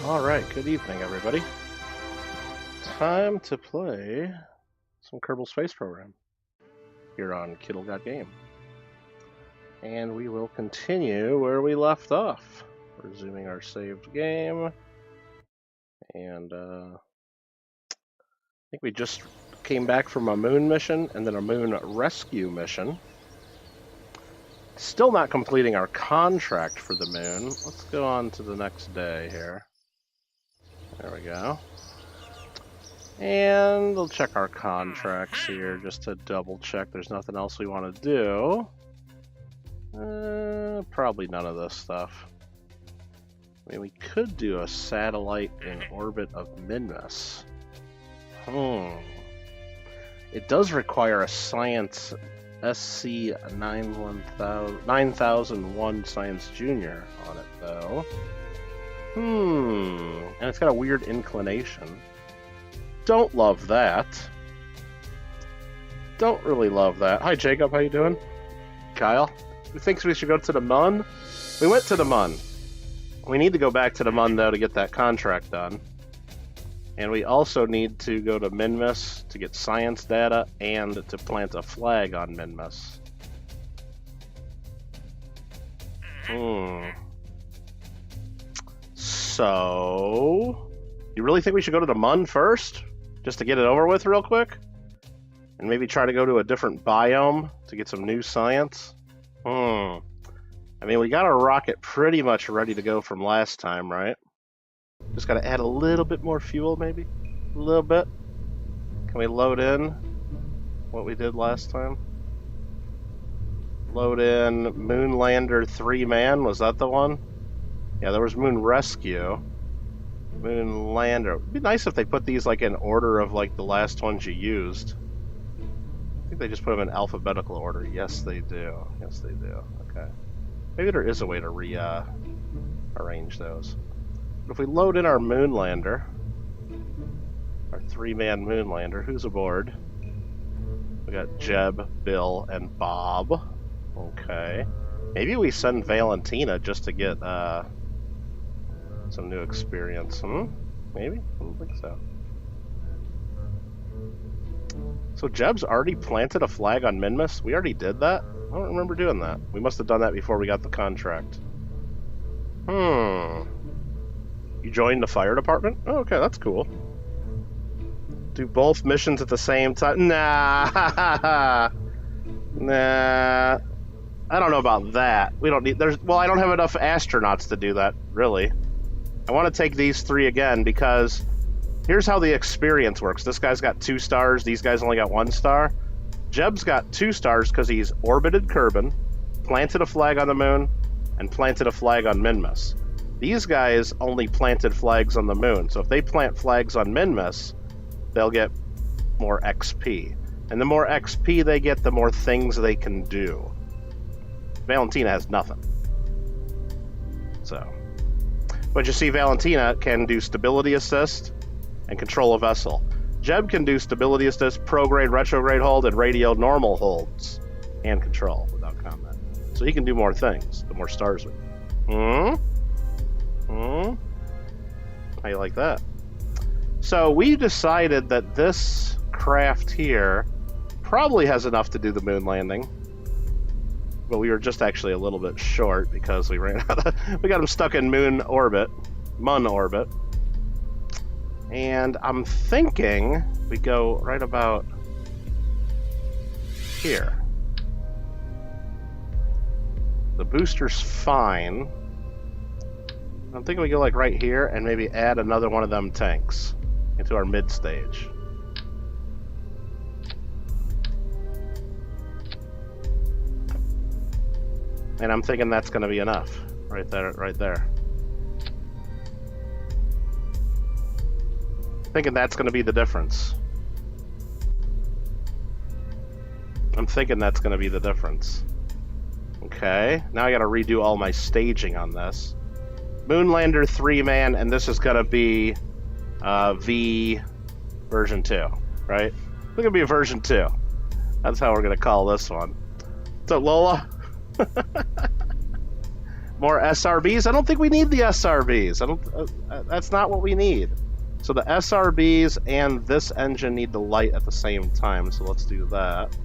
Alright, good evening, everybody. Time to play some Kerbal Space Program here on kittlegotgame. And we will continue where we left off, resuming our saved game. And I think we just came back from a moon mission and then a moon rescue mission. Still not completing our contract for the moon. Let's go on to the next day here. There we go. And we'll check our contracts here just to double check there's nothing else we want to do. Probably none of this stuff. I mean, we could do a satellite in orbit of Minmus. It does require a science SC 9001 Science Junior on it, though. And it's got a weird inclination. Don't love that. Don't really love that. Hi, Jacob. How you doing? Kyle? Who thinks we should go to the Mun? We went to the Mun. We need to go back to the Mun, though, to get that contract done. And we also need to go to Minmus to get science data and to plant a flag on Minmus. So, you really think we should go to the Mun first? Just to get it over with real quick? And maybe try to go to a different biome to get some new science? I mean, we got our rocket pretty much ready to go from last time, right? Just gotta add a little bit more fuel, maybe? A little bit? Can we load in what we did last time? Load in Moonlander 3-man, was that the one? Yeah, there was Moon Rescue. Moonlander. It'd be nice if they put these like in order of like the last ones you used. I think they just put them in alphabetical order. Yes, they do. Yes, they do. Okay. Maybe there is a way to arrange those. But if we load in our Moonlander, our 3-man Moonlander, who's aboard? We got Jeb, Bill, and Bob. Okay. Maybe we send Valentina just to get some new experience. Maybe? I don't think so. So Jeb's already planted a flag on Minmus? We already did that? I don't remember doing that. We must have done that before we got the contract. You joined the fire department? Oh, okay, that's cool. Do both missions at the same time? Nah. Nah. I don't know about that. We don't need... Well, I don't have enough astronauts to do that, really. I want to take these 3 again because here's how the experience works. This guy's got 2 stars. These guys only got 1 star. Jeb's got 2 stars because he's orbited Kerbin, planted a flag on the moon, and planted a flag on Minmus. These guys only planted flags on the moon. So if they plant flags on Minmus, they'll get more XP. And the more XP they get, the more things they can do. Valentina has nothing. So, but you see, Valentina can do stability assist and control a vessel. Jeb can do stability assist, prograde, retrograde hold, and radial normal holds and control without combat. So he can do more things the more stars we get. How you like that? So we decided that this craft here probably has enough to do the moon landing. But we were just actually a little bit short because we ran out of... We got him stuck in Mun orbit. And I'm thinking we go right about here. The booster's fine. I'm thinking we go like right here and maybe add another one of them tanks into our mid stage. And I'm thinking that's going to be enough. Right there, right there. Thinking that's going to be the difference. I'm thinking that's going to be the difference. Okay, now I got to redo all my staging on this. Moonlander 3-man, and this is going to be V version 2, right? It's going to be a version 2. That's how we're going to call this one. What's up, Lola? More SRBs? I don't think we need the SRBs. I don't. That's not what we need. So the SRBs and this engine need to light at the same time. So let's do that.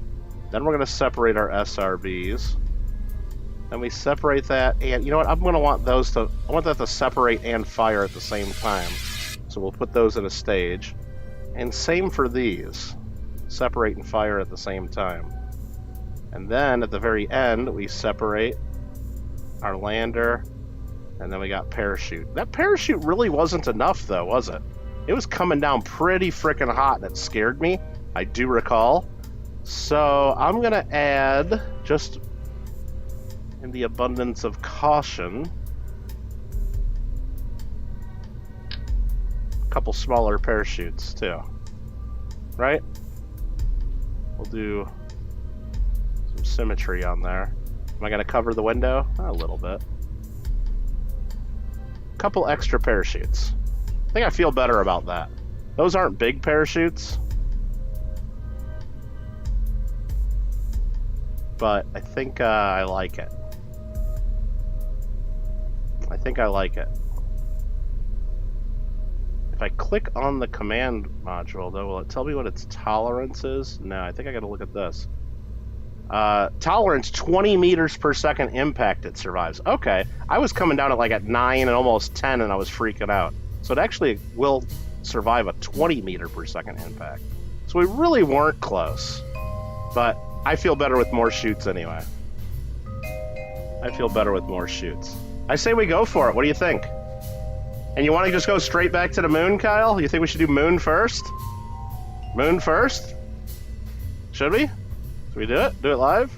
Then we're going to separate our SRBs. Then we separate that, and you know what? I'm going to want those to. I want that to separate and fire at the same time. So we'll put those in a stage. And same for these. Separate and fire at the same time. And then at the very end, we separate our lander, and then we got parachute. That parachute really wasn't enough, though, was it? It was coming down pretty freaking hot, and it scared me. I do recall. So I'm going to add, just in the abundance of caution, a couple smaller parachutes, too. Right? We'll do some symmetry on there. Am I going to cover the window? A little bit. A couple extra parachutes. I think I feel better about that. Those aren't big parachutes, but I think I like it. I think I like it. If I click on the command module, though, will it tell me what its tolerance is? No, I think I got to look at this. Tolerance 20 meters per second impact it survives. Okay, I was coming down at like at 9 and almost 10 and I was freaking out. So it actually will survive a 20 meter per second impact. So we really weren't close. But I feel better with more shoots anyway. I feel better with more shoots. I say we go for it. What do you think? And you want to just go straight back to the moon, Kyle? You think we should do moon first? Moon first? Should we? Should we do it? Do it live?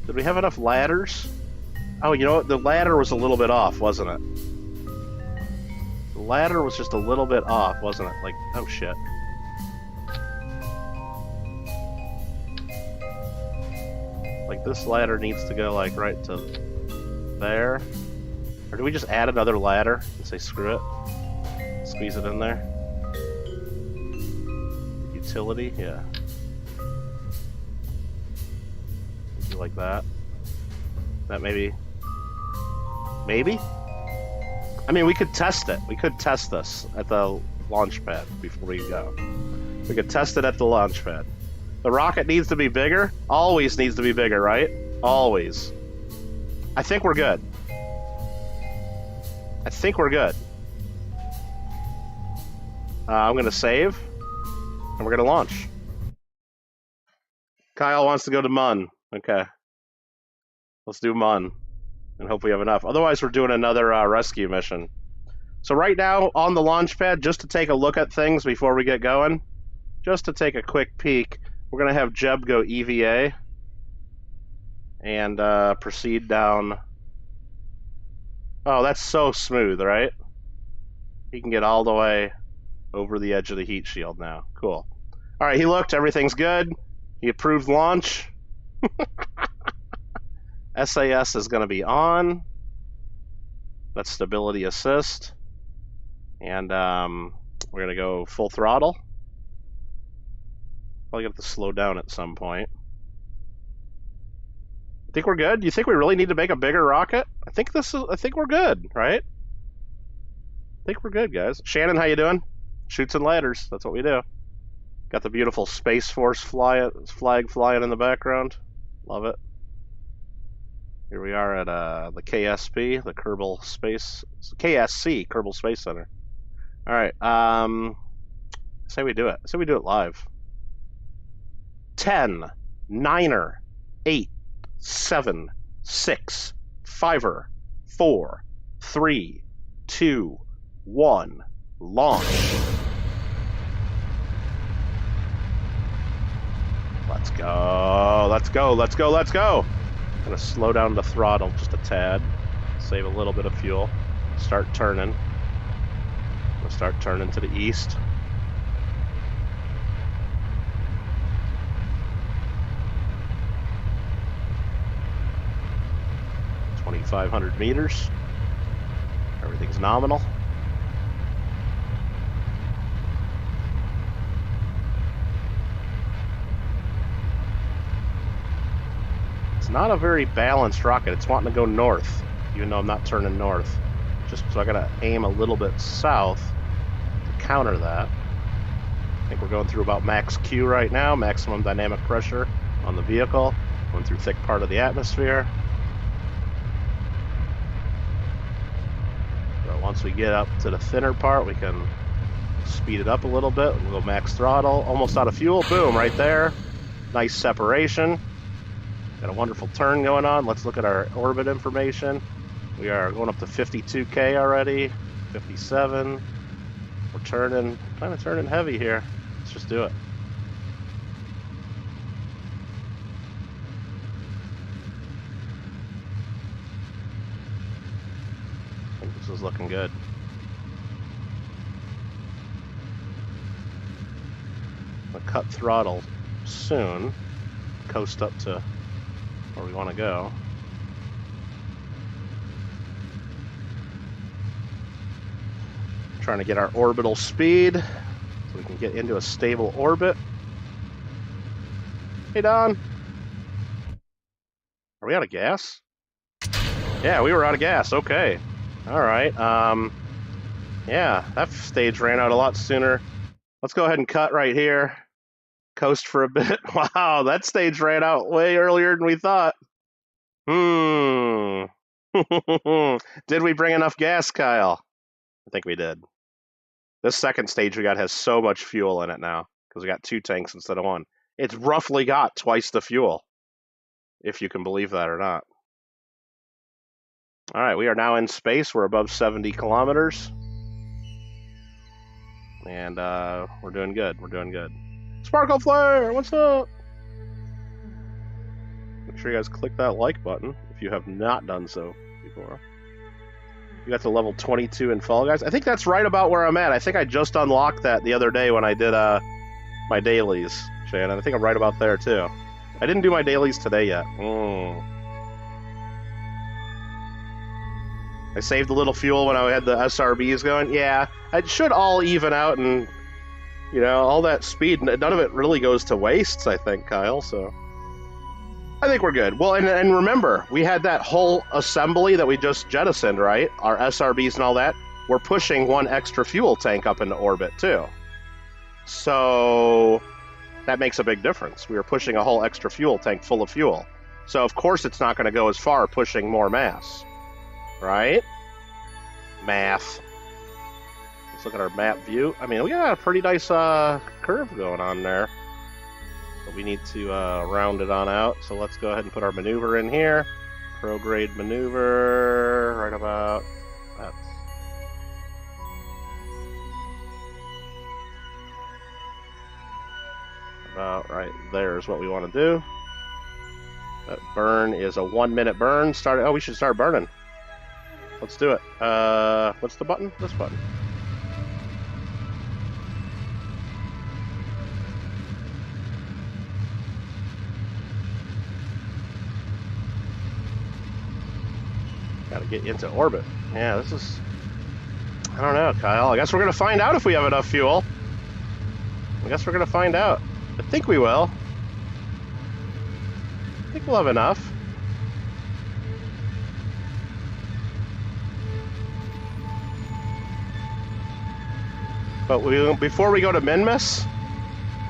Did we have enough ladders? Oh, you know what? The ladder was a little bit off, wasn't it? The ladder was just a little bit off, wasn't it? Like, oh shit. Like, this ladder needs to go, like, right to there. Or do we just add another ladder and say screw it? Squeeze it in there? Utility? Yeah. Like that. That maybe. Maybe? I mean, we could test it. We could test this at the launch pad before we go. We could test it at the launch pad. The rocket needs to be bigger. Always needs to be bigger, right? Always. I think we're good. I think we're good. I'm going to save. And we're going to launch. Kyle wants to go to Mun. Okay. Let's do Mun. And hope we have enough. Otherwise, we're doing another rescue mission. So right now, on the launch pad, just to take a look at things before we get going, just to take a quick peek, we're going to have Jeb go EVA and proceed down. Oh, that's so smooth, right? He can get all the way over the edge of the heat shield now. Cool. All right, he looked. Everything's good. He approved launch. SAS is going to be on. That's stability assist. And we're going to go full throttle. Probably going to have to slow down at some point. I think we're good. Do you think we really need to make a bigger rocket? I think we're good, right? I think we're good, guys. Shannon, how you doing? Shoots and ladders. That's what we do. Got the beautiful Space Force flag flying in the background. Love it. Here we are at the KSP, the Kerbal Space, KSC, Kerbal Space Center. All right, say we do it. Say we do it live. 10, 9er, 8, 7, 6, 5er, 4, 3, 2, 1, launch. Let's go, let's go, let's go, let's go. Gonna slow down the throttle just a tad, save a little bit of fuel, start turning. We'll start turning to the east. $2,500 meters. Everything's nominal. It's not a very balanced rocket. It's wanting to go north. even though I'm not turning north. Just so I gotta aim a little bit south to counter that. I think we're going through about max Q right now, maximum dynamic pressure on the vehicle, going through thick part of the atmosphere. So once we get up to the thinner part, we can speed it up a little bit. We'll go max throttle, almost out of fuel, boom, right there. Nice separation. Got a wonderful turn going on. Let's look at our orbit information. We are going up to 52K already, 57. We're turning, kind of turning heavy here. Let's just do it. I think this is looking good. I'm gonna cut throttle soon. Coast up to where we want to go. Trying to get our orbital speed so we can get into a stable orbit. Hey, Don. Are we out of gas? Yeah, we were out of gas. Okay. All right. Yeah, that stage ran out a lot sooner. Let's go ahead and cut right here. Coast for a bit. Wow, that stage ran out way earlier than we thought. Did we bring enough gas, Kyle? I think we did. This second stage we got has so much fuel in it now because we got 2 tanks instead of 1. It's roughly got twice the fuel, if you can believe that or not. All right, we are now in space. We're above 70 kilometers. And we're doing good. We're doing good. Sparkle Flare, what's up? Make sure you guys click that like button if you have not done so before. You got to level 22 in Fall Guys. I think that's right about where I'm at. I think I just unlocked that the other day when I did my dailies, Shannon. I think I'm right about there too. I didn't do my dailies today yet. I saved a little fuel when I had the SRBs going. Yeah, it should all even out, and you know, all that speed, none of it really goes to waste, I think, Kyle, so I think we're good. Well, and remember, we had that whole assembly that we just jettisoned, right? Our SRBs and all that. We're pushing 1 extra fuel tank up into orbit, too. So that makes a big difference. We were pushing a whole extra fuel tank full of fuel. So, of course, it's not going to go as far pushing more mass. Right? Math. Let's look at our map view. I mean, we got a pretty nice curve going on there. But we need to round it on out. So let's go ahead and put our maneuver in here. Prograde maneuver. Right about... That's... About right there is what we want to do. That burn is a 1-minute burn. Oh, we should start burning. Let's do it. What's the button? This button. Gotta get into orbit. Yeah, this is... I don't know, Kyle. I guess we're gonna find out if we have enough fuel. I guess we're gonna find out. I think we will. I think we'll have enough. But before we go to Minmus,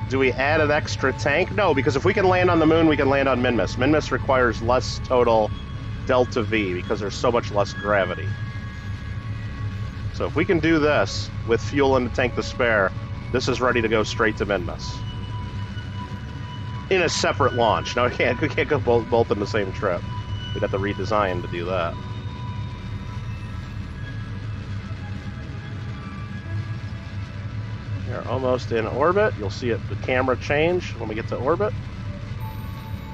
do we add an extra tank? No, because if we can land on the moon, we can land on Minmus. Minmus requires less total delta V because there's so much less gravity. So if we can do this with fuel in the tank to spare, this is ready to go straight to Minmus. In a separate launch. Now we can't go both in the same trip. We'd have to redesign to do that. We're almost in orbit. You'll see the camera change when we get to orbit.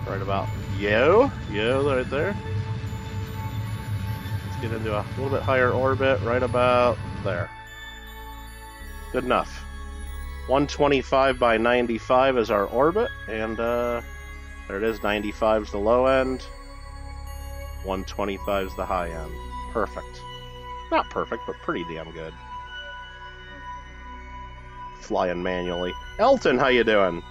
Right about yo right there. Let's get into a little bit higher orbit, right about there. Good enough. 125 by 95 is our orbit, and there it is. 95 is the low end. 125 is the high end. Perfect. Not perfect, but pretty damn good. Flying manually. Elton, how you doing?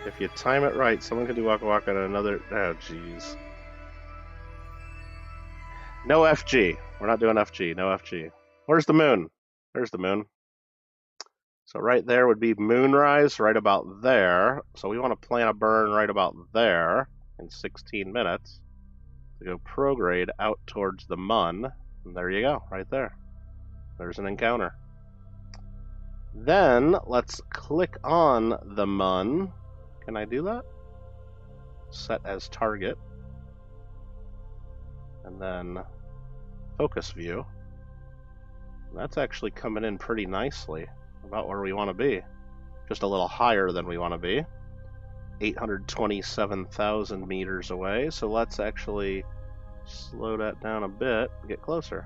If you time it right, someone could do Waka Waka and another... Oh, jeez. No FG. We're not doing FG. No FG. Where's the moon? There's the moon. So right there would be moonrise, right about there. So we want to plan a burn right about there in 16 minutes to go prograde out towards the mun. And there you go, right there. There's an encounter. Then let's click on the mun. Can I do that? Set as target. And then focus view. That's actually coming in pretty nicely. About where we want to be. Just a little higher than we want to be. 827,000 meters away. So let's actually slow that down a bit and get closer.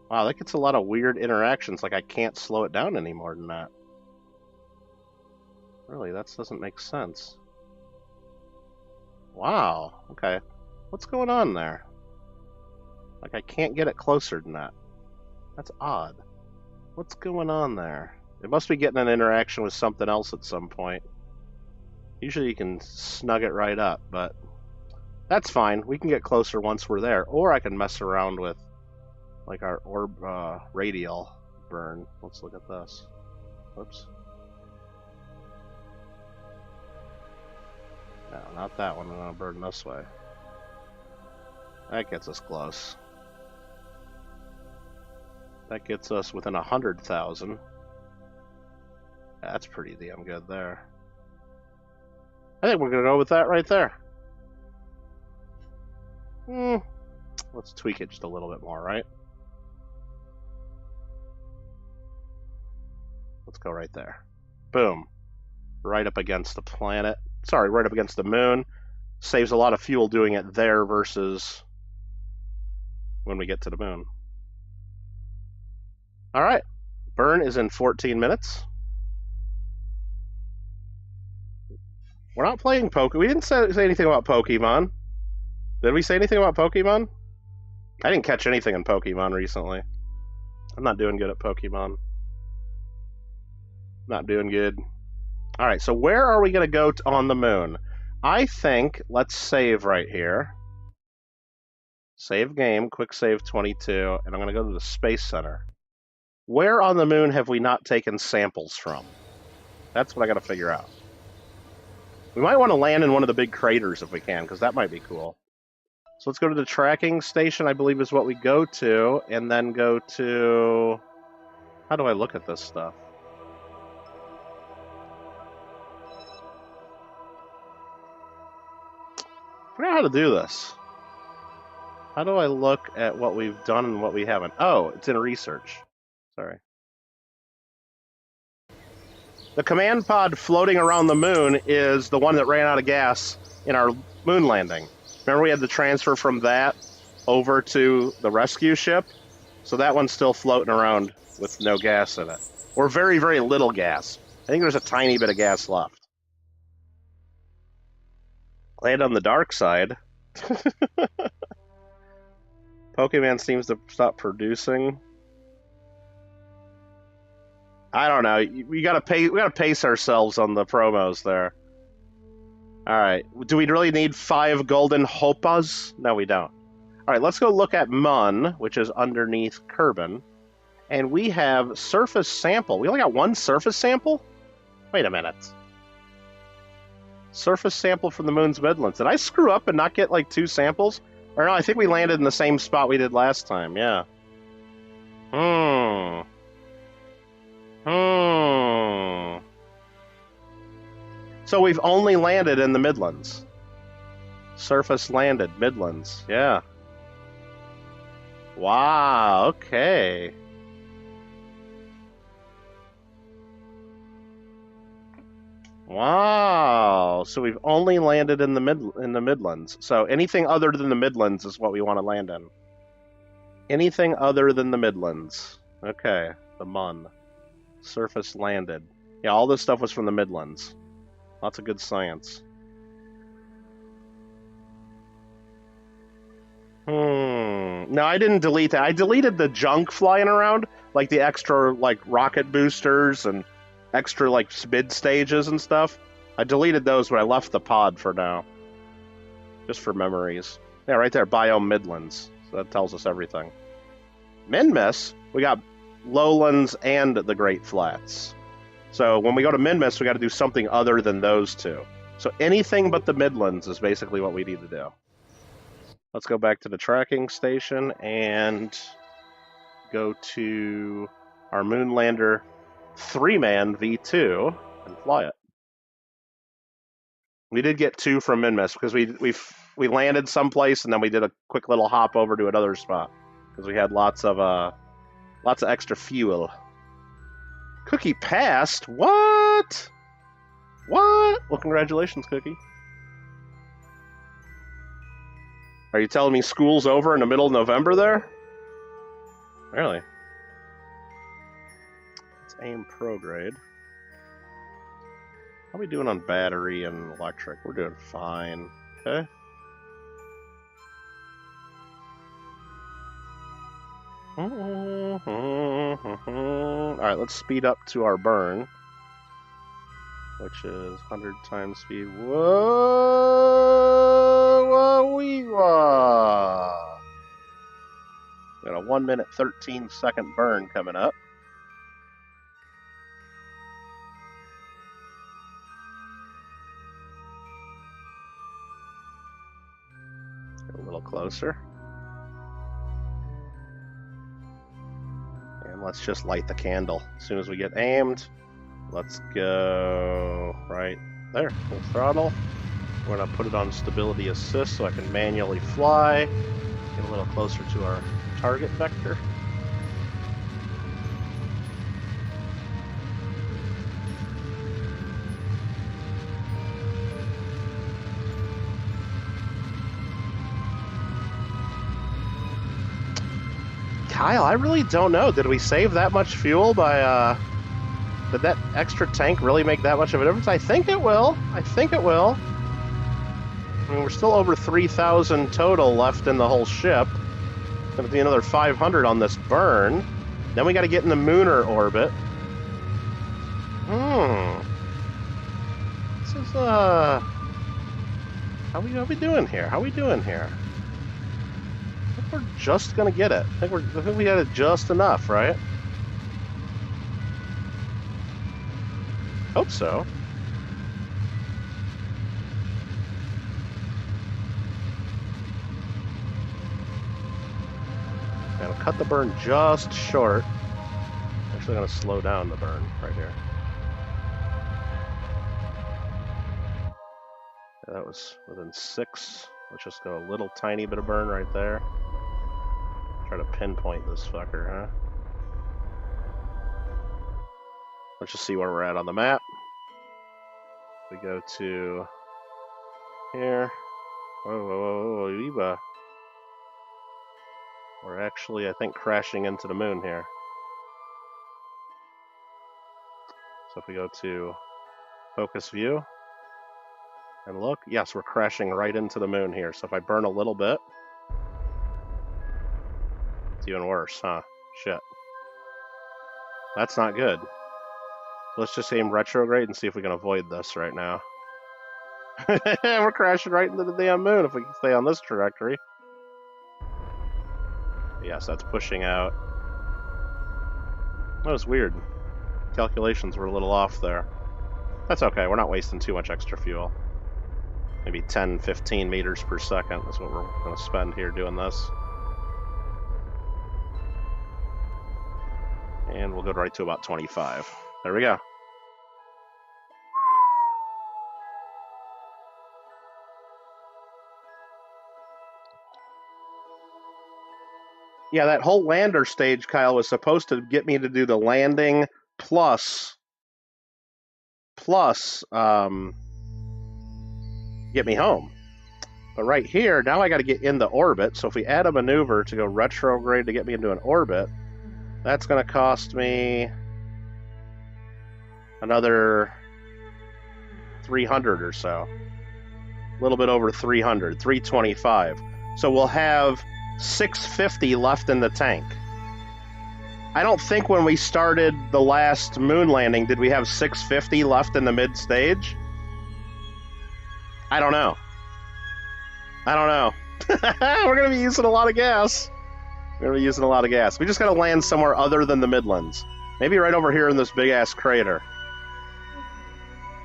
Wow, that gets a lot of weird interactions. Like I can't slow it down any more than that. Really, that doesn't make sense. Wow, okay. What's going on there? Like I can't get it closer than that. That's odd. What's going on there? It must be getting an interaction with something else at some point. Usually you can snug it right up, but that's fine. We can get closer once we're there. Or I can mess around with like our orb radial burn. Let's look at this. Whoops. No, not that one. I'm going to burn this way. That gets us close. That gets us within 100,000. That's pretty damn good there. I think we're going to go with that right there. Let's tweak it just a little bit more, right? Let's go right there. Boom. Right up against the planet. Sorry, right up against the moon. Saves a lot of fuel doing it there versus when we get to the moon. All right. Burn is in 14 minutes. We're not playing Pokemon. We didn't say anything about Pokemon. Did we say anything about Pokemon? I didn't catch anything in Pokemon recently. I'm not doing good at Pokemon. Not doing good. All right, so where are we going to go on the moon? I think let's save right here. Save game, quick save 22, and I'm going to go to the Space Center. Where on the moon have we not taken samples from? That's what I got to figure out. We might want to land in one of the big craters if we can, because that might be cool. So let's go to the tracking station, I believe is what we go to, and then go to... How do I look at this stuff? I forgot how to do this. How do I look at what we've done and what we haven't? Oh, it's in research. Sorry. The command pod floating around the moon is the one that ran out of gas in our moon landing. Remember we had the transfer from that over to the rescue ship? So that one's still floating around with no gas in it. Or very, very little gas. I think there's a tiny bit of gas left. Land on the dark side. Pokemon seems to stop producing. I don't know. We gotta pace ourselves on the promos there. All right. Do we really need 5 golden hopas? No, we don't. All right. Let's go look at Mun, which is underneath Kerbin, and we have surface sample. We only got 1 surface sample. Wait a minute. Surface sample from the moon's Midlands. Did I screw up and not get like 2 samples? Or no, I think we landed in the same spot we did last time. Yeah. So we've only landed in the Midlands. Surface landed, Midlands. Yeah. Wow, okay. Wow. So we've only landed in the Midlands. So anything other than the Midlands is what we want to land in. Anything other than the Midlands. Okay. The Mun. Surface landed. Yeah, all this stuff was from the Midlands. Lots of good science. No, I didn't delete that. I deleted the junk flying around, like the extra like rocket boosters and extra, like, mid stages and stuff. I deleted those, but I left the pod for now. Just for memories. Yeah, right there, Biome Midlands. So that tells us everything. Minmus, we got Lowlands and the Great Flats. So when we go to Minmus, we got to do something other than those two. So anything but the Midlands is basically what we need to do. Let's go back to the tracking station and go to our Moonlander 3-man V2 and fly it. We did get 2 from Minmus because we landed someplace and then we did a quick little hop over to another spot because we had lots of extra fuel. Cookie passed? What? What? Well, congratulations, Cookie. Are you telling me school's over in the middle of November there? Really? Let's aim prograde. How are we doing on battery and electric? We're doing fine. Okay. Alright, let's speed up to our burn, which is 100 times speed. Whoa! Whoa! Got a 1 minute 13 second burn coming up. Get a little closer. And let's just light the candle. As soon as we get aimed, let's go right there. Full throttle. We're going to put it on stability assist so I can manually fly. Get a little closer to our target vector. Kyle, I really don't know. Did we save that much fuel by, did that extra tank really make that much of a difference? I think it will. I think it will. I mean, we're still over 3,000 total left in the whole ship. Gonna be another 500 on this burn. Then we gotta get in the Mooner orbit. This is, how we doing here? How we doing here? I think we're just gonna get it. I think we got it just enough, right? Hope so. Gonna cut the burn just short. Actually gonna slow down the burn right here. Yeah, that was within 6. Let's just go a little tiny bit of burn right there. Try to pinpoint this fucker, huh? Let's just see where we're at on the map. We go to here. Whoa. We're actually, I think, crashing into the moon here. So if we go to focus view and look, yes, we're crashing right into the moon here. So if I burn a little bit, it's even worse, huh? Shit. That's not good. Let's just aim retrograde and see if we can avoid this right now. We're crashing right into the damn moon if we can stay on this trajectory. Yes, that's pushing out. That was weird. Calculations were a little off there. That's okay, we're not wasting too much extra fuel. Maybe 10, 15 meters per second is what we're going to spend here doing this. And we'll go right to about 25. There we go. Yeah, that whole lander stage, Kyle, was supposed to get me to do the landing plus get me home. But right here, now I got to get in the orbit. So if we add a maneuver to go retrograde to get me into an orbit, that's going to cost me another 300 or so. A little bit over 300, 325. So we'll have 650 left in the tank. I don't think when we started the last moon landing, did we have 650 left in the mid stage? I don't know. We're going to be using a lot of gas. We just got to land somewhere other than the Midlands. Maybe right over here in this big-ass crater.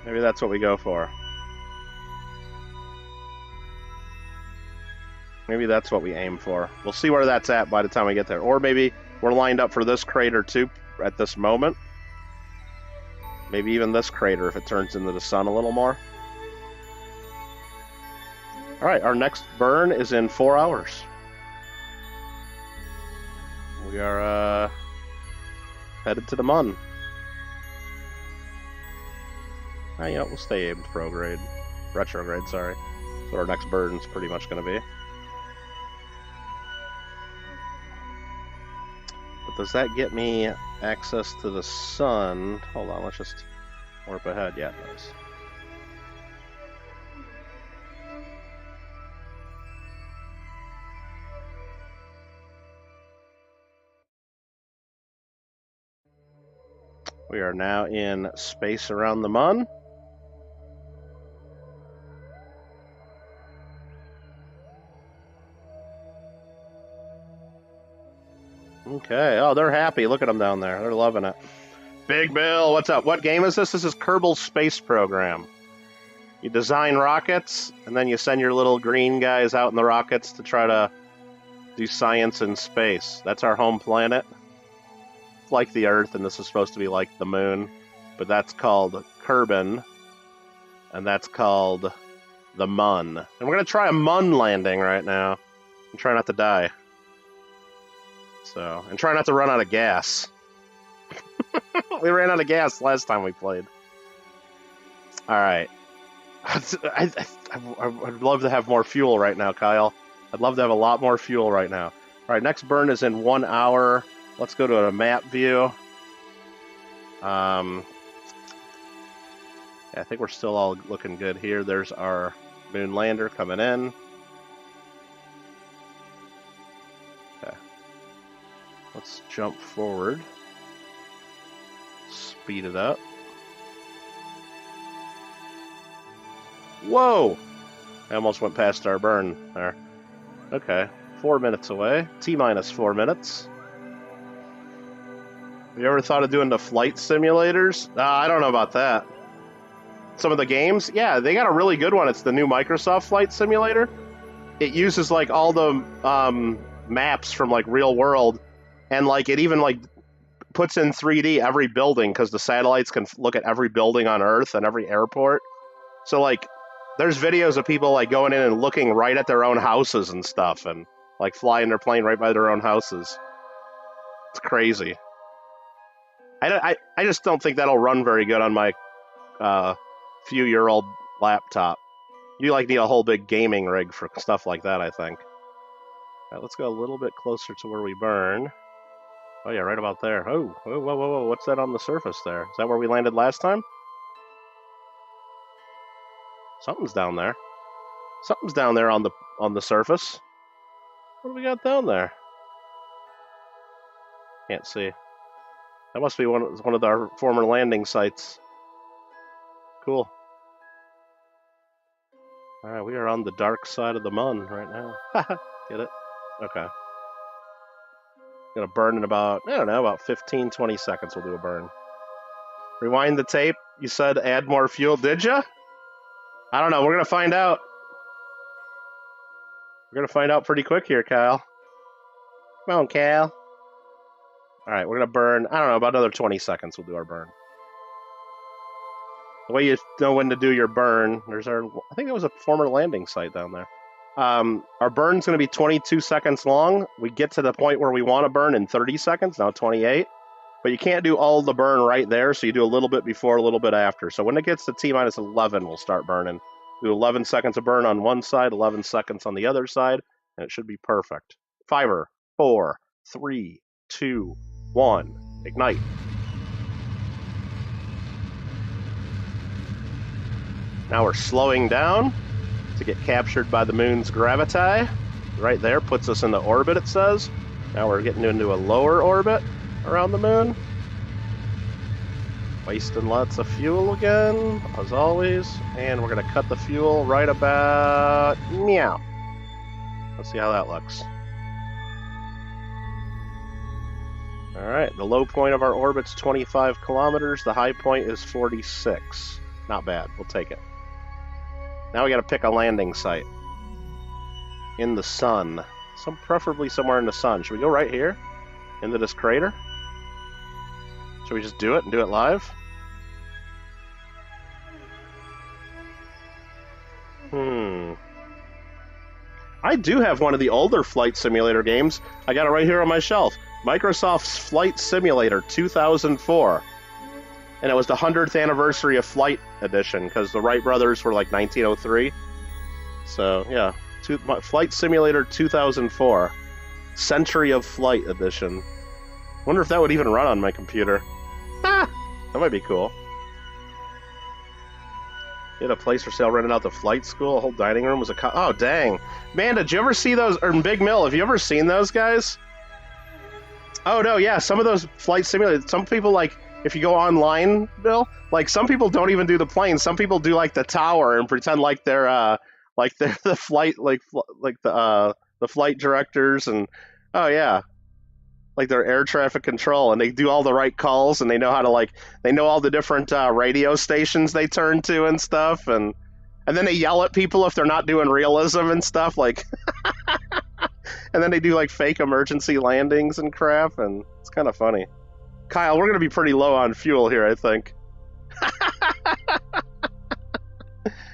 Maybe that's what we go for. Maybe that's what we aim for. We'll see where that's at by the time we get there. Or maybe we're lined up for this crater too at this moment. Maybe even this crater if it turns into the sun a little more. Alright, our next burn is in 4 hours. We are headed to the Mun. You know, we'll stay aimed retrograde, sorry. That's what our next burn's pretty much going to be. But does that get me access to the sun? Hold on, let's just warp ahead. Yeah, it does. We are now in space around the Mun. Okay. Oh, they're happy. Look at them down there. They're loving it. Big Bill, what's up? What game is this? This is Kerbal Space Program. You design rockets, and then you send your little green guys out in the rockets to try to do science in space. That's our home planet. It's like the Earth, and this is supposed to be like the Moon. But that's called Kerbin, and that's called the Mun. And we're going to try a Mun landing right now. And try not to die. So, and try not to run out of gas. We ran out of gas last time we played. Alright. I'd love to have more fuel right now, Kyle. I'd love to have a lot more fuel right now. Alright, next burn is in 1 hour. Let's go to a map view. Yeah, I think we're still all looking good here. There's our moon lander coming in. Okay. Let's jump forward. Speed it up. Whoa! I almost went past our burn there. Okay, 4 minutes away. T-minus 4 minutes. Have you ever thought of doing the flight simulators? I don't know about that. Some of the games? Yeah, they got a really good one. It's the new Microsoft Flight Simulator. It uses, like, all the maps from, like, real world. And, like, it even, like, puts in 3D every building because the satellites can look at every building on Earth and every airport. So, like, there's videos of people, like, going in and looking right at their own houses and stuff and, like, flying their plane right by their own houses. It's crazy. I just don't think that'll run very good on my few-year-old laptop. You, like, need a whole big gaming rig for stuff like that, I think. All right, let's go a little bit closer to where we burn. Oh, yeah, right about there. Oh, whoa, whoa, whoa, whoa. What's that on the surface there? Is that where we landed last time? Something's down there. Something's down there on the surface. What do we got down there? Can't see. That must be one of our former landing sites. Cool. Alright, we are on the dark side of the Mun right now. Get it? Okay. Gonna burn in about, I don't know, about 15, 20 seconds we'll do a burn. Rewind the tape. You said add more fuel, did ya? I don't know, we're gonna find out. We're gonna find out pretty quick here, Kyle. Come on, Cal. Alright, we're gonna burn, I don't know, about another 20 seconds we'll do our burn. The way you know when to do your burn, there's our, I think it was a former landing site down there. Our burn's gonna be 22 seconds long. We get to the point where we want to burn in 30 seconds, now 28. But you can't do all the burn right there, so you do a little bit before, a little bit after. So when it gets to T-minus 11, we'll start burning. Do 11 seconds of burn on one side, 11 seconds on the other side, and it should be perfect. 5, 4, 3, 2, 1, ignite. Now we're slowing down to get captured by the moon's gravity. Right there puts us in the orbit, it says. Now we're getting into a lower orbit. around the moon. Wasting lots of fuel again, as always. And we're going to cut the fuel right about... meow. Let's see how that looks. Alright, the low point of our orbit's 25 kilometers. The high point is 46. Not bad. We'll take it. Now we got to pick a landing site. In the sun. Preferably somewhere in the sun. Should we go right here? Into this crater? Should we just do it and do it live? I do have one of the older flight simulator games. I got it right here on my shelf. Microsoft's Flight Simulator 2004. And it was the 100th anniversary of Flight Edition, because the Wright brothers were like 1903. So, yeah. Flight Simulator 2004. Century of Flight Edition. Wonder if that would even run on my computer. Ah! That might be cool. You had a place for sale rented out the flight school. A whole dining room was a... oh, dang. Man, did you ever see those... or Big Mill, have you ever seen those guys? Oh, no, yeah. Some of those flight simulators... some people, like, if you go online, Bill, like, some people don't even do the plane. Some people do, like, the tower and pretend like they're the flight... like the flight directors and... oh, yeah. Like their air traffic control, and they do all the right calls, and they know how to, like, they know all the different radio stations they turn to and stuff, and then they yell at people if they're not doing realism and stuff, like, and then they do, like, fake emergency landings and crap, and it's kind of funny. Kyle, we're going to be pretty low on fuel here, I think.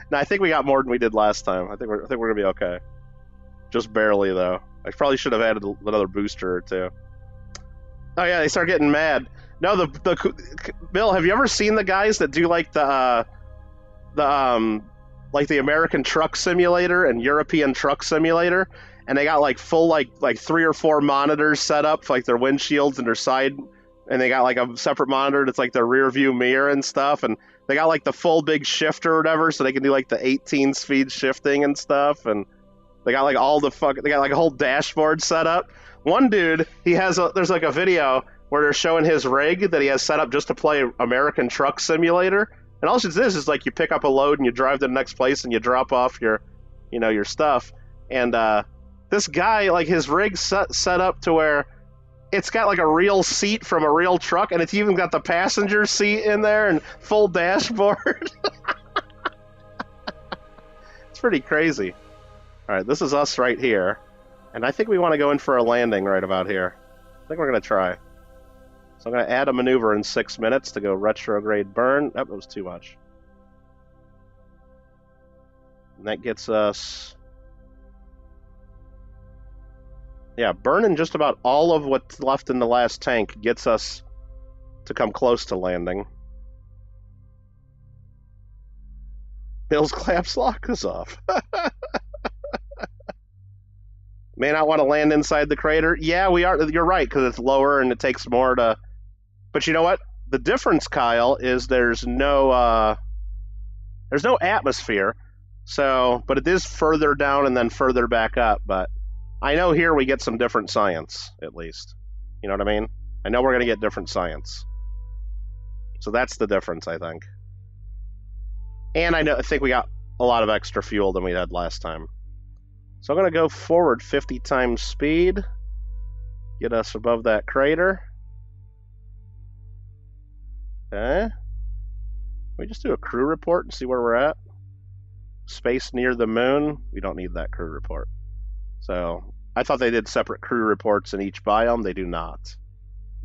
No, I think we got more than we did last time. I think we're going to be okay. Just barely, though. I probably should have added another booster or two. Oh yeah, they start getting mad. No, the Bill, have you ever seen the guys that do like the American Truck Simulator and European Truck Simulator, and they got like full like 3 or 4 monitors set up for like their windshields and their side, and they got like a separate monitor that's like their rear view mirror and stuff, and they got like the full big shifter or whatever, so they can do like the 18 speed shifting and stuff, and they got like they got like a whole dashboard set up. One dude, there's like a video where they're showing his rig that he has set up just to play American Truck Simulator. And all it is like you pick up a load and you drive to the next place and you drop off your stuff. And this guy, like, his rig set up to where it's got like a real seat from a real truck, and it's even got the passenger seat in there and full dashboard. It's pretty crazy. All right, this is us right here. And I think we want to go in for a landing right about here. I think we're going to try. So I'm going to add a maneuver in 6 minutes to go retrograde burn. Oh, that was too much. And that gets us... yeah, burning just about all of what's left in the last tank gets us to come close to landing. Bill's collapse lock is off. May not want to land inside the crater. Yeah, we are. You're right, because it's lower and it takes more to... but you know what? The difference, Kyle, is there's no atmosphere. So, but it is further down and then further back up. But I know here we get some different science, at least. You know what I mean? I know we're going to get different science. So that's the difference, I think. And I think we got a lot of extra fuel than we had last time. So I'm going to go forward 50 times speed. Get us above that crater. Okay. We just do a crew report and see where we're at. Space near the moon. We don't need that crew report. So I thought they did separate crew reports in each biome. They do not.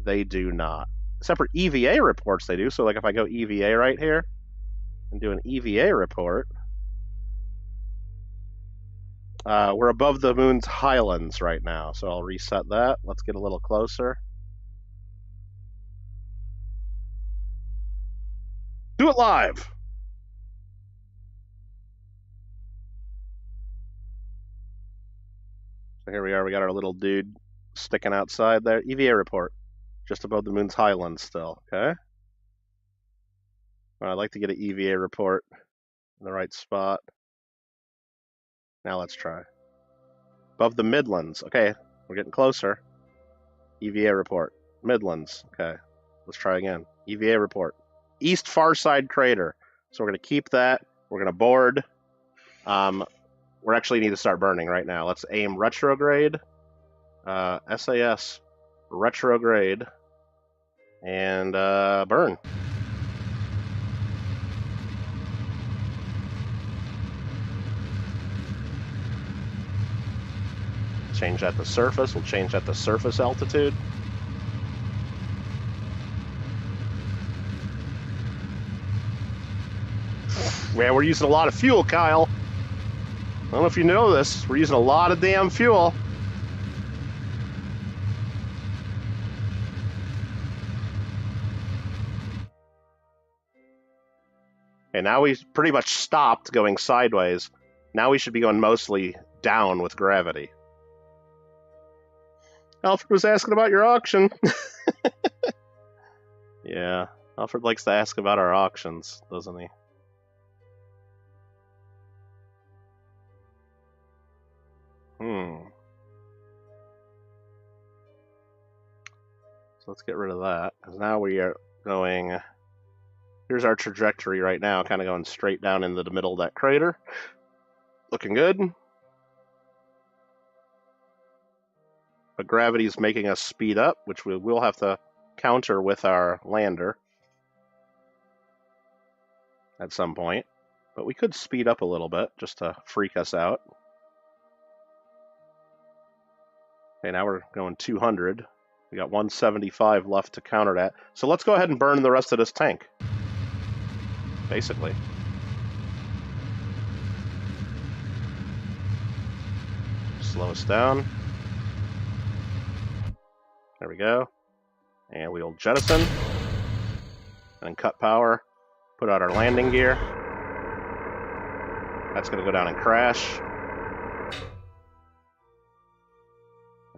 They do not. Separate EVA reports they do. So like if I go EVA right here and do an EVA report, we're above the moon's highlands right now, so I'll reset that. Let's get a little closer. Do it live! So here we are, we got our little dude sticking outside there. EVA report, just above the moon's highlands still, okay? Well, I'd like to get an EVA report in the right spot. Now let's try. Above the Midlands. Okay, we're getting closer. EVA report. Midlands. Okay. Let's try again. EVA report. East far side crater. So we're going to keep that. We're going to board. We actually need to start burning right now. Let's aim retrograde. SAS retrograde. And burn. Change that to surface. We'll change that to surface altitude. Man, we're using a lot of fuel, Kyle. I don't know if you know this. We're using a lot of damn fuel. Okay, now we pretty much stopped going sideways. Now we should be going mostly down with gravity. Alfred was asking about your auction. Yeah, Alfred likes to ask about our auctions, doesn't he? So let's get rid of that, because now we are going... Here's our trajectory right now, kind of going straight down into the middle of that crater. Looking good. But gravity is making us speed up, which we will have to counter with our lander at some point. But we could speed up a little bit just to freak us out. Okay, now we're going 200. We got 175 left to counter that. So let's go ahead and burn the rest of this tank. Basically. Slow us down. There we go. And we'll jettison. And cut power. Put out our landing gear. That's going to go down and crash.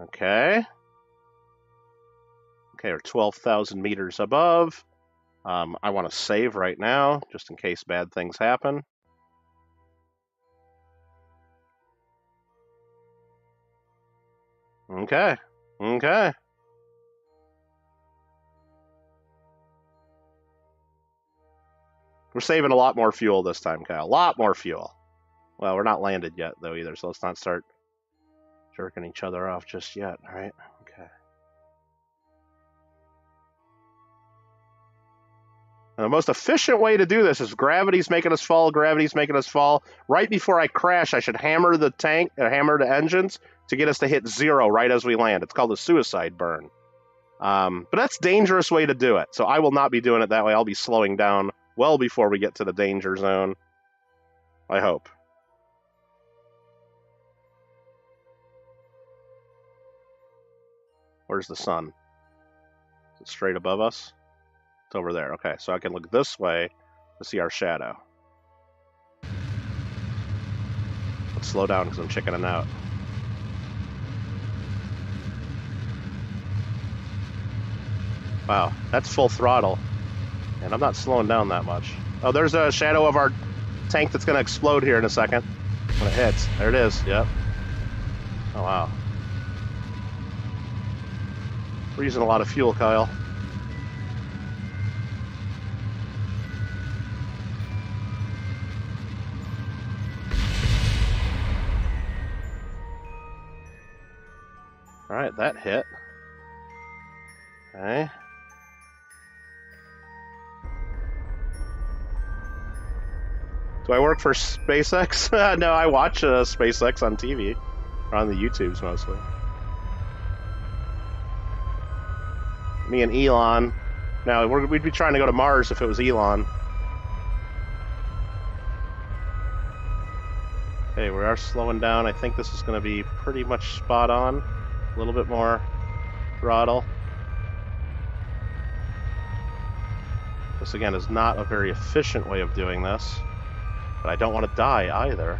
Okay. Okay, we're 12,000 meters above. I want to save right now, just in case bad things happen. Okay. Okay. We're saving a lot more fuel this time, Kyle. A lot more fuel. Well, we're not landed yet, though, either, so let's not start jerking each other off just yet, all right? Okay. And the most efficient way to do this is gravity's making us fall, gravity's making us fall. Right before I crash, I should hammer the tank, hammer the engines to get us to hit 0 right as we land. It's called a suicide burn. But that's a dangerous way to do it, so I will not be doing it that way. I'll be slowing down well before we get to the danger zone. I hope. Where's the sun? Is it straight above us? It's over there. Okay, so I can look this way to see our shadow. Let's slow down because I'm chickening out. Wow, that's full throttle. And I'm not slowing down that much. Oh, there's a shadow of our tank that's going to explode here in a second. When it hits. There it is. Yep. Oh, wow. We're using a lot of fuel, Kyle. Alright, that hit. Okay. Do I work for SpaceX? No, I watch SpaceX on TV. Or on the YouTubes, mostly. Me and Elon. Now, we'd be trying to go to Mars if it was Elon. Okay, we are slowing down. I think this is going to be pretty much spot on. A little bit more throttle. This, again, is not a very efficient way of doing this. But I don't want to die either.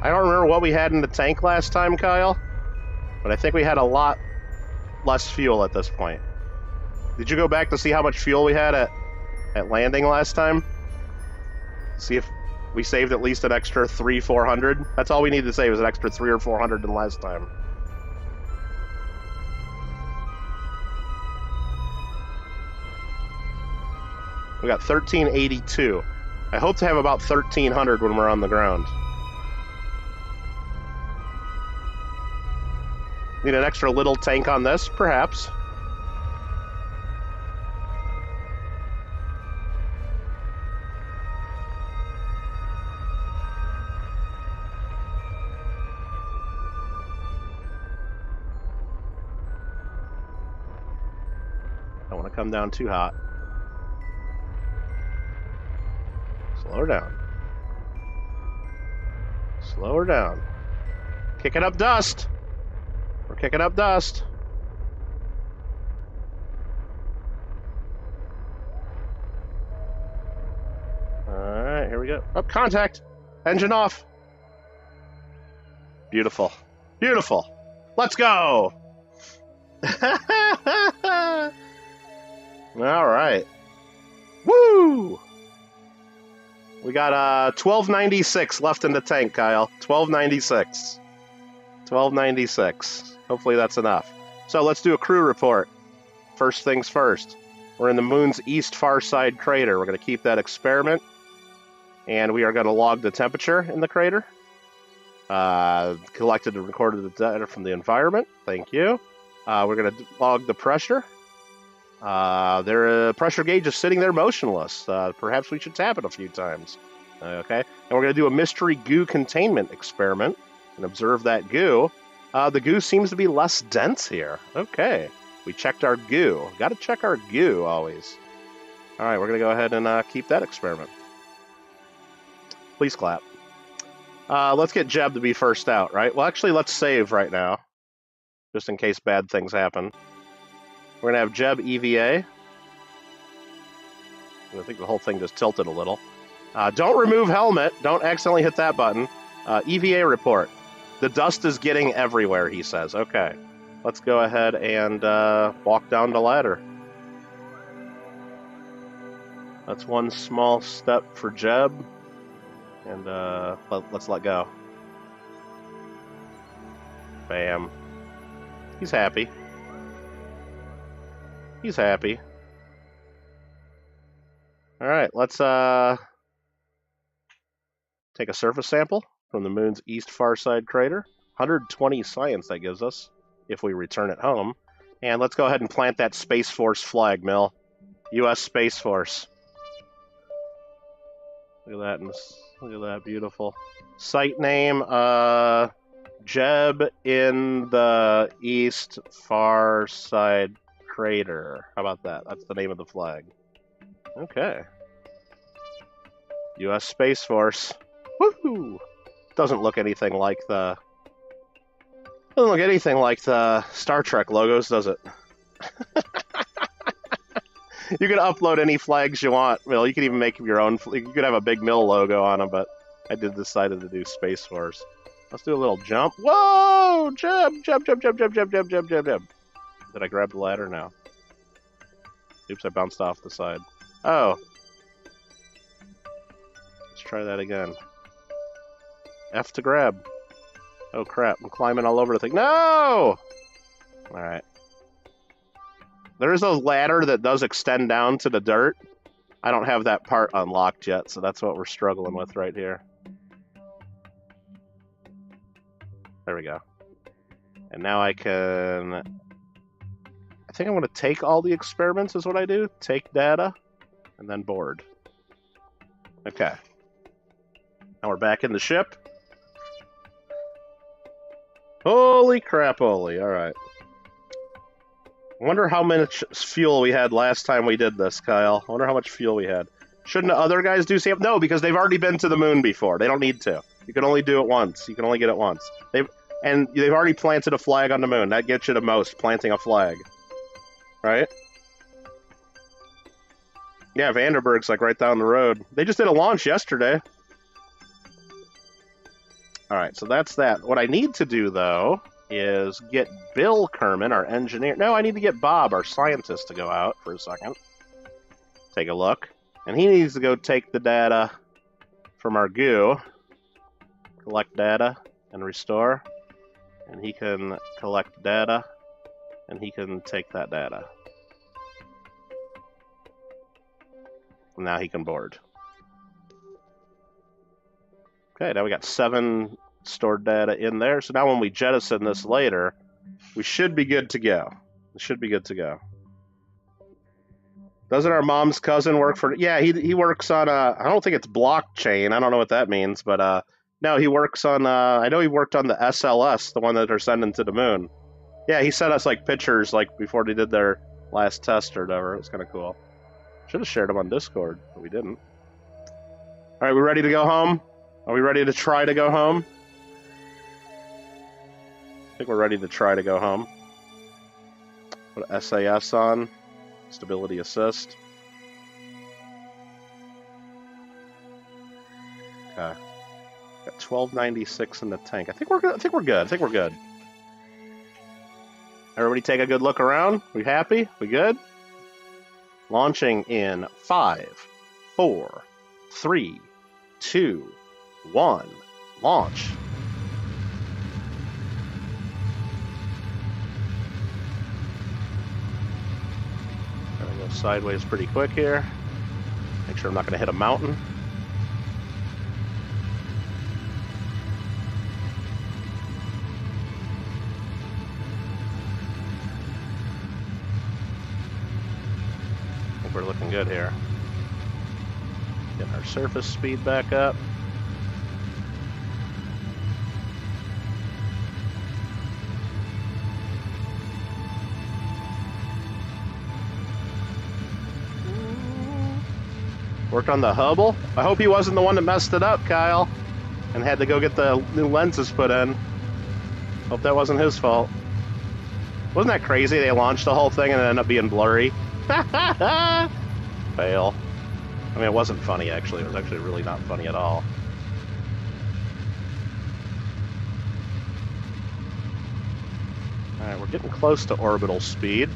I don't remember what we had in the tank last time, Kyle. But I think we had a lot less fuel at this point. Did you go back to see how much fuel we had at landing last time? See if we saved at least an extra 300-400. That's all we need to save is an extra 300 or 400 than last time. We got 1382. I hope to have about 1300 when we're on the ground. Need an extra little tank on this, perhaps. Don't want to come down too hot. Slow her down. Slow her down. Kicking up dust. We're kicking up dust. Alright, here we go. Oh, contact! Engine off! Beautiful. Beautiful! Let's go! Alright. Woo! We got 1296 left in the tank, Kyle. 1296. 1296. Hopefully that's enough. So let's do a crew report. First things first. We're in the moon's east far side crater. We're going to keep that experiment. And we are going to log the temperature in the crater. Collected and recorded the data from the environment. Thank you. We're going to log the pressure. Their pressure gauge is sitting there motionless. Perhaps we should tap it a few times. Okay. And we're going to do a mystery goo containment experiment and observe that goo. The goo seems to be less dense here. Okay. We checked our goo. Got to check our goo always. All right, we're going to go ahead and keep that experiment. Please clap. Let's get Jeb to be first out, right? Well, actually, let's save right now, just in case bad things happen. We're going to have Jeb EVA. I think the whole thing just tilted a little. Don't remove helmet. Don't accidentally hit that button. EVA report. The dust is getting everywhere, he says. Okay. Let's go ahead and walk down the ladder. That's one small step for Jeb. And let's let go. Bam. He's happy. He's happy. Alright, let's take a surface sample from the moon's east far side crater. 120 science that gives us, if we return it home. And let's go ahead and plant that Space Force flag, Mill. U.S. Space Force. Look at that. Look at that. Beautiful. Site name, Jeb in the east far side crater. How about that? That's the name of the flag. Okay. U.S. Space Force. Woohoo! Doesn't look anything like the... Doesn't look anything like the Star Trek logos, does it? You can upload any flags you want. Well, you can even make your own. You could have a big mill logo on them, but I decided to do Space Force. Let's do a little jump. Whoa! Jump, jump, jump, jump, jump, jump, jump, jump, jump, jump. Did I grab the ladder now? Oops, I bounced off the side. Oh. Let's try that again. F to grab. Oh crap, I'm climbing all over the thing. No! Alright. There is a ladder that does extend down to the dirt. I don't have that part unlocked yet, so that's what we're struggling with right here. There we go. And now I can... I think I'm going to take all the experiments is what I do. Take data, and then board. Okay. Now we're back in the ship. Holy crap-oly, alright. I wonder how much fuel we had last time we did this, Kyle. I wonder how much fuel we had. Shouldn't the other guys do sample? No, because they've already been to the moon before. They don't need to. You can only do it once. You can only get it once. They've already planted a flag on the moon. That gets you the most, planting a flag. Right? Yeah, Vandenberg's like right down the road. They just did a launch yesterday. Alright, so that's that. What I need to do, though, is get Bill Kerman, our engineer... No, I need to get Bob, our scientist, to go out for a second. Take a look. And he needs to go take the data from our goo, collect data and restore, and he can collect data, and he can take that data. And now he can board. Okay, now we got 7 stored data in there, so now when we jettison this later, we should be good to go. We should be good to go. Doesn't our mom's cousin work for... Yeah, he works on... I don't think it's blockchain. I don't know what that means, but... no, he works on... I know he worked on the SLS, the one that they're sending to the moon. Yeah, he sent us, like, pictures, like, before they did their last test or whatever. It was kind of cool. Should have shared them on Discord, but we didn't. All right, we ready to go home? Are we ready to try to go home? I think we're ready to try to go home. Put SAS on. Stability assist. Okay. Got 1296 in the tank. I think we're good. I think we're good. Everybody take a good look around. We happy? We good? Launching in 5, 4, 3, 2, 1. Launch. Gonna go sideways pretty quick here. Make sure I'm not gonna hit a mountain. I think we're looking good here. Getting our surface speed back up. Worked on the Hubble. I hope he wasn't the one that messed it up, Kyle, and had to go get the new lenses put in. Hope that wasn't his fault. Wasn't that crazy? They launched the whole thing and it ended up being blurry. Fail. I mean, it wasn't funny, actually. It was actually really not funny at all. Alright, we're getting close to orbital speed.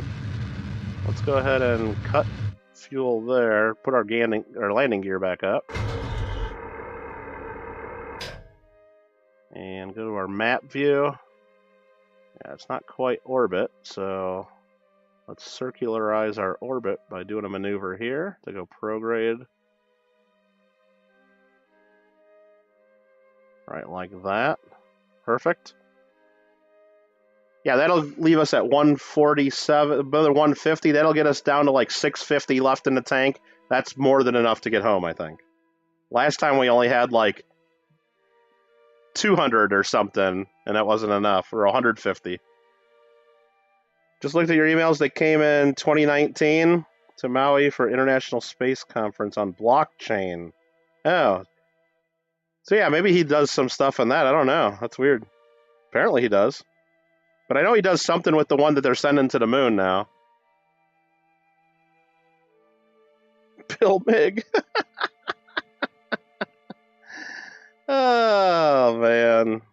Let's go ahead and cut fuel there, put our landing gear back up. And go to our map view. Yeah, it's not quite orbit, so let's circularize our orbit by doing a maneuver here to go prograde. Right, like that. Perfect. Yeah, that'll leave us at 147, another 150. That'll get us down to like 650 left in the tank. That's more than enough to get home, I think. Last time we only had like 200 or something, and that wasn't enough, or 150. Just looked at your emails. They came in 2019 to Maui for International Space Conference on blockchain. Oh. So yeah, maybe he does some stuff on that. I don't know. That's weird. Apparently he does. But I know he does something with the one that they're sending to the moon now. Bill Mig. Oh, man.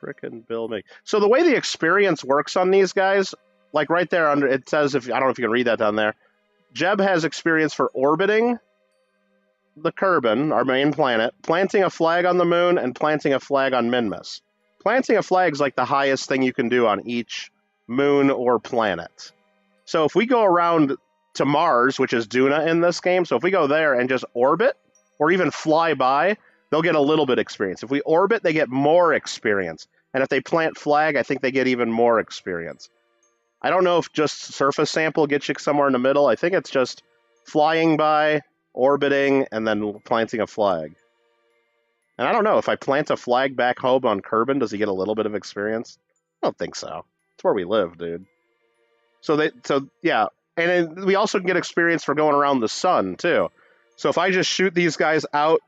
Frickin' Bill Mig. So the way the experience works on these guys, like right there under, it says, if I don't know if you can read that down there, Jeb has experience for orbiting the Kerbin, our main planet, planting a flag on the moon, and planting a flag on Minmus. Planting a flag is like the highest thing you can do on each moon or planet. So if we go around to Mars, which is Duna in this game, so if we go there and just orbit, or even fly by, they'll get a little bit experience. If we orbit, they get more experience. And if they plant flag, I think they get even more experience. I don't know if just surface sample gets you somewhere in the middle. I think it's just flying by, orbiting, and then planting a flag. And I don't know, if I plant a flag back home on Kerbin, does he get a little bit of experience? I don't think so. It's where we live, dude. So yeah. And then we also get experience for going around the sun, too. So if I just shoot these guys out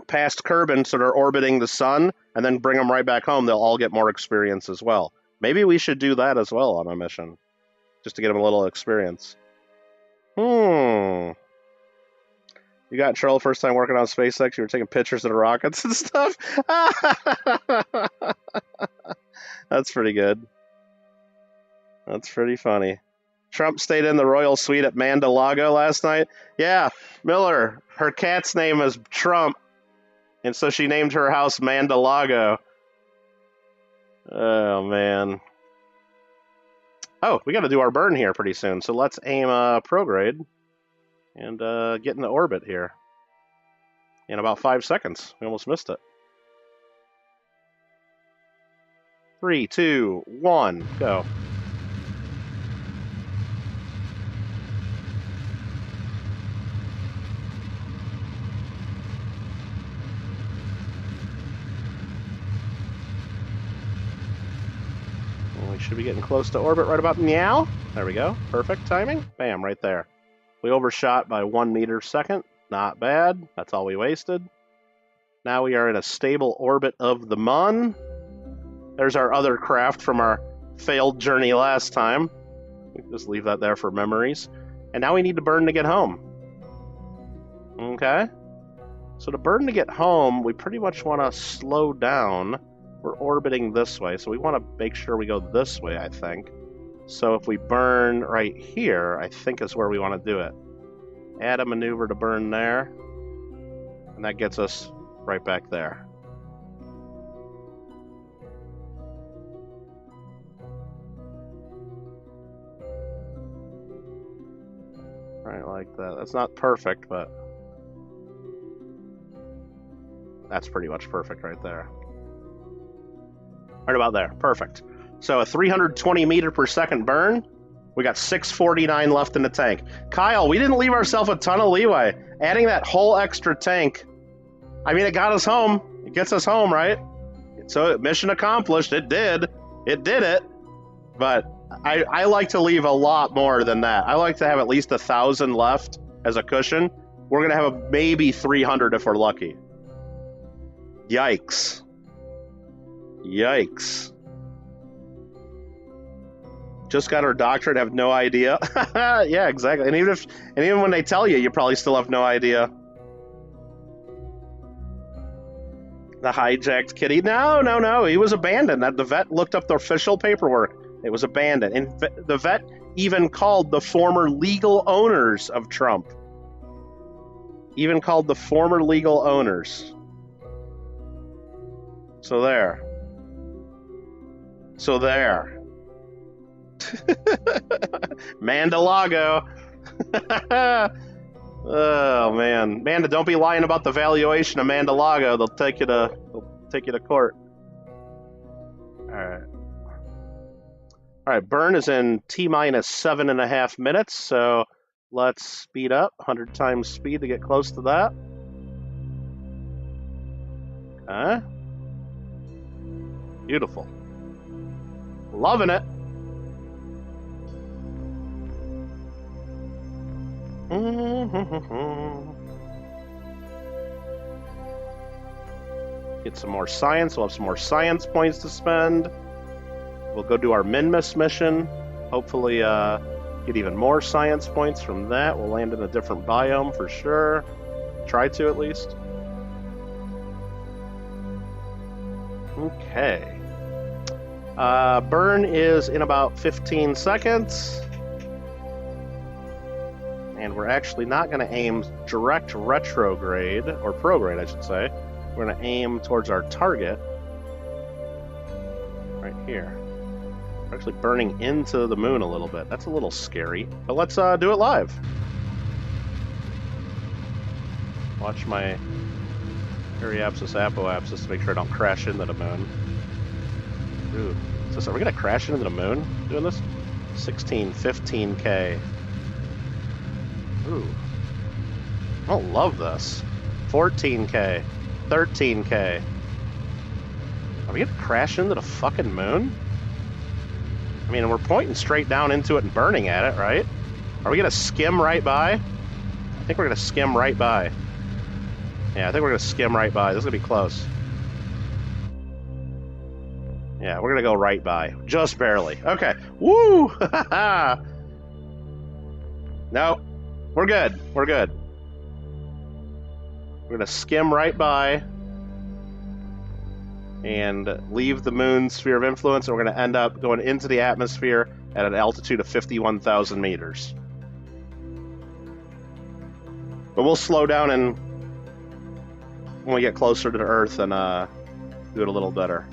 past Kerbin so they're orbiting the sun, and then bring them right back home, they'll all get more experience as well. Maybe we should do that as well on a mission. Just to get them a little experience. You got in trouble first time working on SpaceX? You were taking pictures of the rockets and stuff? That's pretty good. That's pretty funny. Trump stayed in the royal suite at Mar-a-Lago last night. Yeah, Miller, her cat's name is Trump, and so she named her house Mar-a-Lago. Oh, man. Oh, we got to do our burn here pretty soon, so let's aim prograde and get into orbit here in about 5 seconds. We almost missed it. 3, 2, 1, go. We should be getting close to orbit right about now. There we go. Perfect timing. Bam, right there. We overshot by 1 meter second. Not bad. That's all we wasted. Now we are in a stable orbit of the Mun. There's our other craft from our failed journey last time. We can just leave that there for memories. And now we need to burn to get home. Okay. So to burn to get home, we pretty much want to slow down. We're orbiting this way, so we want to make sure we go this way, I think. So if we burn right here, I think is where we want to do it. Add a maneuver to burn there. And that gets us right back there. Right like that. That's not perfect, but that's pretty much perfect right there. Right about there. Perfect. So a 320 meter per second burn. We got 649 left in the tank. Kyle, we didn't leave ourselves a ton of leeway. Adding that whole extra tank, I mean, it got us home. It gets us home, right? So mission accomplished. It did. It did it. But I like to leave a lot more than that. I like to have at least 1,000 left as a cushion. We're going to have maybe 300 if we're lucky. Yikes. Yikes. Just got our doctorate, have no idea. Yeah, exactly. And even when they tell you, you probably still have no idea. The hijacked kitty. No. He was abandoned. The vet looked up the official paperwork. It was abandoned. And the vet even called the former legal owners of Trump. Even called the former legal owners. So there. So there. Mar-a-Lago. Oh man, Manda, don't be lying about the valuation of Mar-a-Lago. They'll take you to court. All right. Burn is in T-minus 7.5 minutes, so let's speed up. 100 times speed to get close to that. Okay. Beautiful. Loving it. Get some more science. We'll have some more science points to spend. We'll go do our Minmus mission. Hopefully get even more science points from that. We'll land in a different biome for sure. Try to at least. Okay. Burn is in about 15 seconds. And we're actually not going to aim direct retrograde, or prograde, I should say. We're going to aim towards our target. Right here. We're actually burning into the moon a little bit. That's a little scary. But let's do it live. Watch my periapsis apoapsis to make sure I don't crash into the moon. Ooh. So are we going to crash into the moon doing this? 16, 15K. Ooh. I don't love this. 14K. 13K. Are we going to crash into the fucking moon? I mean, we're pointing straight down into it and burning at it, right? Are we going to skim right by? I think we're going to skim right by. Yeah, I think we're going to skim right by. This is going to be close. Yeah, we're going to go right by. Just barely. Okay. Woo! No. We're good. We're good. We're going to skim right by and leave the moon's sphere of influence, and we're going to end up going into the atmosphere at an altitude of 51,000 meters. But we'll slow down and when we get closer to Earth and do it a little better.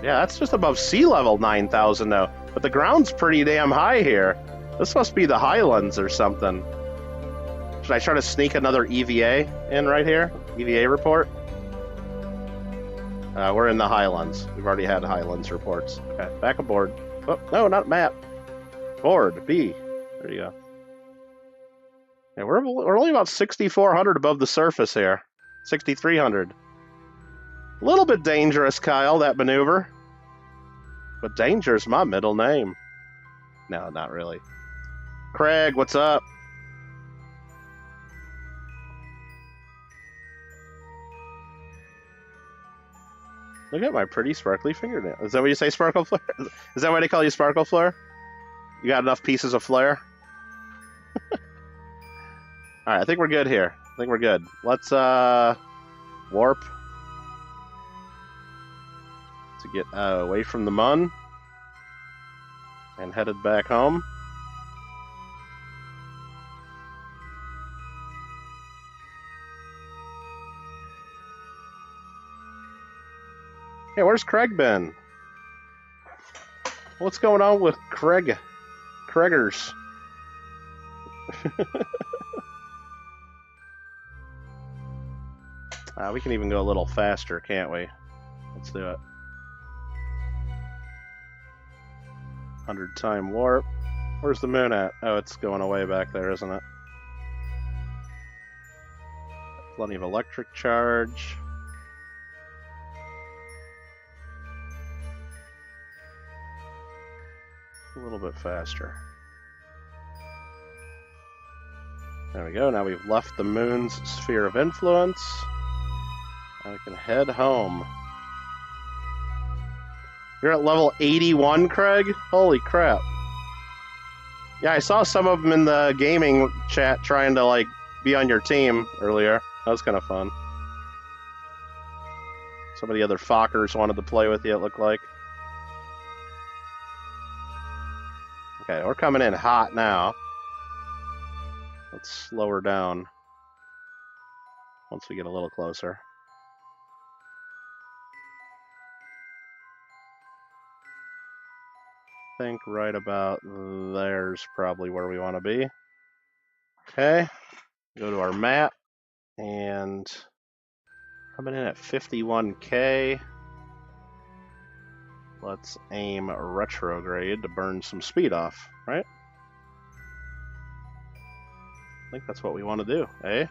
Yeah, that's just above sea level 9,000 though. But the ground's pretty damn high here. This must be the Highlands or something. Should I try to sneak another EVA in right here? EVA report? We're in the Highlands. We've already had Highlands reports. Okay, back aboard. Oh, no, not map. Board, B. There you go. Yeah, we're only about 6,400 above the surface here. 6,300. A little bit dangerous, Kyle, that maneuver. But danger's my middle name. No, not really. Craig, what's up? Look at my pretty sparkly fingernail. Is that what you say, Sparkle Flare? Is that why they call you Sparkle Flare? You got enough pieces of flare? Alright, I think we're good here. I think we're good. Let's, warp. To get away from the mun. And headed back home. Hey, where's Craig been? What's going on with Craigers? We can even go a little faster, can't we? Let's do it. 100-time warp. Where's the moon at? Oh, it's going away back there, isn't it? Plenty of electric charge. A little bit faster. There we go. Now we've left the moon's sphere of influence. Now we can head home. You're at level 81, Craig? Holy crap. Yeah, I saw some of them in the gaming chat trying to, like, be on your team earlier. That was kind of fun. Some of the other Fockers wanted to play with you, it looked like. Okay, we're coming in hot now. Let's slow her down once we get a little closer. I think right about there's probably where we want to be. Okay, go to our map and coming in at 51K. Let's aim retrograde to burn some speed off, right? I think that's what we want to do, eh?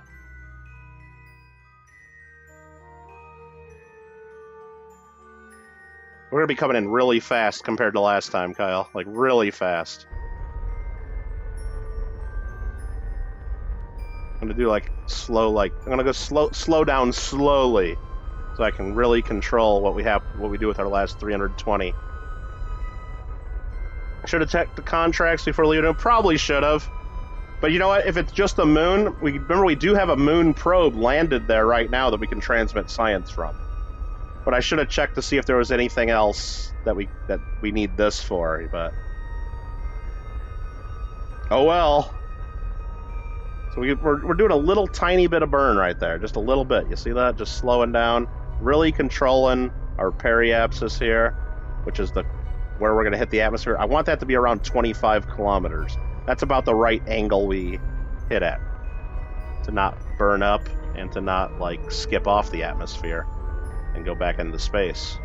We're going to be coming in really fast compared to last time, Kyle. Like, really fast. I'm going to do, like, slow, like... I'm going to go slow down slowly so I can really control what we do with our last 320. Should have checked the contracts before leaving. Probably should have. But you know what? If it's just the moon, remember we do have a moon probe landed there right now that we can transmit science from. But I should have checked to see if there was anything else that we need this for, but... Oh well. So we're doing a little tiny bit of burn right there, just a little bit. You see that? Just slowing down, really controlling our periapsis here, which is where we're going to hit the atmosphere. I want that to be around 25 kilometers. That's about the right angle we hit at, to not burn up and to not, like, skip off the atmosphere and go back into space.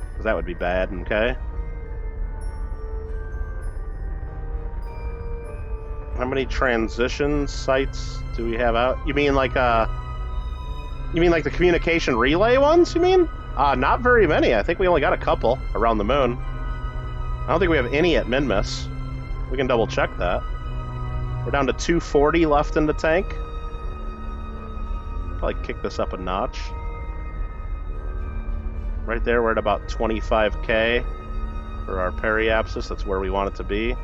Because that would be bad, okay? How many transition sites do we have out? You mean like the communication relay ones, you mean? Not very many. I think we only got a couple around the moon. I don't think we have any at Minmus. We can double check that. We're down to 240 left in the tank. Probably kick this up a notch. Right there, we're at about 25K for our periapsis. That's where we want it to be.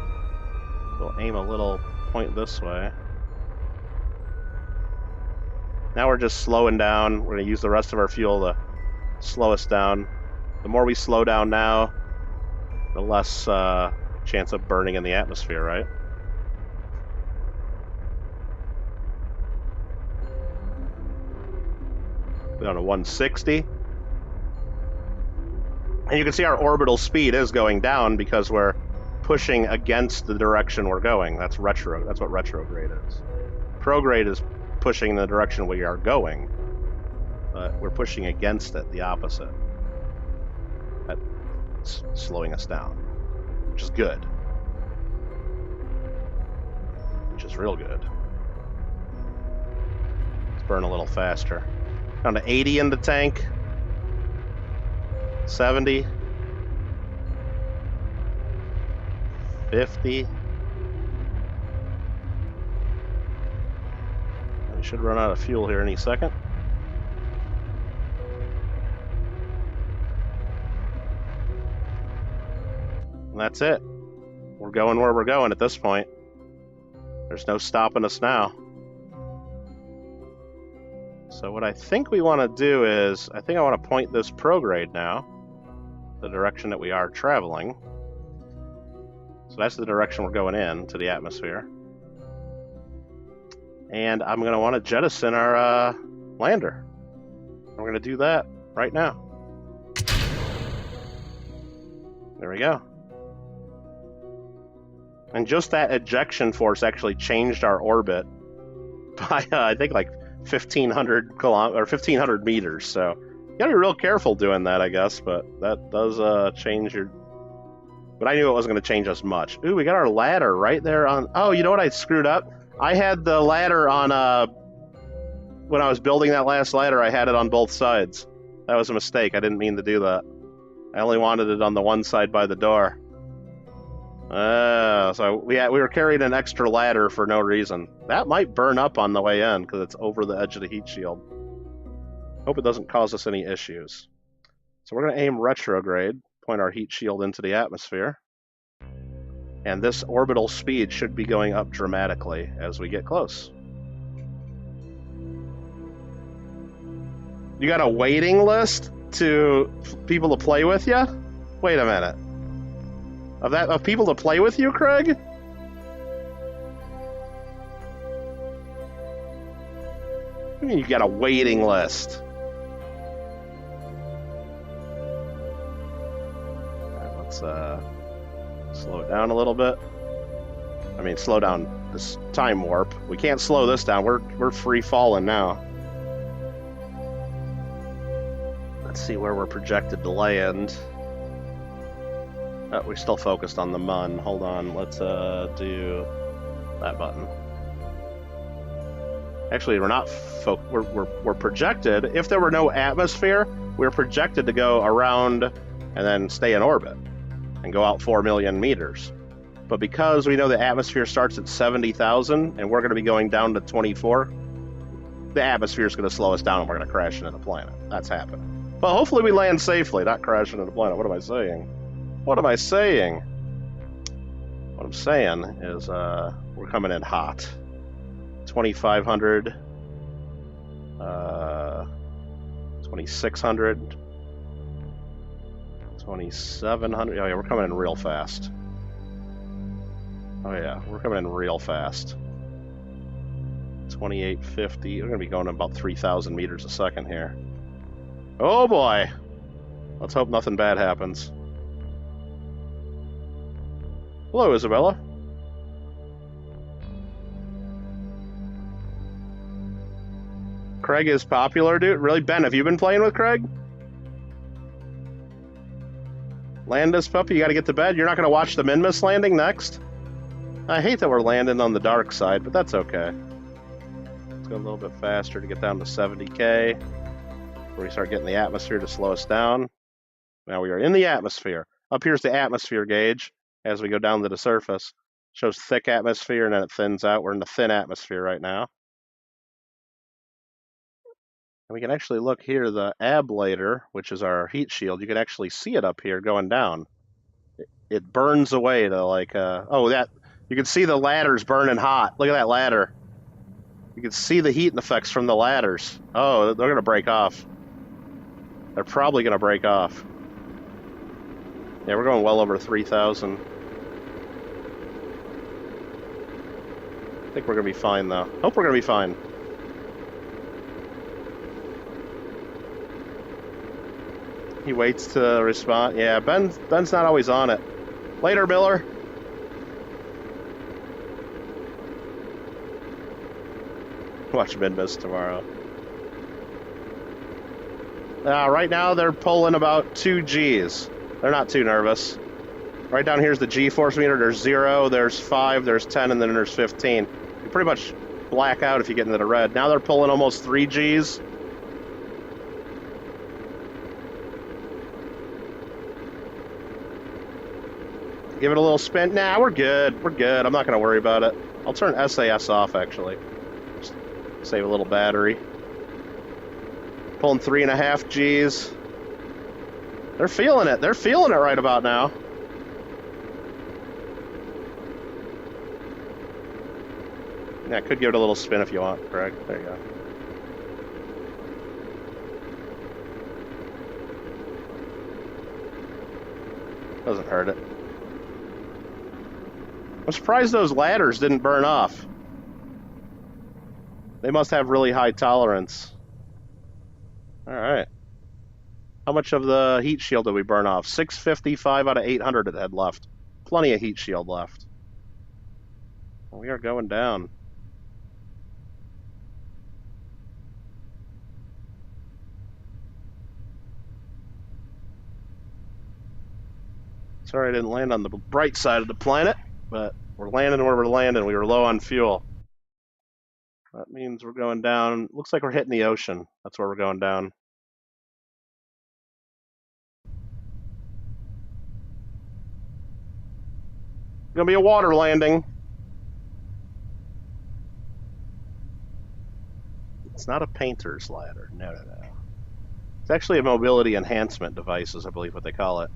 We'll aim a little point this way. Now we're just slowing down. We're going to use the rest of our fuel to slow us down. The more we slow down now, the less chance of burning in the atmosphere, right? Down to 160. And you can see our orbital speed is going down because we're pushing against the direction we're going. That's retro. That's what retrograde is. Prograde is pushing in the direction we are going, but we're pushing against it, the opposite. That's slowing us down, which is good. Which is real good. Let's burn a little faster. Down to 80 in the tank. 70. 50. We should run out of fuel here any second. And that's it. We're going where we're going at this point. There's no stopping us now. So what I think we want to do is, I think I want to point this prograde now, the direction that we are traveling. So that's the direction we're going in, to the atmosphere. And I'm going to want to jettison our lander. We're going to do that right now. There we go. And just that ejection force actually changed our orbit by, I think, like 1,500 or 1,500 meters. So you gotta be real careful doing that, I guess. But that does change your. But I knew it wasn't going to change us much. Ooh, we got our ladder right there on. Oh, you know what? I screwed up. I had the ladder on. When I was building that last ladder, I had it on both sides. That was a mistake. I didn't mean to do that. I only wanted it on the one side by the door. So we were carrying an extra ladder for no reason. That might burn up on the way in because it's over the edge of the heat shield. Hope it doesn't cause us any issues. So we're going to aim retrograde, point our heat shield into the atmosphere. And this orbital speed should be going up dramatically as we get close. You got a waiting list to people to play with you? Wait a minute. Of people to play with you, Craig? What do you mean you got a waiting list? Right, let's slow it down a little bit. I mean, slow down this time warp. We can't slow this down. We're free falling now. Let's see where we're projected to land. We're still focused on the MUN. Hold on, let's do that button. Actually, we're not. We're projected. If there were no atmosphere, we're projected to go around and then stay in orbit and go out 4 million meters. But because we know the atmosphere starts at 70,000 and we're going to be going down to 24, the atmosphere is going to slow us down and we're going to crash into the planet. That's happening. But hopefully we land safely, not crash into the planet. What am I saying? What am I saying? What I'm saying is we're coming in hot. 2,500, 2,600, 2,700. Oh yeah, we're coming in real fast. Oh yeah, we're coming in real fast. 2,850. We're gonna be going about 3,000 meters a second here. Oh boy! Let's hope nothing bad happens. Hello, Isabella. Craig is popular, dude. Really? Ben, have you been playing with Craig? Land this puppy, you gotta get to bed. You're not gonna watch the Minmus landing next? I hate that we're landing on the dark side, but that's okay. Let's go a little bit faster to get down to 70K. Before we start getting the atmosphere to slow us down. Now we are in the atmosphere. Up here's the atmosphere gauge. As we go down to the surface, shows thick atmosphere and then it thins out. We're in the thin atmosphere right now. And we can actually look here, the ablator, which is our heat shield. You can actually see it up here going down. It burns away to like, oh, that, you can see the ladder's burning hot. Look at that ladder. You can see the heat effects from the ladders. Oh, they're going to break off. They're probably going to break off. Yeah, we're going well over 3,000. I think we're going to be fine, though. Hope we're going to be fine. He waits to respond. Yeah, Ben's not always on it. Later, Miller. Watch Minmus tomorrow. Right now, they're pulling about 2 Gs. They're not too nervous. Right down here's the G-force meter. There's 0, there's 5, there's 10, and then there's 15. You pretty much black out if you get into the red. Now they're pulling almost 3 Gs. Give it a little spin. Nah, we're good. We're good. I'm not going to worry about it. I'll turn SAS off, actually. Just save a little battery. Pulling 3.5 Gs. They're feeling it. They're feeling it right about now. Yeah, I could give it a little spin if you want, Greg. There you go. Doesn't hurt it. I'm surprised those ladders didn't burn off. They must have really high tolerance. Alright. How much of the heat shield did we burn off? 655 out of 800 it had left. Plenty of heat shield left. We are going down. Sorry I didn't land on the bright side of the planet, but we're landing where we're landing. We were low on fuel. That means we're going down. Looks like we're hitting the ocean. That's where we're going down. Gonna be a water landing. It's not a painter's ladder. No. It's actually a mobility enhancement device, is I believe what they call it.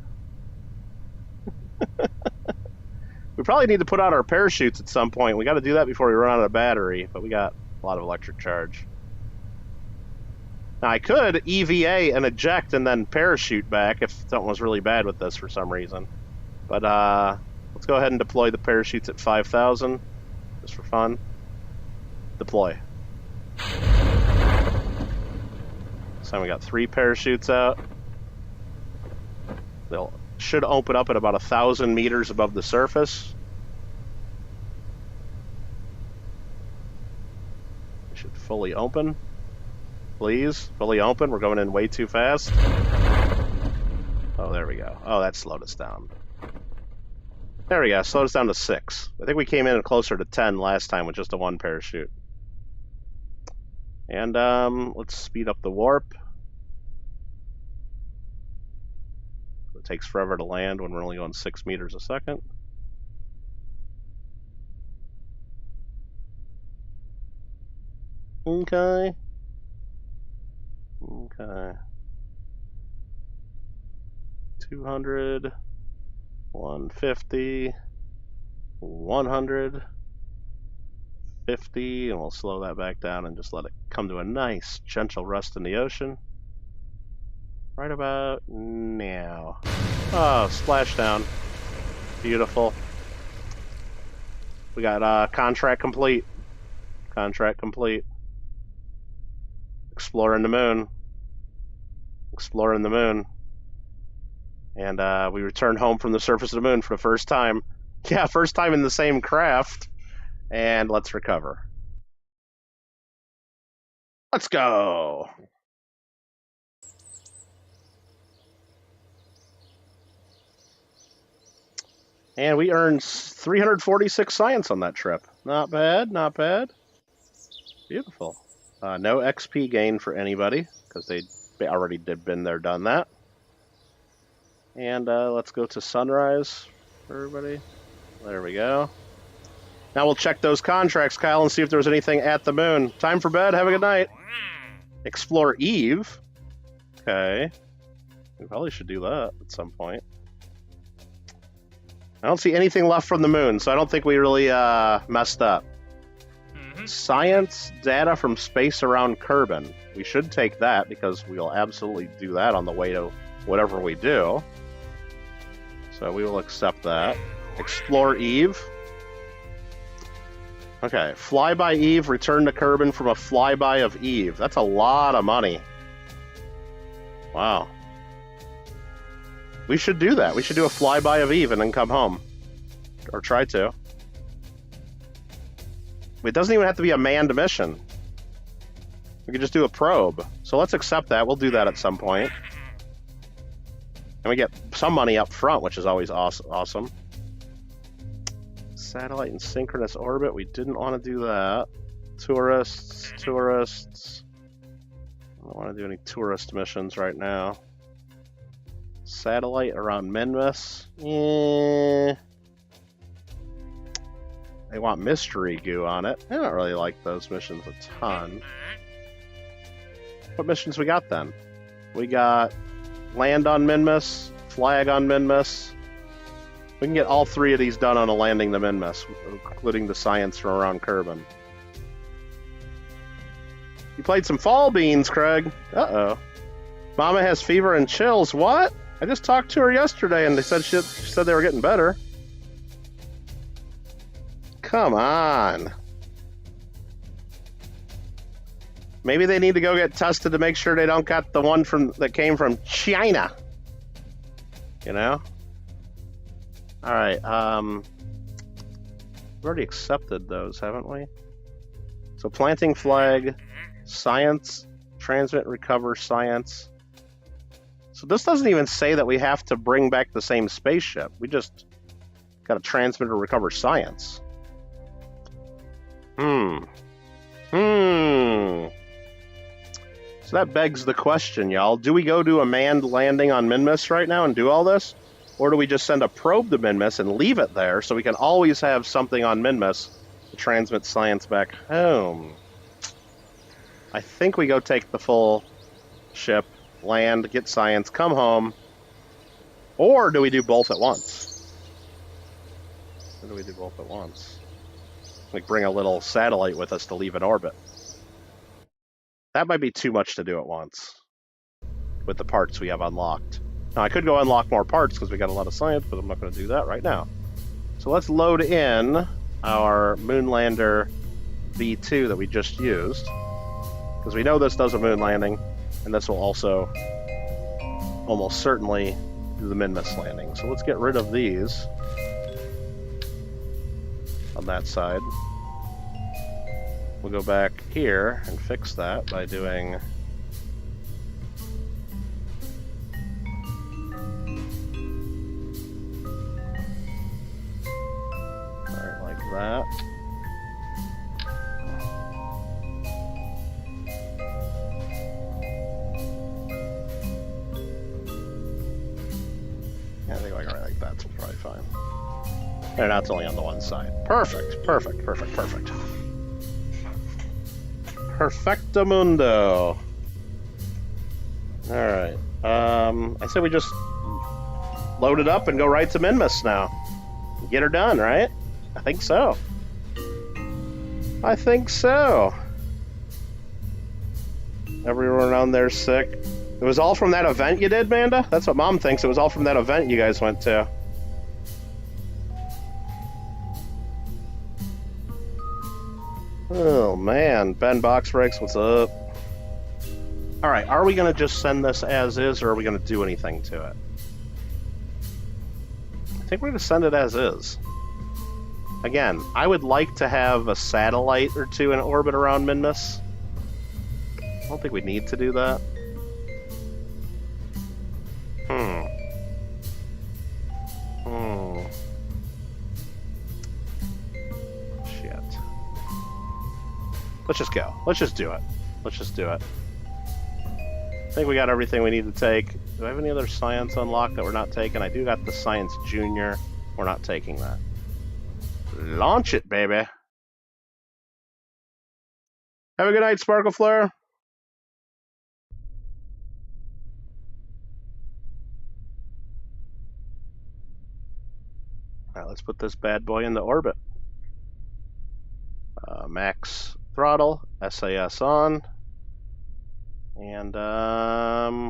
We probably need to put out our parachutes at some point. We got to do that before we run out of battery, but we got a lot of electric charge. Now, I could EVA and eject and then parachute back if something was really bad with this for some reason. But let's go ahead and deploy the parachutes at 5,000, just for fun. Deploy. This time we got 3 parachutes out. They'll should open up at about 1,000 meters above the surface. It should fully open. Please, fully open. We're going in way too fast. Oh, there we go. Oh, that slowed us down. There we go. Slowed us down to 6. I think we came in closer to 10 last time with just a 1 parachute. And let's speed up the warp. It takes forever to land when we're only going 6 meters a second. Okay. 200, 150, 150, and we'll slow that back down and just let it come to a nice, gentle rest in the ocean. Right about now. Oh, splashdown. Beautiful. We got contract complete. Contract complete. Exploring the moon. Exploring the moon. And we returned home from the surface of the moon for the first time. Yeah, first time in the same craft. And let's recover. Let's go. And we earned 346 science on that trip. Not bad, not bad. Beautiful. No XP gain for anybody, because they already been there, done that. And let's go to sunrise for everybody. There we go. Now we'll check those contracts, Kyle, and see if there was anything at the moon. Time for bed. Have a good night. Explore Eve. Okay. We probably should do that at some point. I don't see anything left from the moon, so I don't think we really messed up. Mm-hmm. Science data from space around Kerbin. We should take that because we'll absolutely do that on the way to whatever we do. So we will accept that. Explore Eve. Okay, flyby Eve, return to Kerbin from a flyby of Eve. That's a lot of money. Wow. We should do that. We should do a flyby of Eve and then come home. Or try to. It doesn't even have to be a manned mission. We could just do a probe. So let's accept that. We'll do that at some point. And we get some money up front, which is always awesome. Satellite in synchronous orbit. We didn't want to do that. Tourists. I don't want to do any tourist missions right now. Satellite around Minmus. They want mystery goo on it. I don't really like those missions a ton. What missions we got then? We got land on Minmus, flag on Minmus. We can get all three of these done on a landing to Minmus, including the science from around Kerbin. You played some fall beans, Craig. Uh-oh. Mama has fever and chills. What? I just talked to her yesterday and they said she said they were getting better. Come on. Maybe they need to go get tested to make sure they don't got the one that came from China. You know? Alright, we've already accepted those, haven't we? So planting flag, science, transmit, recover, science. So this doesn't even say that we have to bring back the same spaceship. We just got to transmit or recover science. So that begs the question, y'all. Do we go do a manned landing on Minmus right now and do all this? Or do we just send a probe to Minmus and leave it there so we can always have something on Minmus to transmit science back home? I think we go take the full ship, land, get science, come home. Or do we do both at once? Or do we do both at once? Like bring a little satellite with us to leave in orbit. That might be too much to do at once with the parts we have unlocked. Now, I could go unlock more parts because we got a lot of science, but I'm not going to do that right now. So let's load in our Moonlander V2 that we just used, because we know this does a moon landing, and this will also almost certainly do the Minmus landing. So let's get rid of these on that side. We'll go back here and fix that by doing like that. Yeah, I think like right like that's probably fine. And that's only on the one side. Perfect, perfect, perfect, perfect. Perfectamundo. Alright. I say we just load it up and go right to Minmus now. Get her done, right? I think so. I think so. Everyone around there's sick. It was all from that event you did, Manda? That's what Mom thinks. It was all from that event you guys went to. Oh man, Ben Boxbreaks, what's up? Alright, are we going to just send this as is, or are we going to do anything to it? I think we're going to send it as is. Again, I would like to have a satellite or two in orbit around Minmus. I don't think we need to do that. Shit. Let's just go. Let's just do it. Let's just do it. I think we got everything we need to take. Do I have any other science unlocked that we're not taking? I do got the Science Junior. We're not taking that. Launch it, baby. Have a good night, Sparkle Flare. Alright, let's put this bad boy into orbit. Max throttle, SAS on. And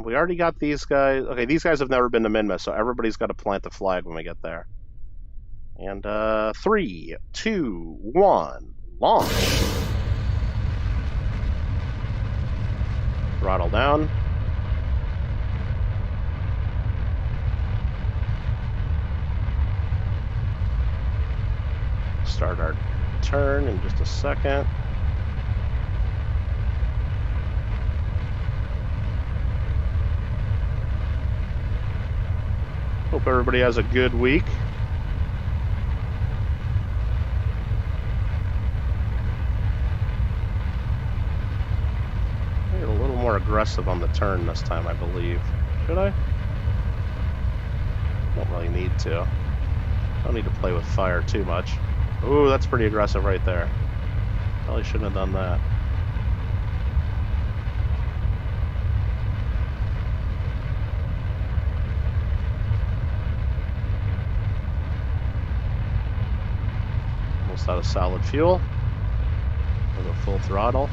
we already got these guys. Okay, these guys have never been to Minmus, so everybody's got to plant the flag when we get there. And 3, 2, 1, launch. Throttle down. Start our turn in just a second. Hope everybody has a good week. I get a little more aggressive on the turn this time, I believe. Should I? Don't really need to. Don't need to play with fire too much. Ooh, that's pretty aggressive right there. Probably shouldn't have done that. Almost out of solid fuel. We'll go full throttle.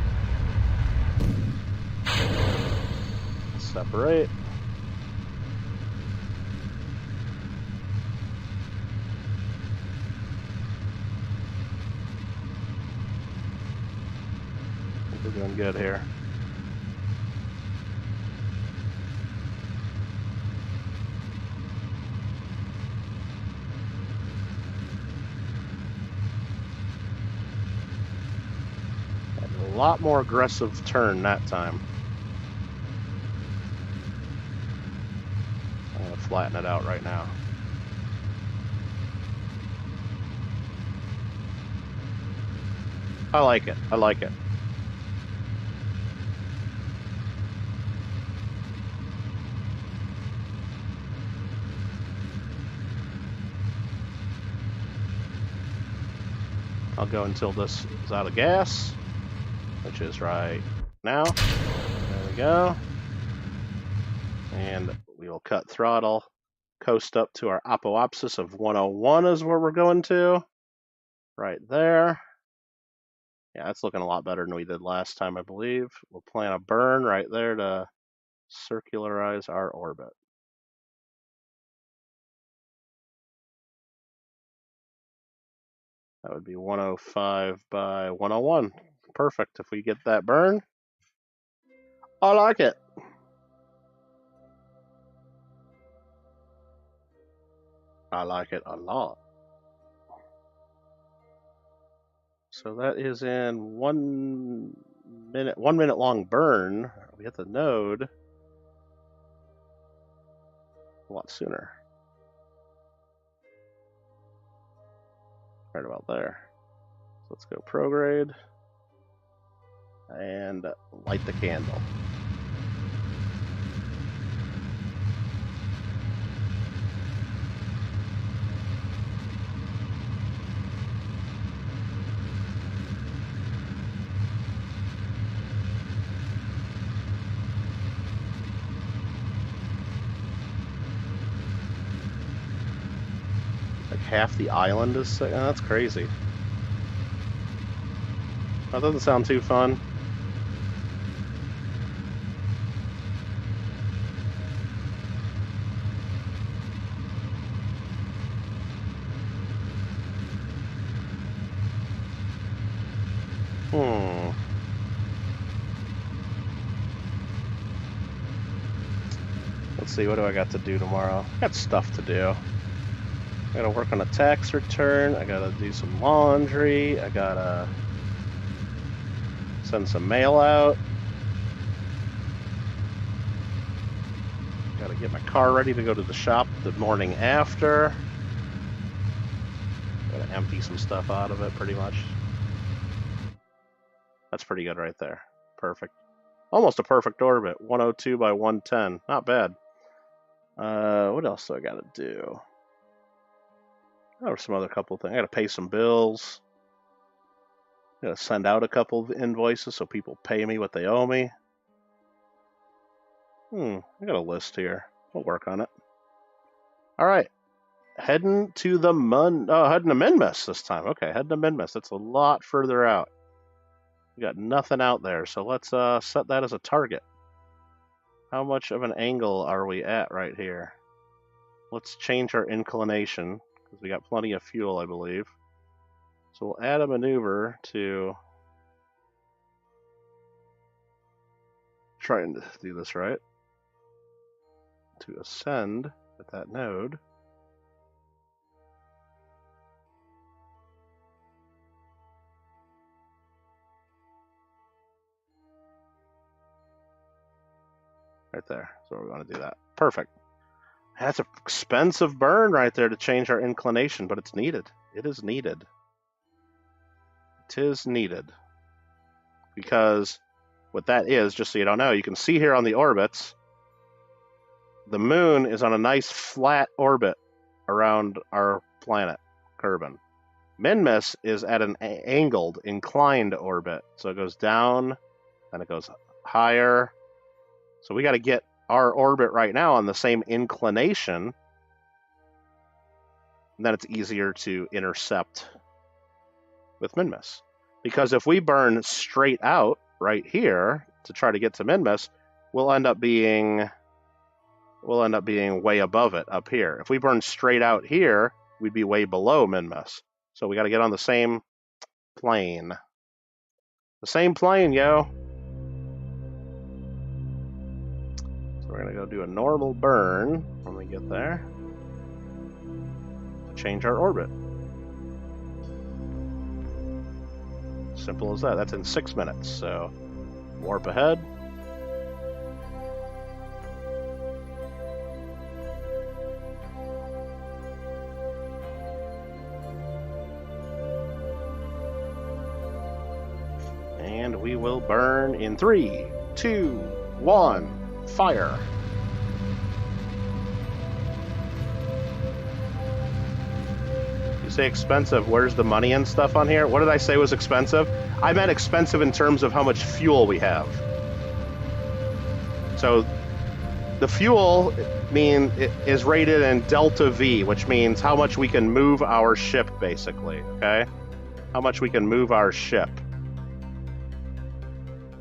Separate. We're doing good here. A lot more aggressive turn that time. I'm going to flatten it out right now. I like it. I like it. I'll go until this is out of gas, which is right now. There we go. And we will cut throttle, coast up to our apoapsis of 101 is where we're going to. Right there. Yeah, that's looking a lot better than we did last time, I believe. We'll plant a burn right there to circularize our orbit. That would be 105 by 101. Perfect if we get that burn. I like it. I like it a lot. So that is in 1 minute, 1 minute long burn. We hit the node a lot sooner. Right about there. So let's go prograde and light the candle. Like half the island is sick. Oh, that's crazy. That doesn't sound too fun. Let's see, what do I got to do tomorrow? I got stuff to do. I gotta work on a tax return. I gotta do some laundry. I gotta send some mail out. Gotta get my car ready to go to the shop the morning after. Gotta empty some stuff out of it, pretty much. That's pretty good right there. Perfect. Almost a perfect orbit. 102 by 110. Not bad. What else do I gotta do? Or some other couple things. I gotta pay some bills. I gotta send out a couple of invoices so people pay me what they owe me. I got a list here. We'll work on it. All right. Heading to heading to Minmus this time. Okay, heading to Minmus. That's a lot further out. We got nothing out there, so let's set that as a target. How much of an angle are we at right here? Let's change our inclination, because we got plenty of fuel, I believe. So we'll add a maneuver to trying to do this right. To ascend at that node. Right there. So we're going to do that. Perfect. That's an expensive burn right there to change our inclination, but it's needed. It is needed. It is needed. Because what that is, just so you don't know, you can see here on the orbits, the moon is on a nice flat orbit around our planet, Kerbal. Minmus is at an angled, inclined orbit. So it goes down, then it goes higher. So we got to get our orbit right now on the same inclination. And then it's easier to intercept with Minmus. Because if we burn straight out right here to try to get to Minmus, we'll end up being way above it up here. If we burn straight out here, we'd be way below Minmus. So we got to get on the same plane. The same plane, yo. So we're going to go do a normal burn when we get there to change our orbit. Simple as that. That's in 6 minutes, so warp ahead. And we will burn in 3, 2, 1, fire. Say expensive, where's the money and stuff on here? What did I say was expensive? I meant expensive in terms of how much fuel we have. So the fuel is rated in delta V, which means how much we can move our ship, basically, okay? How much we can move our ship.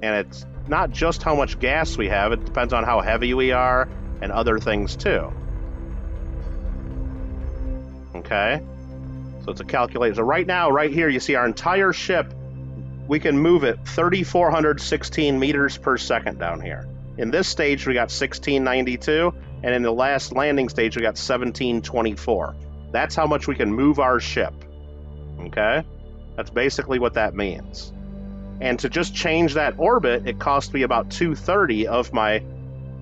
And it's not just how much gas we have, it depends on how heavy we are and other things too. Okay? So it's a calculator. So right now, right here, you see our entire ship, we can move it 3,416 meters per second down here. In this stage, we got 1692, and in the last landing stage, we got 1724. That's how much we can move our ship. Okay? That's basically what that means. And to just change that orbit, it cost me about 230 of my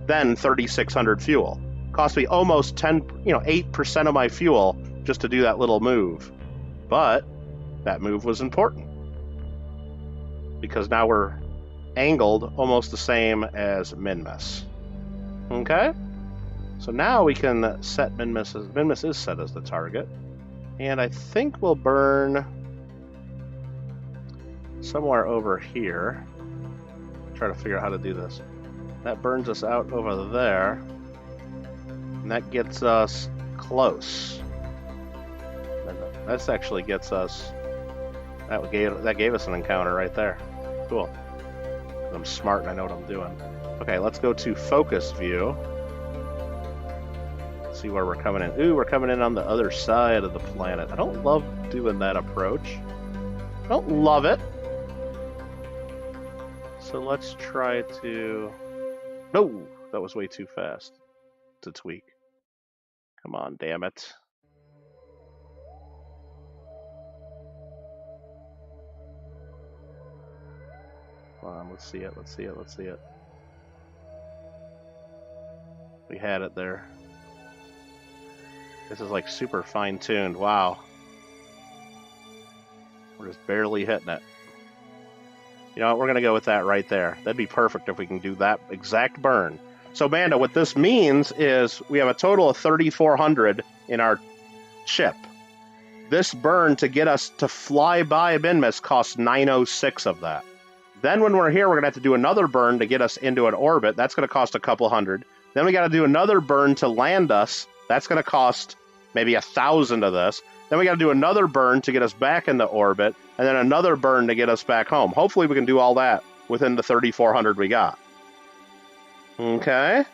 then 3,600 fuel. It cost me almost 8% of my fuel just to do that little move. But that move was important because now we're angled almost the same as Minmus. Okay? So now we can set Minmus is set as the target. And I think we'll burn somewhere over here. Try to figure out how to do this. That burns us out over there. And that gets us close. This actually gets us... That gave us an encounter right there. Cool. I'm smart and I know what I'm doing. Okay, let's go to focus view. See where we're coming in. Ooh, we're coming in on the other side of the planet. I don't love doing that approach. I don't love it. So let's try to... No! That was way too fast to tweak. Come on, damn it. Come on, let's see it, let's see it, let's see it. We had it there. This is like super fine-tuned, wow. We're just barely hitting it. You know what, we're gonna go with that right there. That'd be perfect if we can do that exact burn. So Amanda, what this means is we have a total of 3,400 in our ship. This burn to get us to fly by Minmus costs 906 of that. Then when we're here, we're going to have to do another burn to get us into an orbit. That's going to cost a couple hundred. Then we got to do another burn to land us. That's going to cost maybe 1,000 of this. Then we got to do another burn to get us back into orbit, and then another burn to get us back home. Hopefully we can do all that within the 3,400 we got. Okay.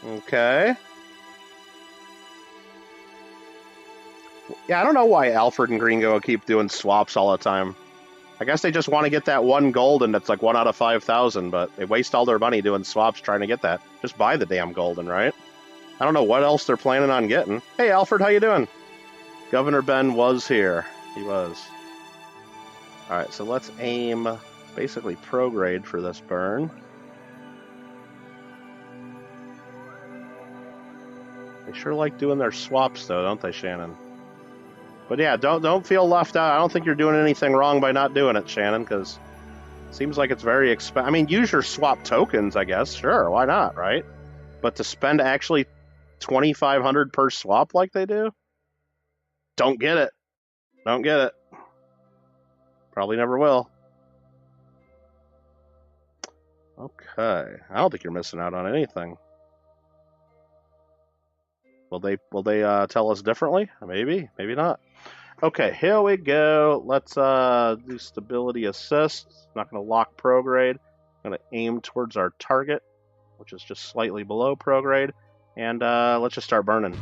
Okay. Yeah, I don't know why Alfred and Gringo keep doing swaps all the time. I guess they just want to get that one golden that's like 1 out of 5,000, but they waste all their money doing swaps trying to get that. Just buy the damn golden, right? I don't know what else they're planning on getting. Hey, Alfred, how you doing? Governor Ben was here. He was. All right, so let's aim basically prograde for this burn. They sure like doing their swaps, though, don't they, Shannon? But yeah, don't feel left out. I don't think you're doing anything wrong by not doing it, Shannon, because it seems like it's very expensive. I mean, use your swap tokens, I guess. Sure, why not, right? But to spend actually 2,500 per swap like they do? Don't get it. Don't get it. Probably never will. Okay. I don't think you're missing out on anything. Will they tell us differently? Maybe, maybe not. Okay, here we go. Let's do stability assist. Not going to lock prograde. I'm going to aim towards our target, which is just slightly below prograde. And let's just start burning.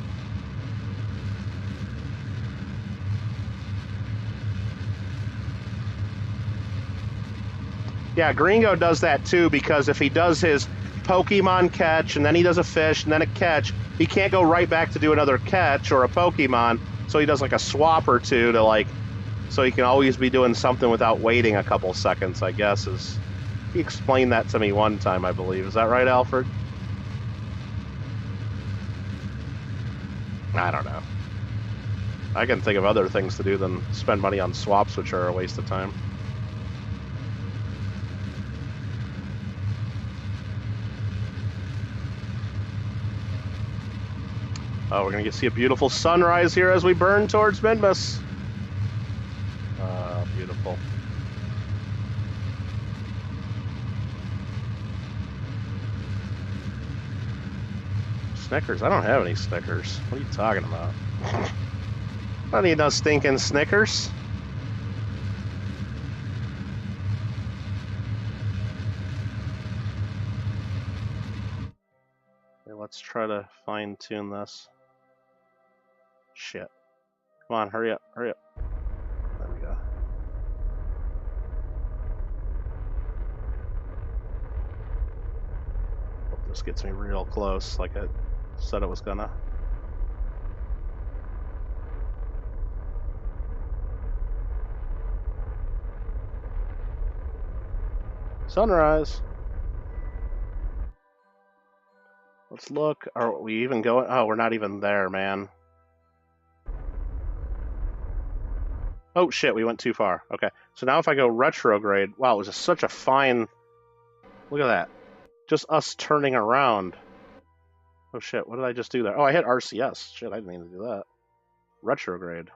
Yeah, Gringo does that too, because if he does his Pokemon catch, and then he does a fish, and then a catch, he can't go right back to do another catch or a Pokemon, so he does like a swap or two to like, so he can always be doing something without waiting a couple seconds, I guess. He explained that to me one time, I believe. Is that right, Alfred? I don't know. I can think of other things to do than spend money on swaps, which are a waste of time. Oh, we're going to see a beautiful sunrise here as we burn towards Minmus. Beautiful. Snickers? I don't have any Snickers. What are you talking about? I don't need no stinking Snickers. Okay, let's try to fine-tune this. Shit. Come on, hurry up, hurry up. There we go. Hope this gets me real close, like I said it was gonna. Sunrise. Let's look. Are we even going? Oh, we're not even there, man. Oh shit, we went too far. Okay, so now if I go retrograde, wow, it was just such a fine. Look at that. Just us turning around. Oh shit, what did I just do there? Oh, I hit RCS. Shit, I didn't mean to do that. Retrograde.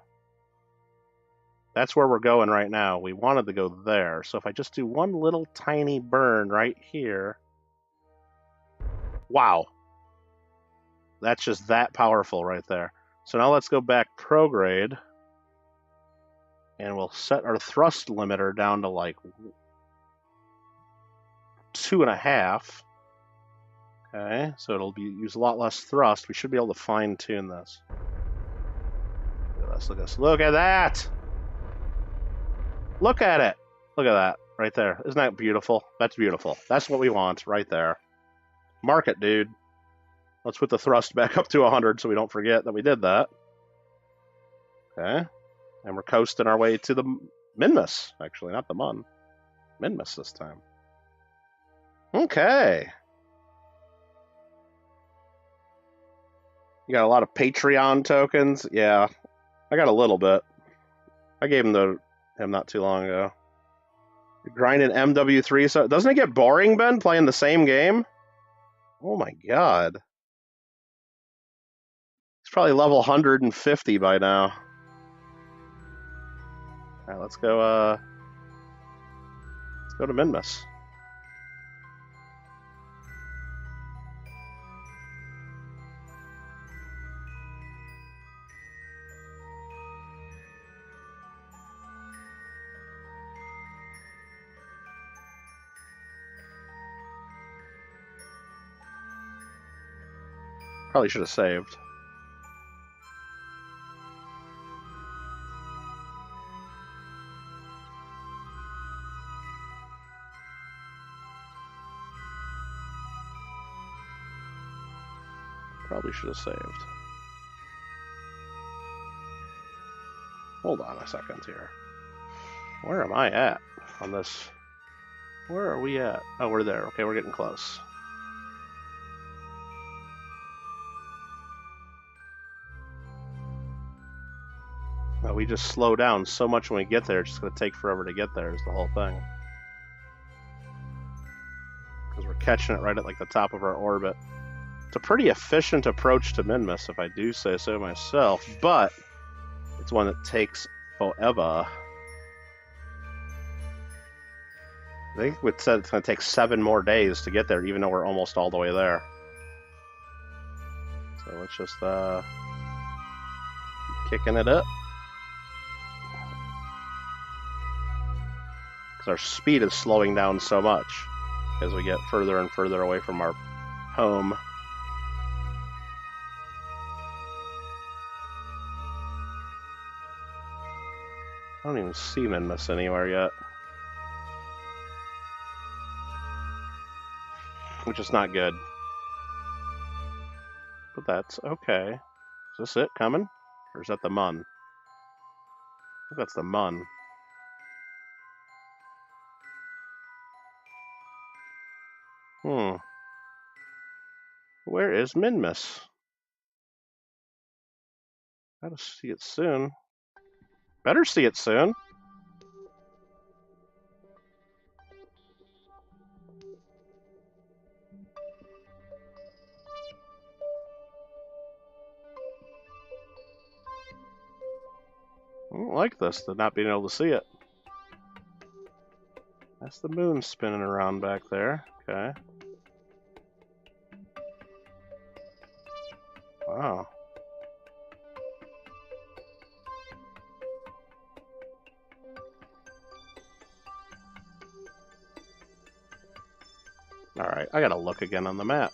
That's where we're going right now. We wanted to go there. So if I just do one little tiny burn right here. Wow. That's just that powerful right there. So now let's go back prograde. And we'll set our thrust limiter down to like 2.5. Okay, so it'll use a lot less thrust. We should be able to fine tune this. Look at this, look at this. Look at that! Look at it! Look at that, right there. Isn't that beautiful? That's beautiful. That's what we want, right there. Mark it, dude. Let's put the thrust back up to 100 so we don't forget that we did that. Okay. And we're coasting our way to the Minmus, actually, not the Mun. Minmus this time. Okay. You got a lot of Patreon tokens? Yeah. I got a little bit. I gave him not too long ago. You're grinding MW3, so doesn't it get boring, Ben, playing the same game? Oh my god. It's probably level 150 by now. Alright, let's go to Minmus. Probably should have saved. Probably should have saved. Hold on a second here. Where am I at on this? Where are we at? Oh, we're there. Okay, we're getting close. Well, we just slow down so much when we get there, it's just going to take forever to get there is the whole thing. Because we're catching it right at like the top of our orbit. It's a pretty efficient approach to Minmus, if I do say so myself, but it's one that takes forever. I think we said it's going to take 7 more days to get there, even though we're almost all the way there. So let's just keep kicking it up. Because our speed is slowing down so much as we get further and further away from our home. I don't even see Minmus anywhere yet. Which is not good. But that's okay. Is this it coming? Or is that the Mun? I think that's the Mun. Where is Minmus? Gotta see it soon. Better see it soon. I don't like this, the not being able to see it. That's the moon spinning around back there. Okay. Wow. Alright, I gotta look again on the map.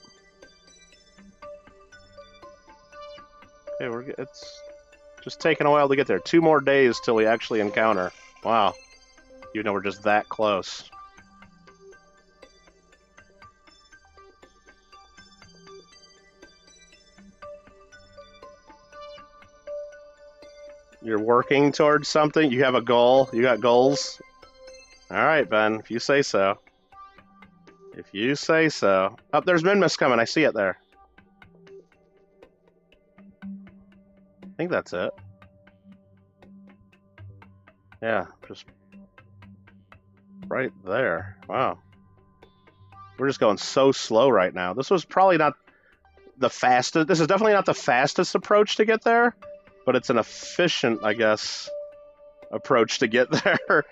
Okay, it's just taking a while to get there. 2 more days till we actually encounter. Wow. Even though we're just that close. You're working towards something? You have a goal? You got goals? Alright, Ben, if you say so. If you say so. Oh, there's Minmus coming. I see it there. I think that's it. Yeah, just right there. Wow. We're just going so slow right now. This was probably not the fastest. This is definitely not the fastest approach to get there, but it's an efficient, I guess, approach to get there.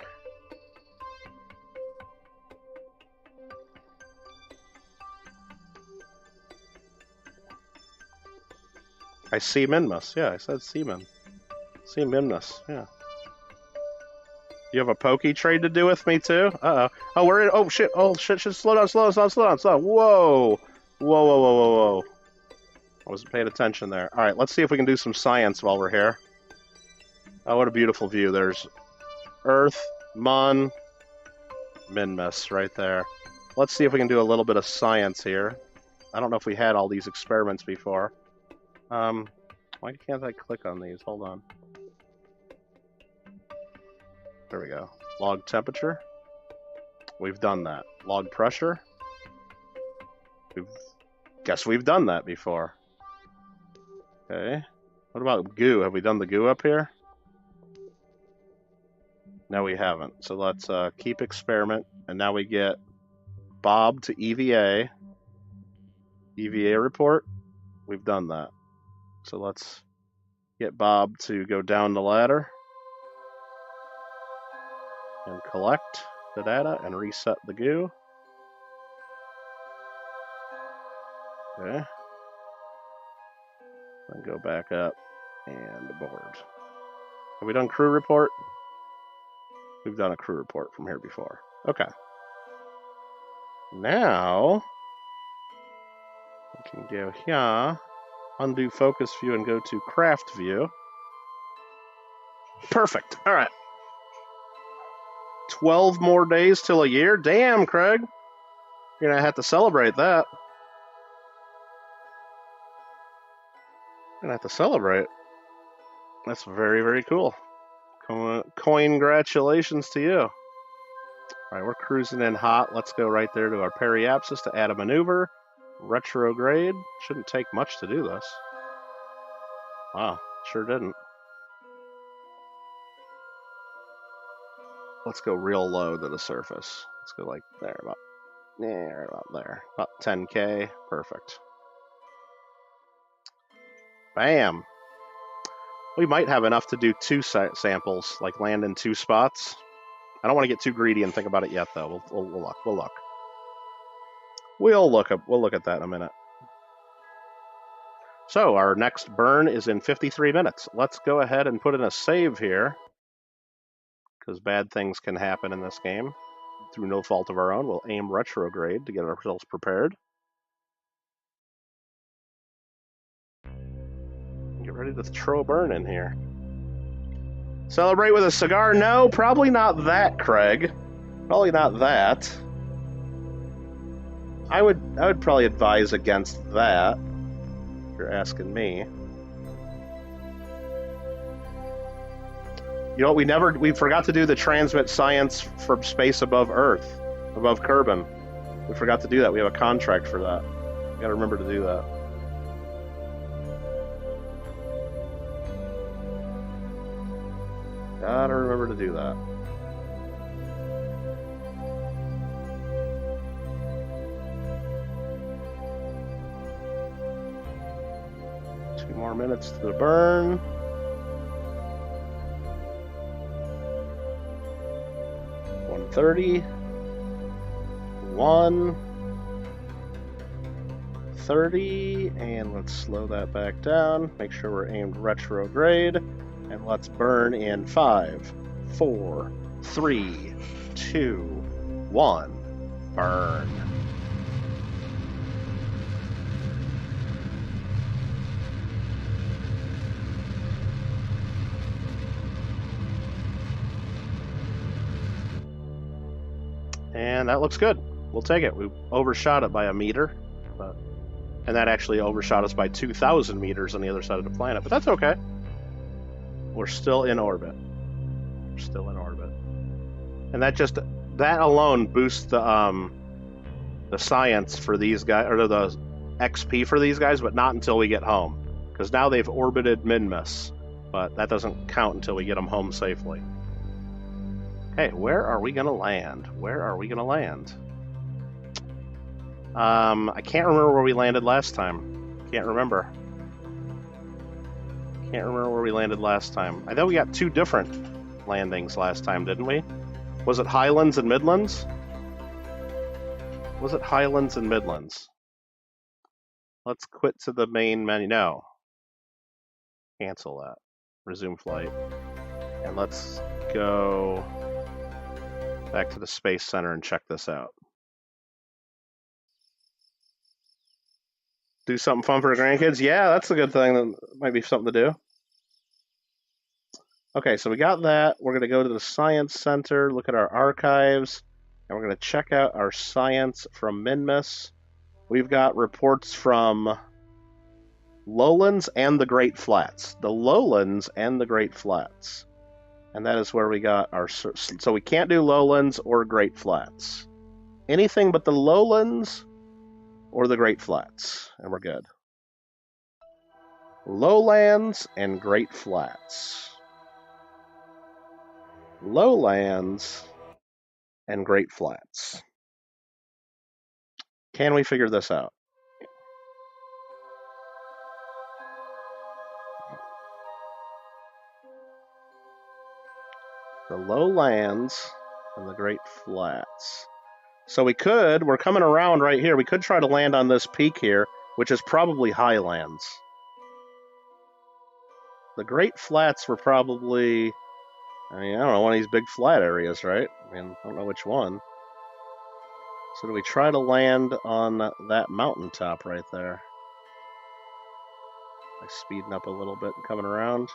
I see Minmus. Yeah, I said Seaman. See Minmus. Yeah. You have a pokey trade to do with me too? Uh-oh. Oh, we're in. Oh shit. Oh shit. Slow down. Slow down. Slow down. Slow down. Whoa. Whoa. Whoa. Whoa. Whoa. Whoa. I wasn't paying attention there. All right. Let's see if we can do some science while we're here. Oh, what a beautiful view. There's Earth, Mun, Minmus right there. Let's see if we can do a little bit of science here. I don't know if we had all these experiments before. Why can't I click on these? Hold on. There we go. Log temperature. We've done that. Log pressure. Guess we've done that before. Okay. What about goo? Have we done the goo up here? No, we haven't. So let's keep experiment. And now we get Bob to EVA. EVA report. We've done that. So let's get Bob to go down the ladder. And collect the data and reset the goo. Okay. Then go back up and board. Have we done crew report? We've done a crew report from here before. Okay. Now we can go here Undo focus view and go to craft view. Perfect. All right. 12 more days till a year? Damn, Craig. You're going to have to celebrate that. You're going to have to celebrate. That's very, very cool. Congratulations to you. All right, we're cruising in hot. Let's go right there to our periapsis to add a maneuver. Retrograde. Shouldn't take much to do this. Wow, sure didn't. Let's go real low to the surface. Let's go like there, about there. About 10K. Perfect. Bam. We might have enough to do 2 samples, like land in 2 spots. I don't want to get too greedy and think about it yet, though. We'll look. We'll look. We'll look at that in a minute. So our next burn is in 53 minutes. Let's go ahead and put in a save here, because bad things can happen in this game through no fault of our own. We'll aim retrograde to get ourselves prepared. Get ready to throw a burn in here. Celebrate with a cigar? No, probably not that, Craig. Probably not that. I would probably advise against that, if you're asking me. You know what, we forgot to do the transmit science from space above Earth, above Kerbin. We forgot to do that. We have a contract for that. We gotta remember to do that. Gotta remember to do that. Two more minutes to the burn. $130. 130, and let's slow that back down. Make sure we're aimed retrograde, and let's burn in 5, 4, 3, 2, 1. Burn. And that looks good. We'll take it. We overshot it by a meter, and that actually overshot us by 2,000 meters on the other side of the planet, but that's okay. We're still in orbit. We're still in orbit. And that alone boosts the science for these guys, or the XP for these guys, but not until we get home. Because now they've orbited Minmus, but that doesn't count until we get them home safely. Okay, where are we gonna land? Where are we gonna land? I can't remember where we landed last time. Can't remember where we landed last time. I thought we got 2 different landings last time, didn't we? Was it Highlands and Midlands? Was it Highlands and Midlands? Let's quit to the main menu. No. Cancel that. Resume flight. And let's go back to the Space Center and check this out. Do something fun for the grandkids? Yeah, that's a good thing. That might be something to do. Okay, so we got that. We're going to go to the Science Center, look at our archives, and we're going to check out our science from Minmus. We've got reports from Lowlands and the Great Flats. The Lowlands and the Great Flats. And that is where we got our... So we can't do Lowlands or Great Flats. Anything but the Lowlands or the Great Flats, and we're good. Lowlands and Great Flats. Lowlands and Great Flats. Can we figure this out? The Lowlands and the Great Flats. So we're coming around right here. We could try to land on this peak here, which is probably Highlands. The Great Flats were probably, I don't know, one of these big flat areas, right? I don't know which one. So do we try to land on that mountaintop right there? By speeding up a little bit and coming around.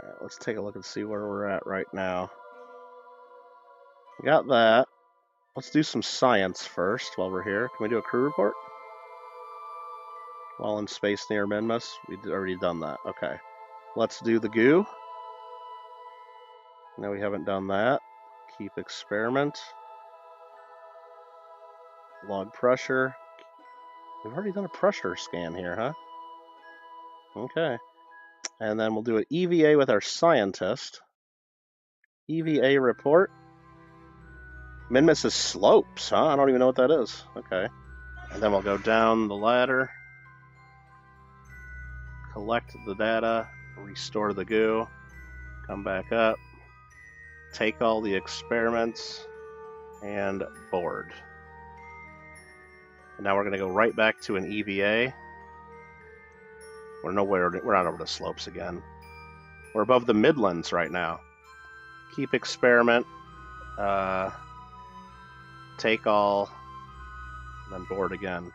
Alright, let's take a look and see where we're at right now. We got that. Let's do some science first while we're here. Can we do a crew report? While in space near Minmus? We've already done that. Okay. Let's do the goo. No, we haven't done that. Keep experiment. Log pressure. We've already done a pressure scan here, huh? Okay. And then we'll do an EVA with our scientist. EVA report. Minmus is slopes, huh? I don't even know what that is. Okay. And then we'll go down the ladder. Collect the data. Restore the goo. Come back up. Take all the experiments. And board. And now we're going to go right back to an EVA. We're not over the slopes again. We're above the Midlands right now. Keep experiment. Take all. And then board again.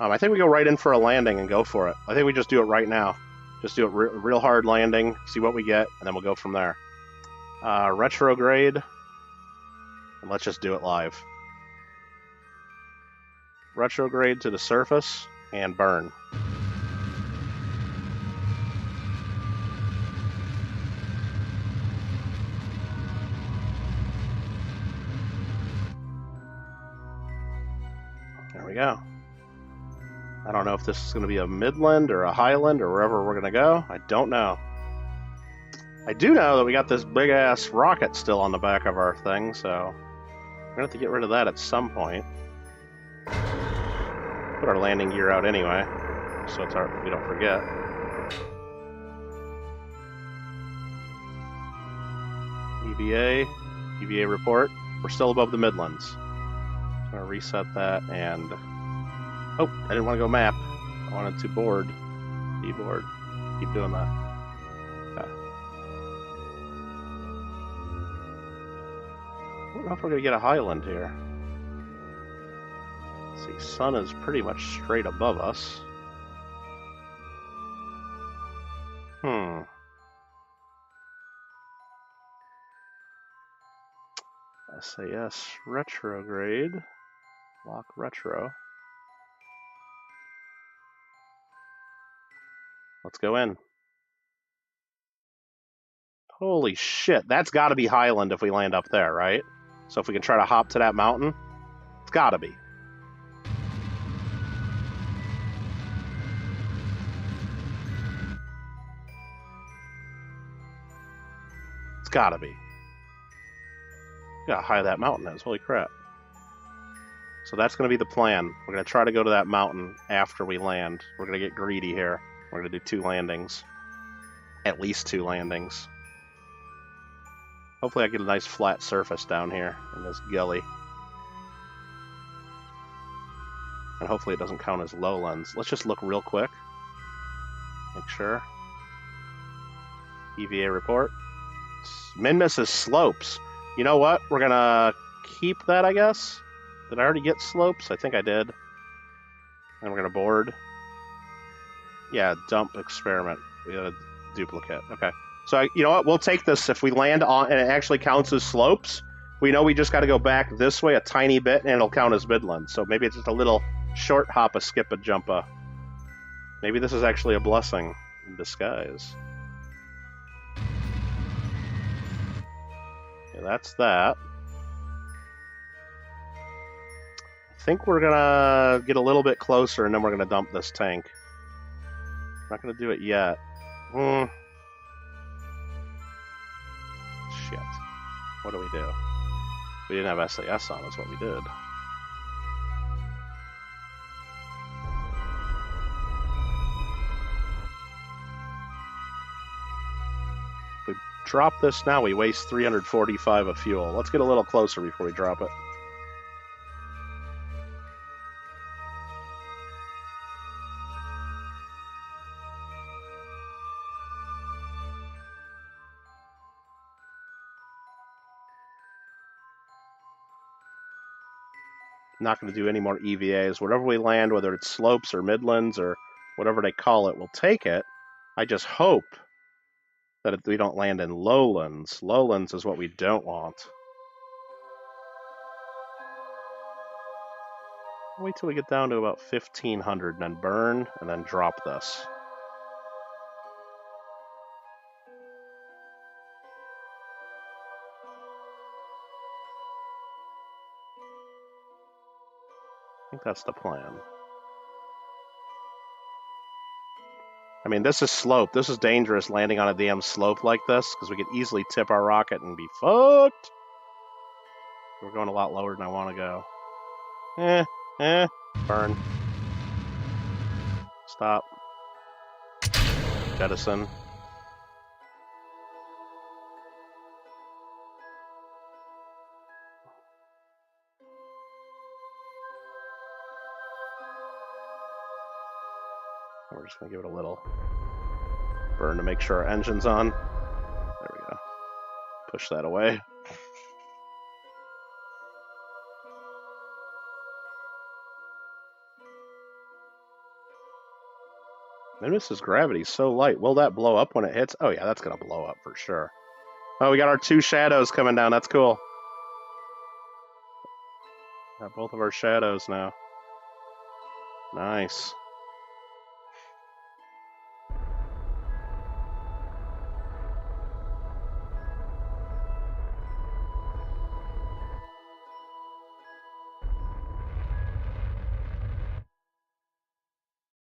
I think we go right in for a landing and go for it. I think we just do it right now. Just do a real hard landing, see what we get, and then we'll go from there. Retrograde. And let's just do it live. Retrograde to the surface and burn. There we go. I don't know if this is going to be a midland or a highland or wherever we're going to go. I don't know. I do know that we got this big-ass rocket still on the back of our thing, so we're going to have to get rid of that at some point. Put our landing gear out anyway, so we don't forget. EVA report. We're still above the Midlands. I'm going to reset that and... Oh, I didn't want to go map. I wanted to board. Keyboard. Keep doing that. Okay. I don't know if we're going to get a highland here. Let's see, sun is pretty much straight above us. SAS retrograde. Lock retro. Let's go in. Holy shit, that's got to be highland if we land up there, right? So if we can try to hop to that mountain, it's got to be. It's got to be. Look how high that mountain is, holy crap. So that's going to be the plan. We're going to try to go to that mountain after we land. We're going to get greedy here. We're going to do 2 landings. At least 2 landings. Hopefully I get a nice flat surface down here in this gully. And hopefully it doesn't count as lowlands. Let's just look real quick. Make sure. EVA report. Minmus is slopes. You know what? We're going to keep that, I guess. Did I already get slopes? I think I did. And we're going to board. Yeah, dump experiment. We got a duplicate. Okay. So, you know what? We'll take this. If we land on and it actually counts as slopes, we know we just got to go back this way a tiny bit and it'll count as midland. So maybe it's just a little short hop, a skip, a jumpa. Maybe this is actually a blessing in disguise. Okay, that's that. I think we're going to get a little bit closer and then we're going to dump this tank. I'm not going to do it yet. Shit. What do we do? We didn't have SAS on, is what we did. Drop this now. We waste 345 of fuel. Let's get a little closer before we drop it. Not going to do any more EVAs. Wherever we land, whether it's slopes or midlands or whatever they call it, we'll take it. I just hope that we don't land in lowlands. Lowlands is what we don't want. Wait till we get down to about 1,500 and then burn and then drop this. I think that's the plan. I mean, this is slope. This is dangerous landing on a damn slope like this because we could easily tip our rocket and be fucked. We're going a lot lower than I want to go. Burn. Stop. Jettison. We're just going to give it a little burn to make sure our engine's on. There we go. Push that away. Minmus's gravity is so light. Will that blow up when it hits? Oh yeah, that's going to blow up for sure. Oh, we got our 2 shadows coming down. That's cool. Got both of our shadows now. Nice.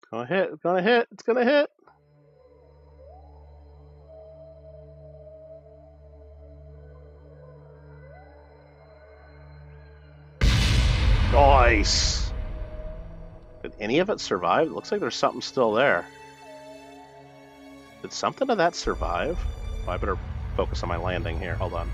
Gonna hit, it's gonna hit, it's gonna hit. Nice. Did any of it survive? It looks like there's something still there. Did something of that survive? Oh, I better focus on my landing here. Hold on.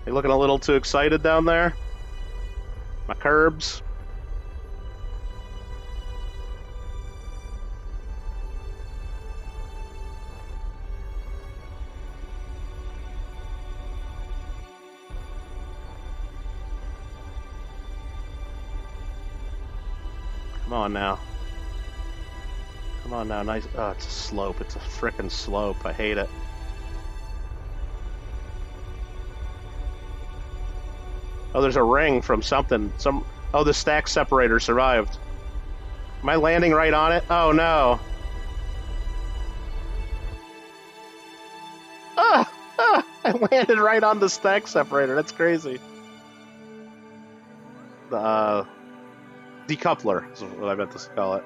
You looking a little too excited down there? My curbs. Come on now. Come on now. Nice. Oh, it's a slope. It's a frickin' slope. I hate it. Oh, there's a ring from something. Oh, the stack separator survived. Am I landing right on it? Oh, no. I landed right on the stack separator. That's crazy. The decoupler is what I meant to call it.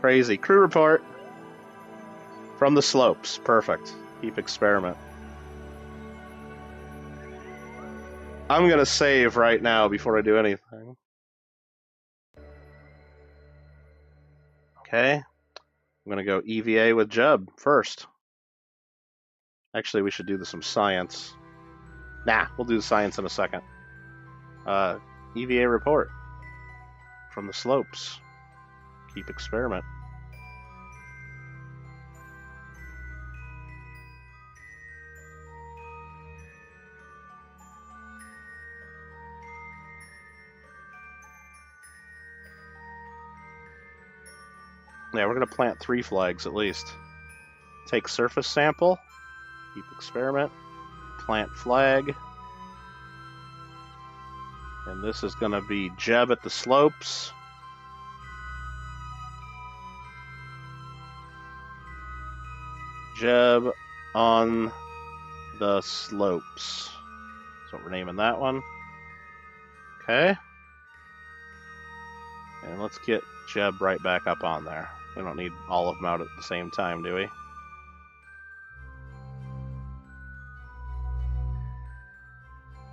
Crazy. Crew report. From the slopes. Perfect. Keep experiment. I'm going to save right now before I do anything. Okay. I'm going to go EVA with Jeb first. Actually, we should do some science. Nah, we'll do the science in a second. EVA report. From the slopes. Keep experiment. Yeah, we're going to plant 3 flags at least. Take surface sample. Keep experiment. Plant flag. And this is going to be Jeb at the slopes. Jeb on the slopes. That's what we're naming that one. Okay. And let's get Jeb right back up on there. We don't need all of them out at the same time, do we?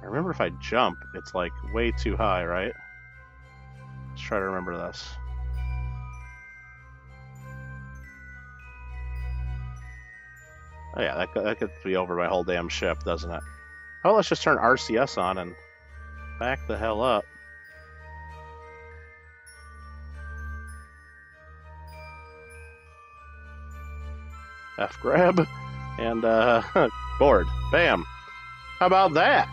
I remember if I jump, it's like way too high, right? Let's try to remember this. Oh yeah, that could be over my whole damn ship, doesn't it? Oh, let's just turn RCS on and back the hell up. F grab and board. Bam. How about that?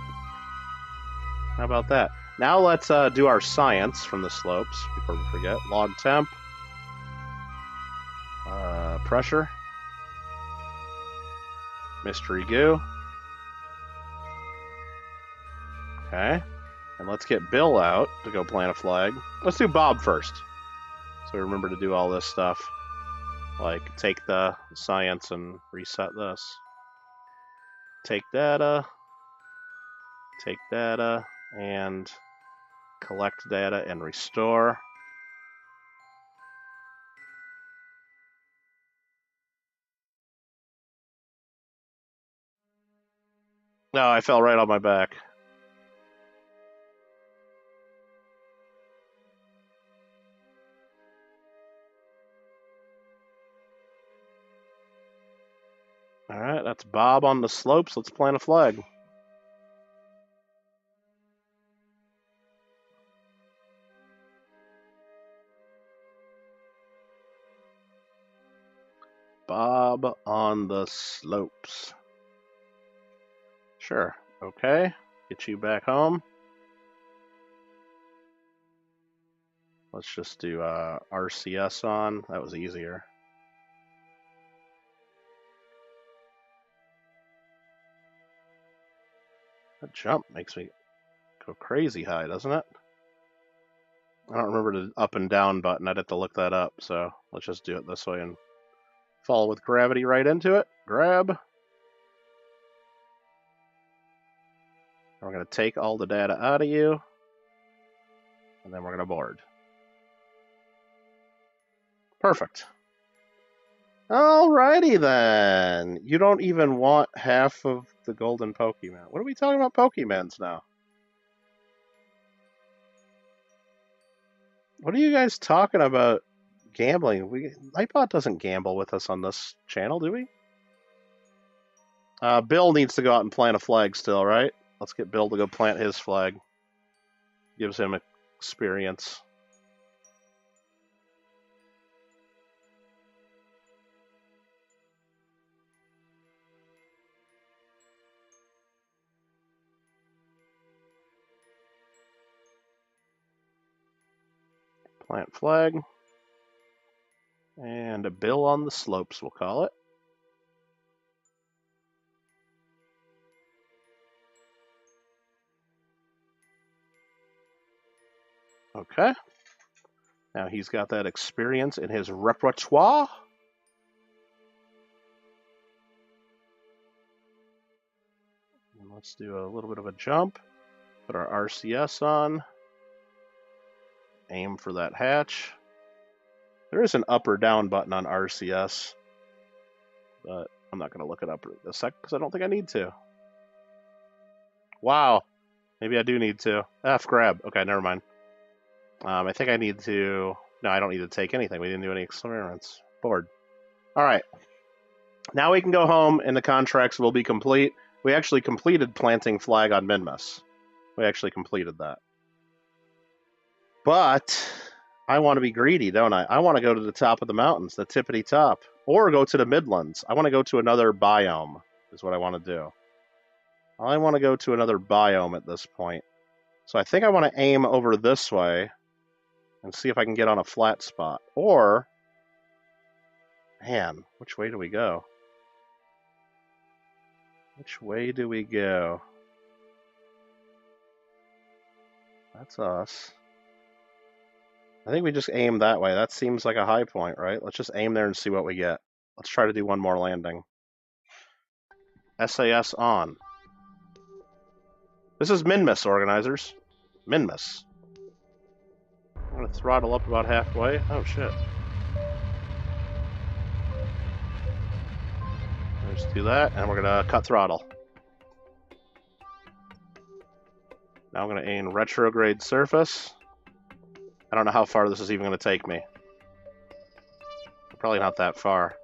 How about that? Now let's do our science from the slopes before we forget. Log temp. Pressure. Mystery goo. Okay. And let's get Bill out to go plant a flag. Let's do Bob first. So remember to do all this stuff. Like, take the science and reset this. Take data, and collect data and restore. No, I fell right on my back. Alright, that's Bob on the slopes. Let's plant a flag. Bob on the slopes. Sure. Okay. Get you back home. Let's just do RCS on. That was easier. That jump makes me go crazy high, doesn't it? I don't remember the up and down button. I'd have to look that up. So let's just do it this way and fall with gravity right into it. Grab. We're going to take all the data out of you. And then we're going to board. Perfect. Alrighty then. You don't even want half of the golden Pokemon. What are we talking about Pokemons now? What are you guys talking about gambling? Nightbot doesn't gamble with us on this channel, do we? Bill needs to go out and plant a flag still, right? Let's get Bill to go plant his flag. Gives him experience. Plant flag. And a Bill on the slopes, we'll call it. Okay. Now he's got that experience in his repertoire. And let's do a little bit of a jump. Put our RCS on. Aim for that hatch. There is an up or down button on RCS, but I'm not going to look it up a sec because I don't think I need to. Wow. Maybe I do need to. F grab. Okay, never mind. I think I need to... No, I don't need to take anything. We didn't do any experiments. Board. All right. Now we can go home and the contracts will be complete. We actually completed planting flag on Minmus. We actually completed that. But I want to be greedy, don't I? I want to go to the top of the mountains, the tippity top, or go to the Midlands. I want to go to another biome is what I want to do. I want to go to another biome at this point. So I think I want to aim over this way and see if I can get on a flat spot. Or, man, which way do we go? Which way do we go? That's us. I think we just aim that way. That seems like a high point, right? Let's just aim there and see what we get. Let's try to do one more landing. SAS on. This is Minmus, organizers. Minmus. I'm going to throttle up about halfway. Oh, shit. Just do that, and we're gonna cut throttle. Now I'm gonna aim retrograde surface. I don't know how far this is even gonna take me. Probably not that far.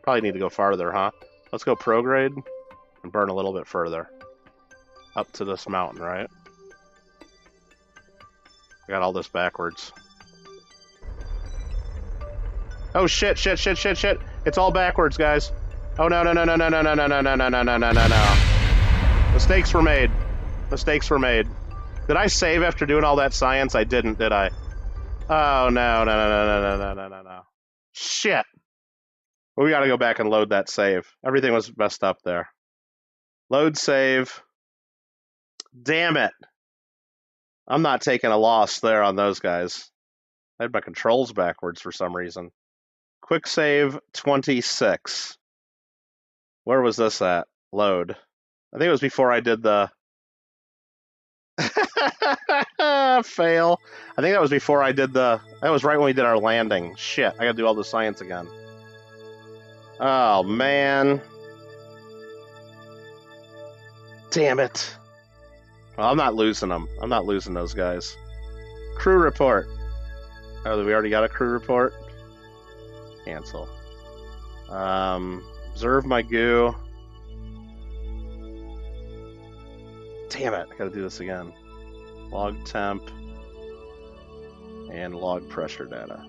Probably need to go farther, huh? Let's go prograde and burn a little bit further. Up to this mountain, right? I got all this backwards. Oh shit, shit, shit, shit, shit. It's all backwards, guys. Oh no, no, no, no, no, no, no, no, no, no, no, no, no, no, no. Mistakes were made. Mistakes were made. Did I save after doing all that science? I didn't, did I? Oh no, no, no, no, no, no, no, no, no, no. Shit. Well, we gotta go back and load that save. Everything was messed up there. Load save. Damn it. I'm not taking a loss there on those guys. I had my controls backwards for some reason. Quick save 26. Where was this at? Load. I think it was before I did the... Fail. I think that was before I did the... That was right when we did our landing. Shit, I gotta do all the science again. Oh, man. Damn it. Well, I'm not losing them. I'm not losing those guys. Crew report. Oh, we already got a crew report? Cancel. Observe my goo. Damn it, I gotta do this again. Log temp. And log pressure data.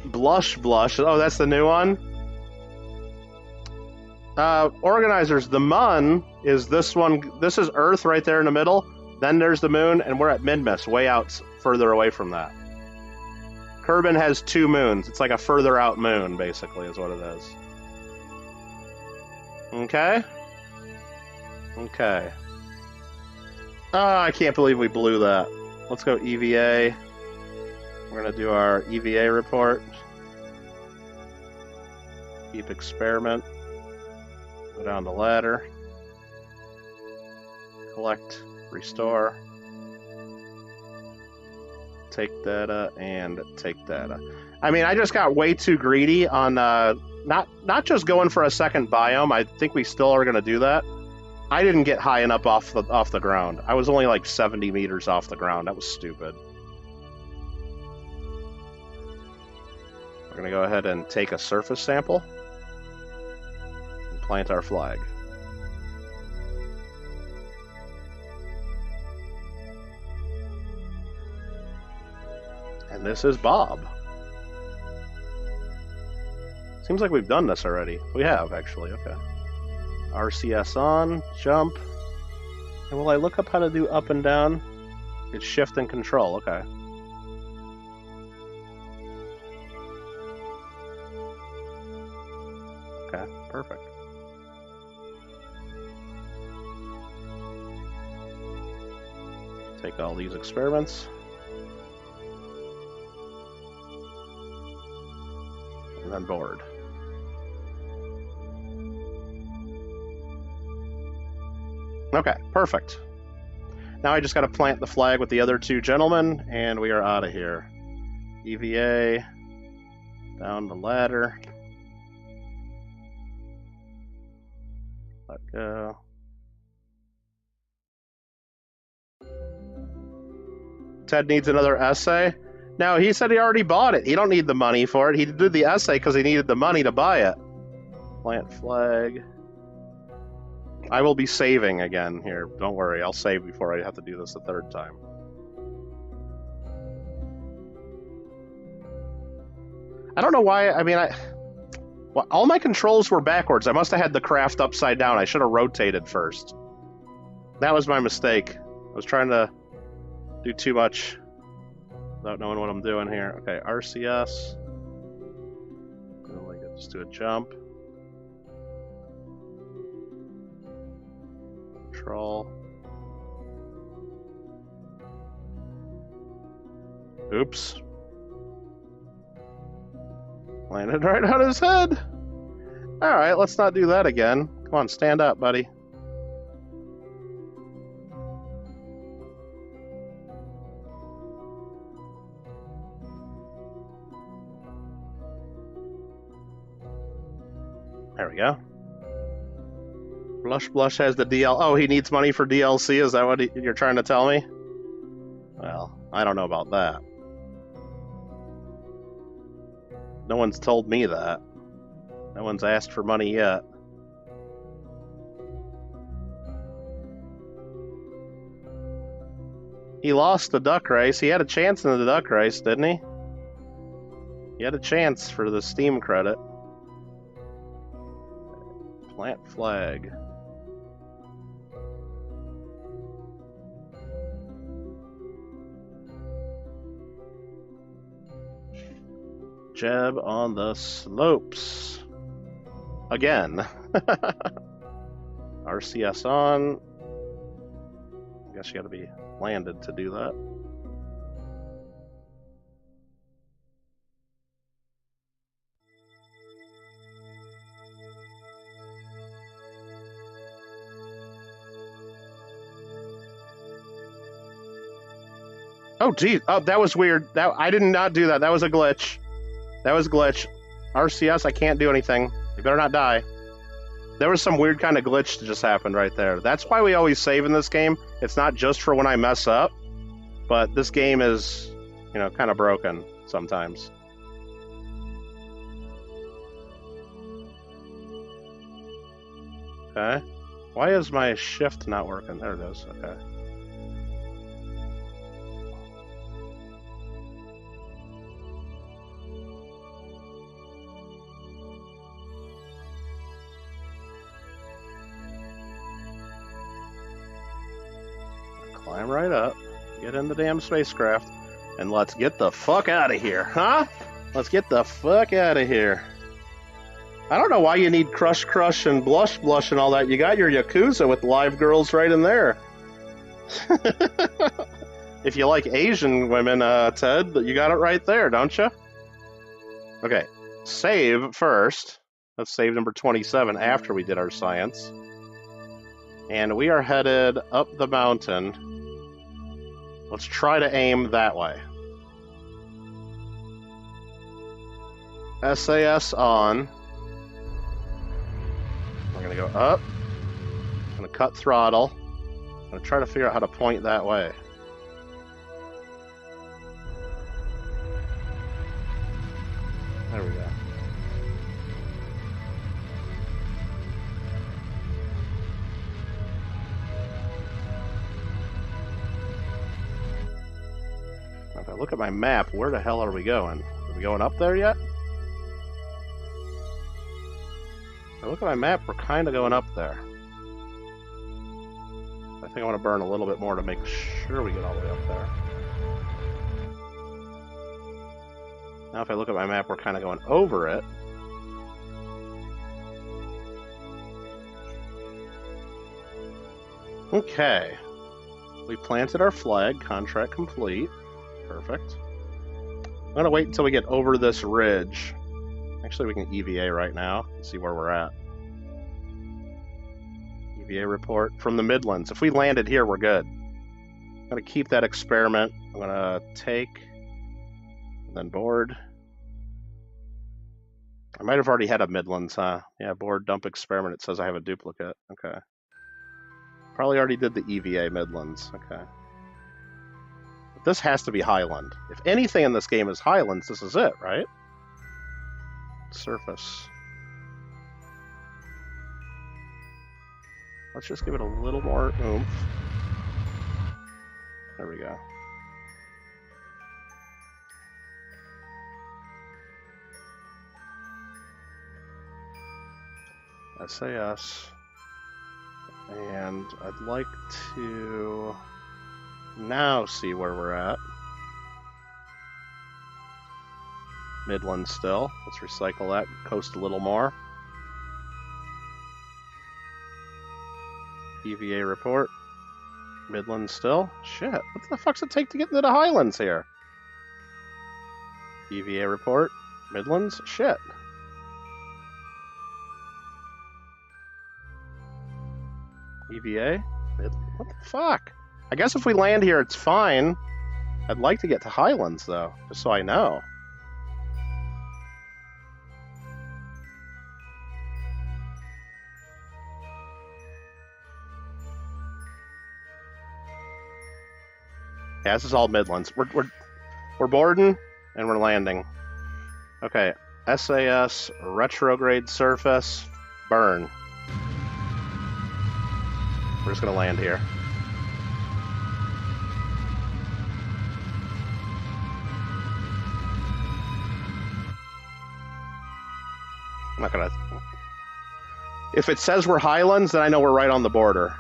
Blush. Oh, that's the new one? Organizers, the Mun is this one. This is Earth right there in the middle. Then there's the moon, and we're at Minmus, way out further away from that. Kerbin has 2 moons. It's like a further out moon, basically, is what it is. Okay? Okay. Oh, I can't believe we blew that. Let's go EVA. We're going to do our EVA report. Keep experiment. Go down the ladder. Collect, restore. Take data and take data. I mean, I just got way too greedy on not just going for a second biome. I think we still are going to do that. I didn't get high enough off the ground. I was only like 70 meters off the ground. That was stupid. We're going to go ahead and take a surface sample and plant our flag. And this is Bob. Seems like we've done this already. We have, actually. Okay. RCS on, jump. And will I look up how to do up and down? It's shift and control. Okay. Okay, perfect. Take all these experiments. And then board. Okay, perfect. Now I just got to plant the flag with the other 2 gentlemen, and we are out of here. EVA, down the ladder. Let go. Ted needs another essay. No, he said he already bought it. He don't need the money for it. He did the essay because he needed the money to buy it. Plant flag. I will be saving again here. Don't worry, I'll save before I have to do this a 3rd time. I don't know why. I mean, well, all my controls were backwards. I must have had the craft upside down. I should have rotated first. That was my mistake. I was trying to do too much without knowing what I'm doing here. Okay, RCS. Just do a jump. Control. Oops. Landed right on his head. Alright, let's not do that again. Come on, stand up, buddy. There we go. Blush Blush has the DL. Oh, he needs money for DLC? Is that what you're trying to tell me? Well, I don't know about that. No one's told me that. No one's asked for money yet. He lost the duck race. He had a chance in the duck race, didn't he? He had a chance for the Steam credit. Plant flag. Jeb on the slopes. Again. RCS on. I guess you gotta be landed to do that. Oh, geez. Oh, that was weird. I did not do that. That was a glitch. That was a glitch. RCS, I can't do anything. You better not die. There was some weird kind of glitch that just happened right there. That's why we always save in this game. It's not just for when I mess up, but this game is, you know, kind of broken sometimes. Okay. Why is my shift not working? There it is. Okay. Climb right up, get in the damn spacecraft, and let's get the fuck out of here, huh? Let's get the fuck out of here. I don't know why you need Crush Crush and Blush Blush and all that. You got your Yakuza with live girls right in there. If you like Asian women, Ted, you got it right there, don't you? Okay, save first. Let's save number 27 after we did our science. And we are headed up the mountain. Let's try to aim that way. SAS on. We're going to go up. I'm going to cut throttle. I'm going to try to figure out how to point that way. There we go. If I look at my map, where the hell are we going? Are we going up there yet? If I look at my map, we're kind of going up there. I think I want to burn a little bit more to make sure we get all the way up there. Now if I look at my map, we're kind of going over it. Okay. We planted our flag, contract complete. Perfect. I'm going to wait until we get over this ridge. Actually, we can EVA right now and see where we're at. EVA report from the Midlands. If we landed here, we're good. I'm going to keep that experiment. I'm going to take and then board. I might have already had a Midlands, huh? Yeah, board, dump experiment. It says I have a duplicate. Okay. Probably already did the EVA Midlands. Okay. This has to be Highland. If anything in this game is Highlands, this is it, right? Surface. Let's just give it a little more oomph. There we go. SAS. And I'd like to now see where we're at. Midland still. Let's recycle that, coast a little more. EVA report. Midland still. Shit, what the fuck's it take to get into the Highlands here? EVA report. Midlands. Shit. EVA. What the fuck? I guess if we land here, it's fine. I'd like to get to Highlands, though, just so I know. Yeah, this is all Midlands. We're boarding and we're landing. Okay, SAS retrograde surface burn. We're just gonna land here. I'm not gonna. If it says we're Highlands, then I know we're right on the border.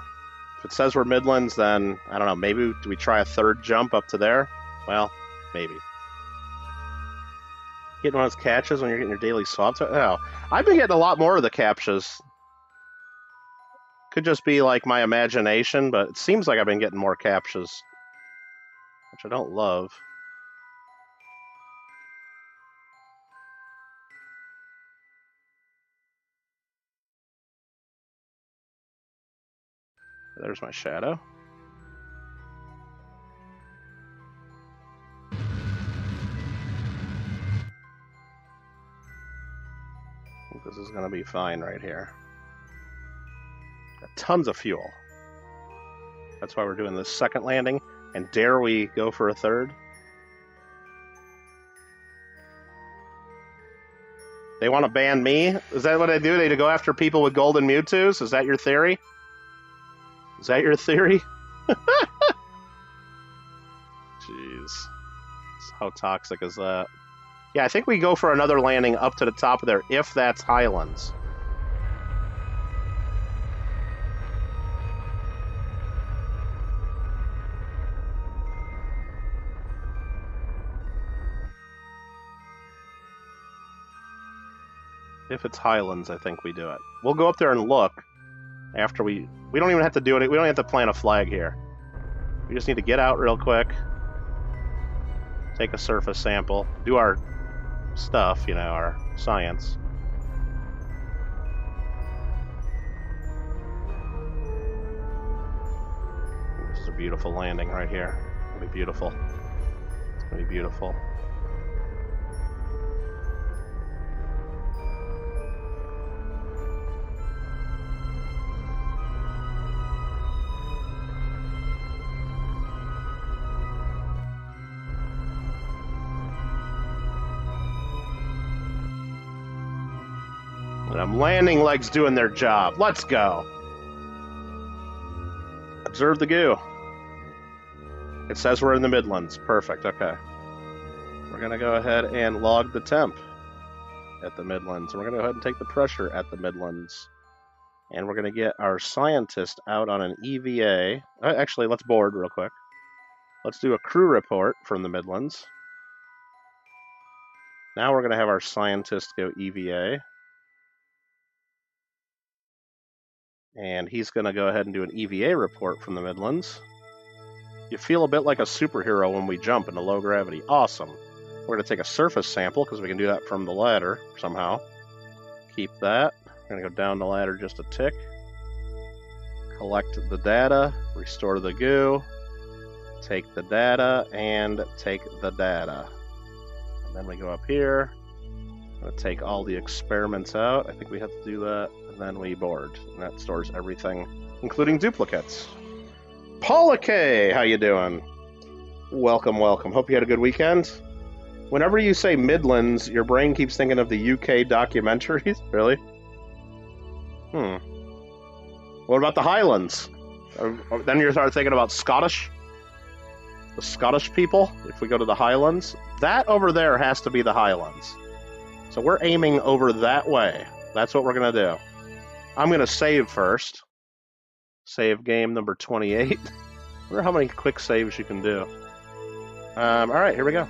If it says we're Midlands, then I don't know. Maybe do we try a third jump up to there? Well, maybe. Getting one of those catches when you're getting your daily swaps? Oh, I've been getting a lot more of the captchas. Could just be like my imagination, but it seems like I've been getting more captchas, which I don't love. There's my shadow. I think this is going to be fine right here. Got tons of fuel. That's why we're doing this second landing. And dare we go for a third? They want to ban me? Is that what they do? They go after people with golden Mewtwo's? Is that your theory? Is that your theory? Jeez. How toxic is that? Yeah, I think we go for another landing up to the top of there, if that's Highlands. If it's Highlands, I think we do it. We'll go up there and look after we don't even have to do it. We don't have to plant a flag here. We just need to get out real quick, take a surface sample, do our stuff, you know, our science. This is a beautiful landing right here. It's gonna be beautiful. It's gonna be beautiful. Landing legs doing their job. Let's go. Observe the goo. It says we're in the Midlands. Perfect. Okay. We're going to go ahead and log the temp at the Midlands. And we're going to go ahead and take the pressure at the Midlands. And we're going to get our scientist out on an EVA. Actually, let's board real quick. Let's do a crew report from the Midlands. Now we're going to have our scientist go EVA. And he's going to go ahead and do an EVA report from the Midlands. You feel a bit like a superhero when we jump into low gravity. Awesome. We're going to take a surface sample because we can do that from the ladder somehow. Keep that. We're going to go down the ladder just a tick. Collect the data. Restore the goo. Take the data and take the data. And then we go up here. I'm going to take all the experiments out. I think we have to do that. And then we board. And that stores everything, including duplicates. Paula K, how you doing? Welcome, welcome. Hope you had a good weekend. Whenever you say Midlands, your brain keeps thinking of the UK documentaries. Really? What about the Highlands? Then you start thinking about Scottish? The Scottish people? If we go to the Highlands? That over there has to be the Highlands. So we're aiming over that way. That's what we're going to do. I'm going to save first. Save game number 28. I wonder how many quick saves you can do. Alright, here we go.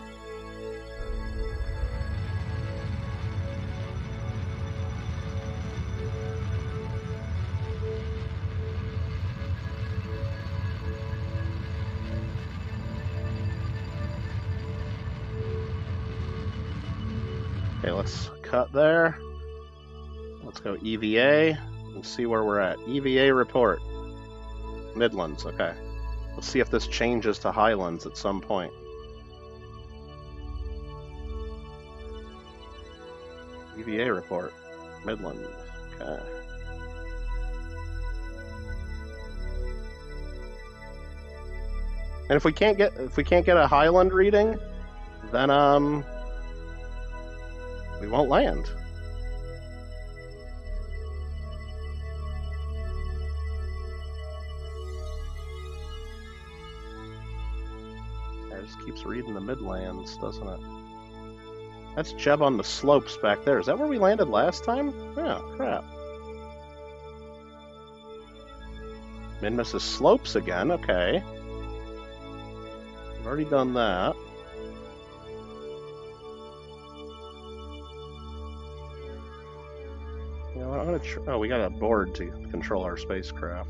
Okay, let's cut there. Let's go EVA and see where we're at. EVA report. Midlands, okay. Let's see if this changes to Highlands at some point. EVA report. Midlands, okay. And if we can't get a Highland reading, then we won't land. It just keeps reading the Midlands, doesn't it? That's Jeb on the slopes back there. Is that where we landed last time? Oh, crap. Minmus is slopes again, okay. We've already done that. You know what, I'm gonna oh, we got a board to control our spacecraft.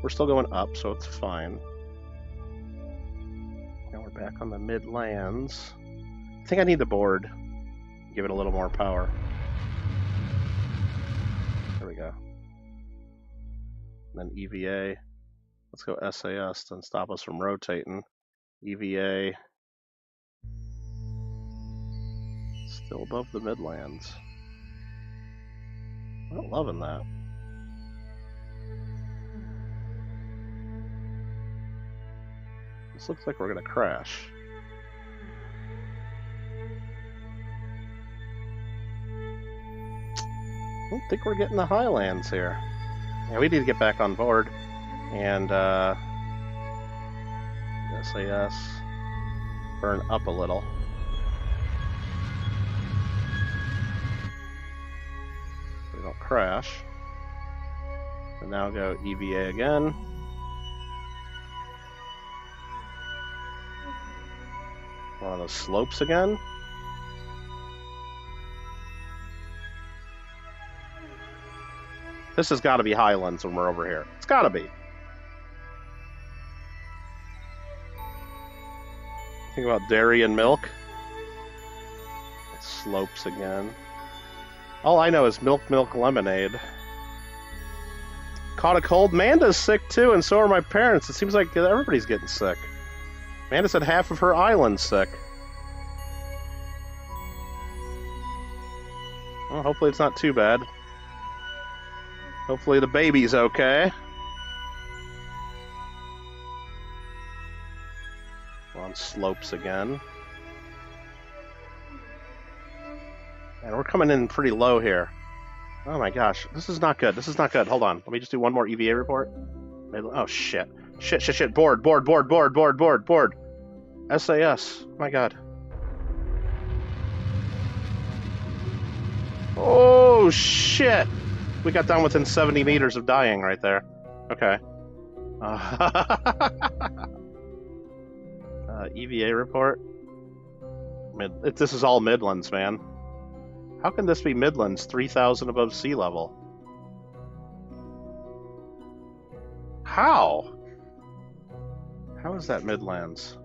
We're still going up, so it's fine. Now we're back on the Midlands. I think I need the board. Give it a little more power. There we go. And then EVA. Let's go SAS to stop us from rotating. EVA. Still above the Midlands. I'm not loving that. This looks like we're gonna crash. I don't think we're getting the Highlands here. Yeah, we need to get back on board. And SAS burn up a little. So we don't crash. And now go EVA again. One of those slopes again. This has got to be Highlands when we're over here. It's got to be. Think about dairy and milk. It's slopes again. All I know is milk, lemonade. Caught a cold. Manda's sick too, and so are my parents. It seems like everybody's getting sick. Manda said half of her island's sick. Well, hopefully it's not too bad. Hopefully the baby's okay. We're on slopes again. And we're coming in pretty low here. Oh my gosh, this is not good. This is not good. Hold on. Let me just do one more EVA report. Oh shit. Shit. Board. SAS. Oh my god. Oh shit. We got down within 70 meters of dying right there. Okay. EVA report. This is all Midlands, man. How can this be Midlands 3,000 above sea level? How? How is that Midlands?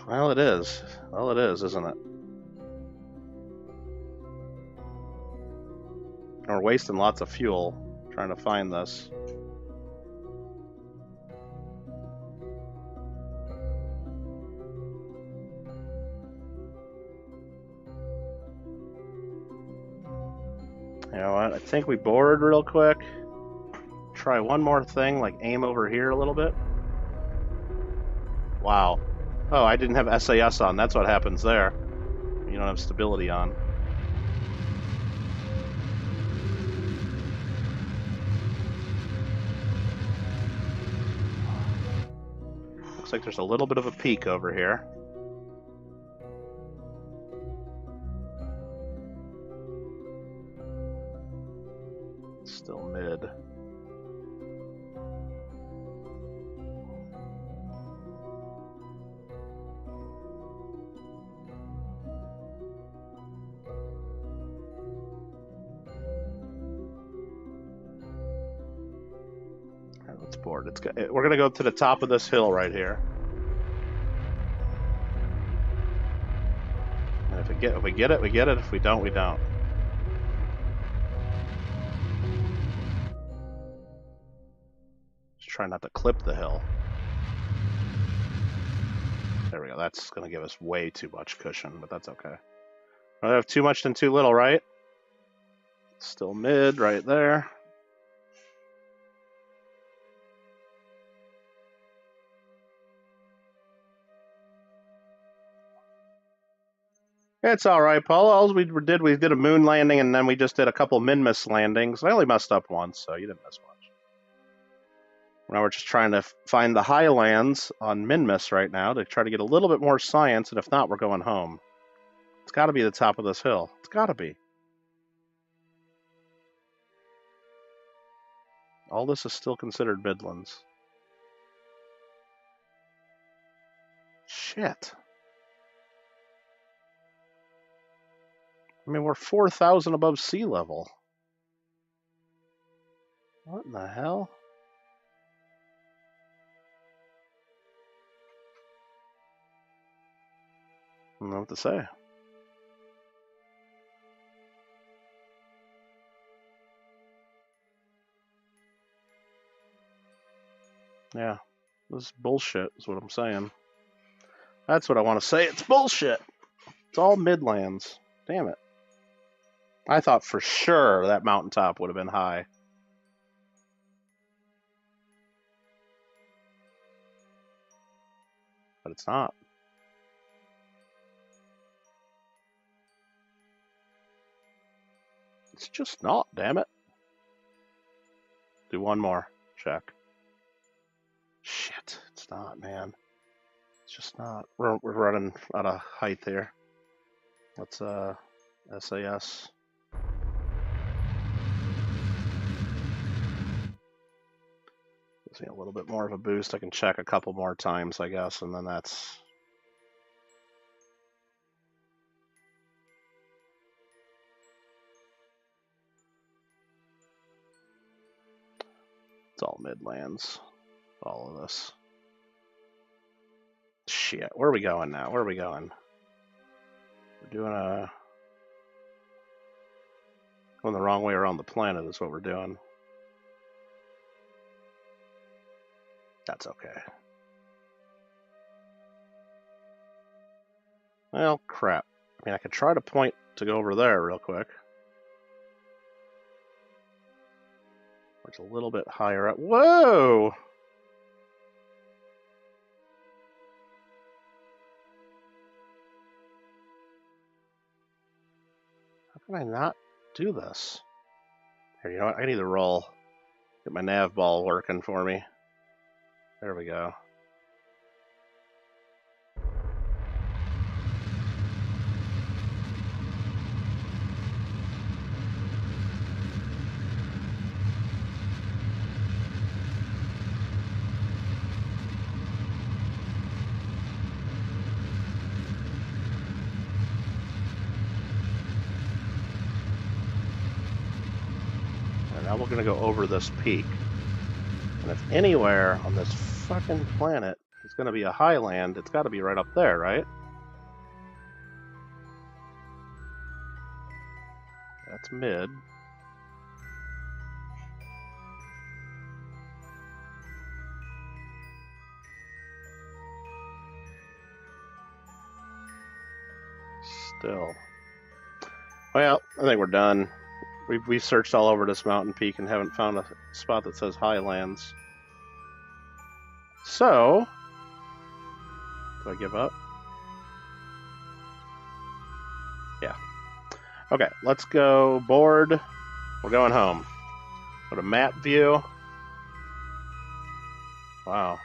Well, it is. Well, it is, isn't it? And we're wasting lots of fuel trying to find this. You know what? I think we board real quick. Try one more thing, like aim over here a little bit. Wow. Oh, I didn't have SAS on. That's what happens there. You don't have stability on. Looks like there's a little bit of a peak over here. Still mid. Let's board. We're gonna go to the top of this hill right here. And if we get it, we get it. If we don't, we don't. Just try not to clip the hill. There we go. That's gonna give us way too much cushion, but that's okay. I have too much than too little, right? Still mid right there. It's all right, Paul. All we did a moon landing, and then we just did a couple Minmus landings. I only messed up once, so you didn't miss much. Now we're just trying to find the highlands on Minmus right now to try to get a little bit more science, and if not, we're going home. It's got to be the top of this hill. It's got to be. All this is still considered Midlands. Shit. I mean, we're 4,000 above sea level. What in the hell? I don't know what to say. Yeah, this is bullshit, is what I'm saying. That's what I want to say. It's bullshit. It's all Midlands. Damn it. I thought for sure that mountaintop would have been high. But it's not. It's just not, damn it. Do one more. Check. Shit, it's not, man. It's just not. We're running out of height there. Let's SAS. Gives me a little bit more of a boost. I can check a couple more times, I guess, and then that's. It's all Midlands. All of this. Shit, where are we going now? Where are we going? We're doing going the wrong way around the planet is what we're doing. That's okay. Well, crap. I mean, I could try to point to go over there real quick. It's a little bit higher up. Whoa! How can I not do this? Here, you know what? I need to roll. Get my nav ball working for me. There we go. Now we're going to go over this peak. And if anywhere on this fucking planet is going to be a highland, it's got to be right up there, right? That's mid. Still. Well, I think we're done. We've searched all over this mountain peak and haven't found a spot that says highlands. So, do I give up? Yeah. Okay, let's go board. We're going home. Go to map view. Wow.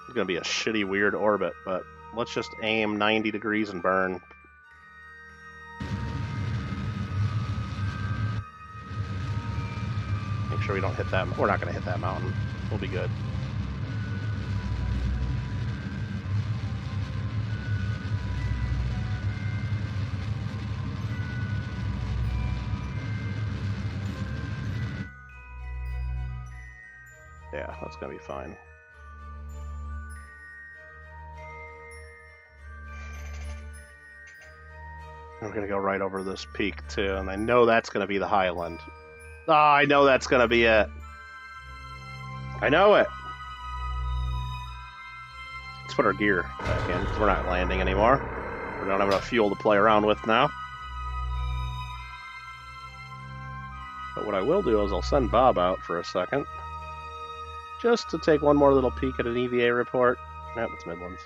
It's going to be a shitty, weird orbit, but let's just aim 90 degrees and burn. Make sure we don't hit that. We're not going to hit that mountain. We'll be good. Yeah, that's going to be fine. We're going to go right over this peak, too, and I know that's going to be the highland. Oh, I know that's going to be it. I know it. Let's put our gear back in, because we're not landing anymore. We don't have enough fuel to play around with now. But what I will do is I'll send Bob out for a second. Just to take one more little peek at an EVA report. Nope, it's Midlands.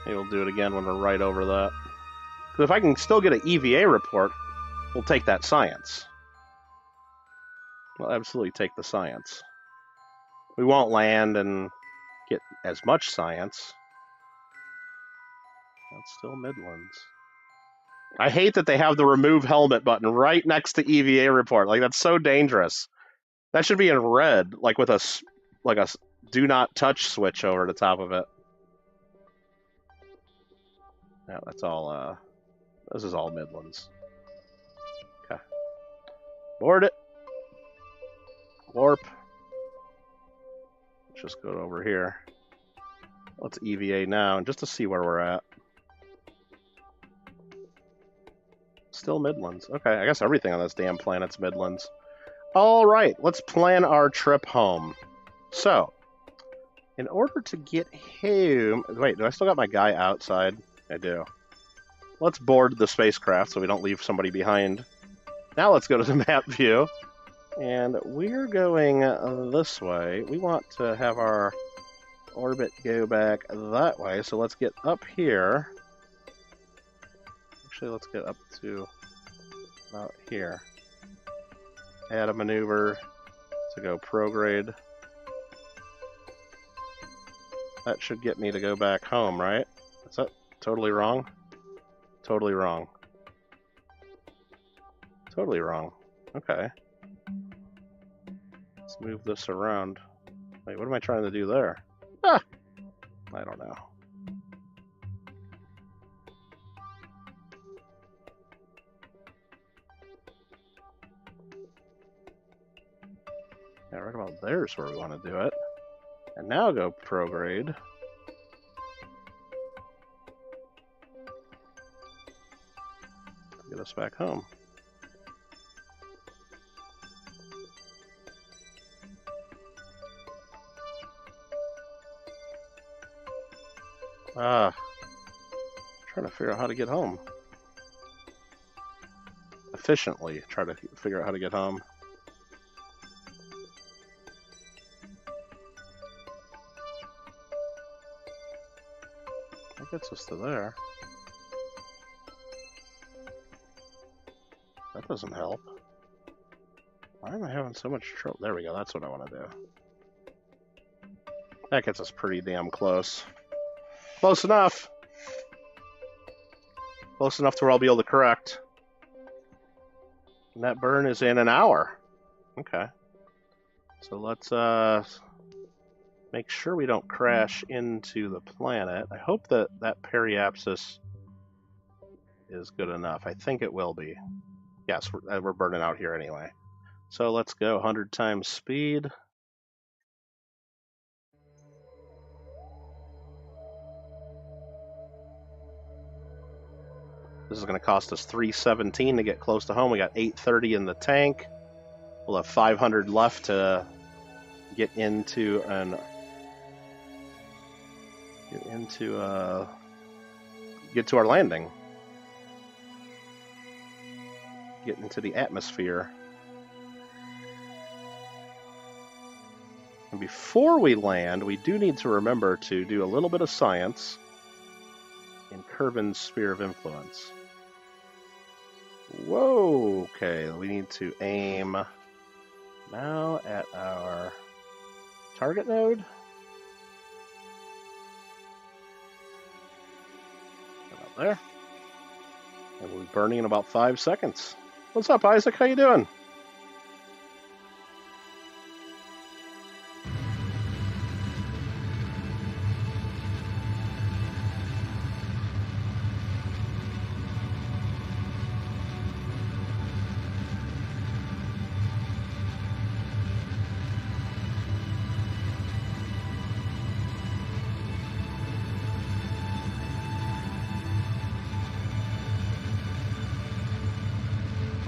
Maybe we'll do it again when we're right over that. Because if I can still get an EVA report, we'll take that science. We'll absolutely take the science. We won't land and get as much science. That's still Midlands. I hate that they have the remove helmet button right next to EVA report. Like, that's so dangerous. That should be in red, like with a do not touch switch over the top of it. Yeah, that's all, this is all Midlands. Okay. Board it. Warp. Let's just go over here. Let's EVA now, and just to see where we're at. Still Midlands. Okay, I guess everything on this damn planet's Midlands. All right, let's plan our trip home. So, in order to get home... Wait, do I still got my guy outside? I do. Let's board the spacecraft so we don't leave somebody behind. Now let's go to the map view. And we're going this way. We want to have our orbit go back that way, so let's get up here. Actually, let's get up to about here. Add a maneuver to go prograde. That should get me to go back home, right? Is that totally wrong? Totally wrong. Totally wrong. Okay. Let's move this around. Wait, what am I trying to do there? Ah! I don't know. Yeah, right about there's where we want to do it. And now go prograde. Get us back home. Trying to figure out how to get home. Efficiently try to figure out how to get home. That gets us to there. That doesn't help. Why am I having so much trouble? There we go, that's what I want to do. That gets us pretty damn close. Close enough! Close enough to where I'll be able to correct. And that burn is in an hour. Okay. So let's make sure we don't crash into the planet. I hope that that periapsis is good enough. I think it will be. Yes, we're burning out here anyway. So let's go 100 times speed. This is going to cost us 317 to get close to home. We got 830 in the tank. We'll have 500 left to get into our landing. Get into the atmosphere. And before we land, we do need to remember to do a little bit of science in Kerbin's sphere of influence. Whoa, okay, we need to aim now at our target node. About there. And we'll be burning in about 5 seconds. What's up, Isaac? How you doing?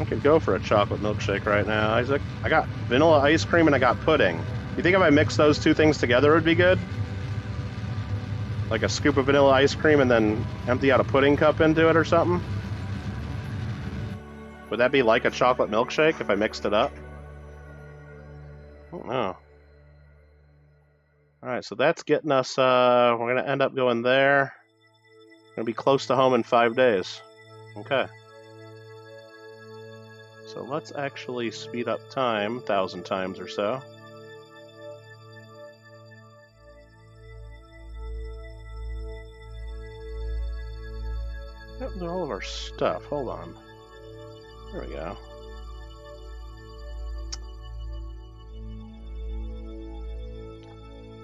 I could go for a chocolate milkshake right now, Isaac. I got vanilla ice cream and I got pudding. You think if I mix those two things together it would be good? Like a scoop of vanilla ice cream and then empty out a pudding cup into it or something? Would that be like a chocolate milkshake if I mixed it up? I don't know. Alright, so that's getting us, we're going to end up going there. Gonna be close to home in 5 days. Okay. So let's actually speed up time 1,000 times or so. What happened to all of our stuff? Hold on. There we go.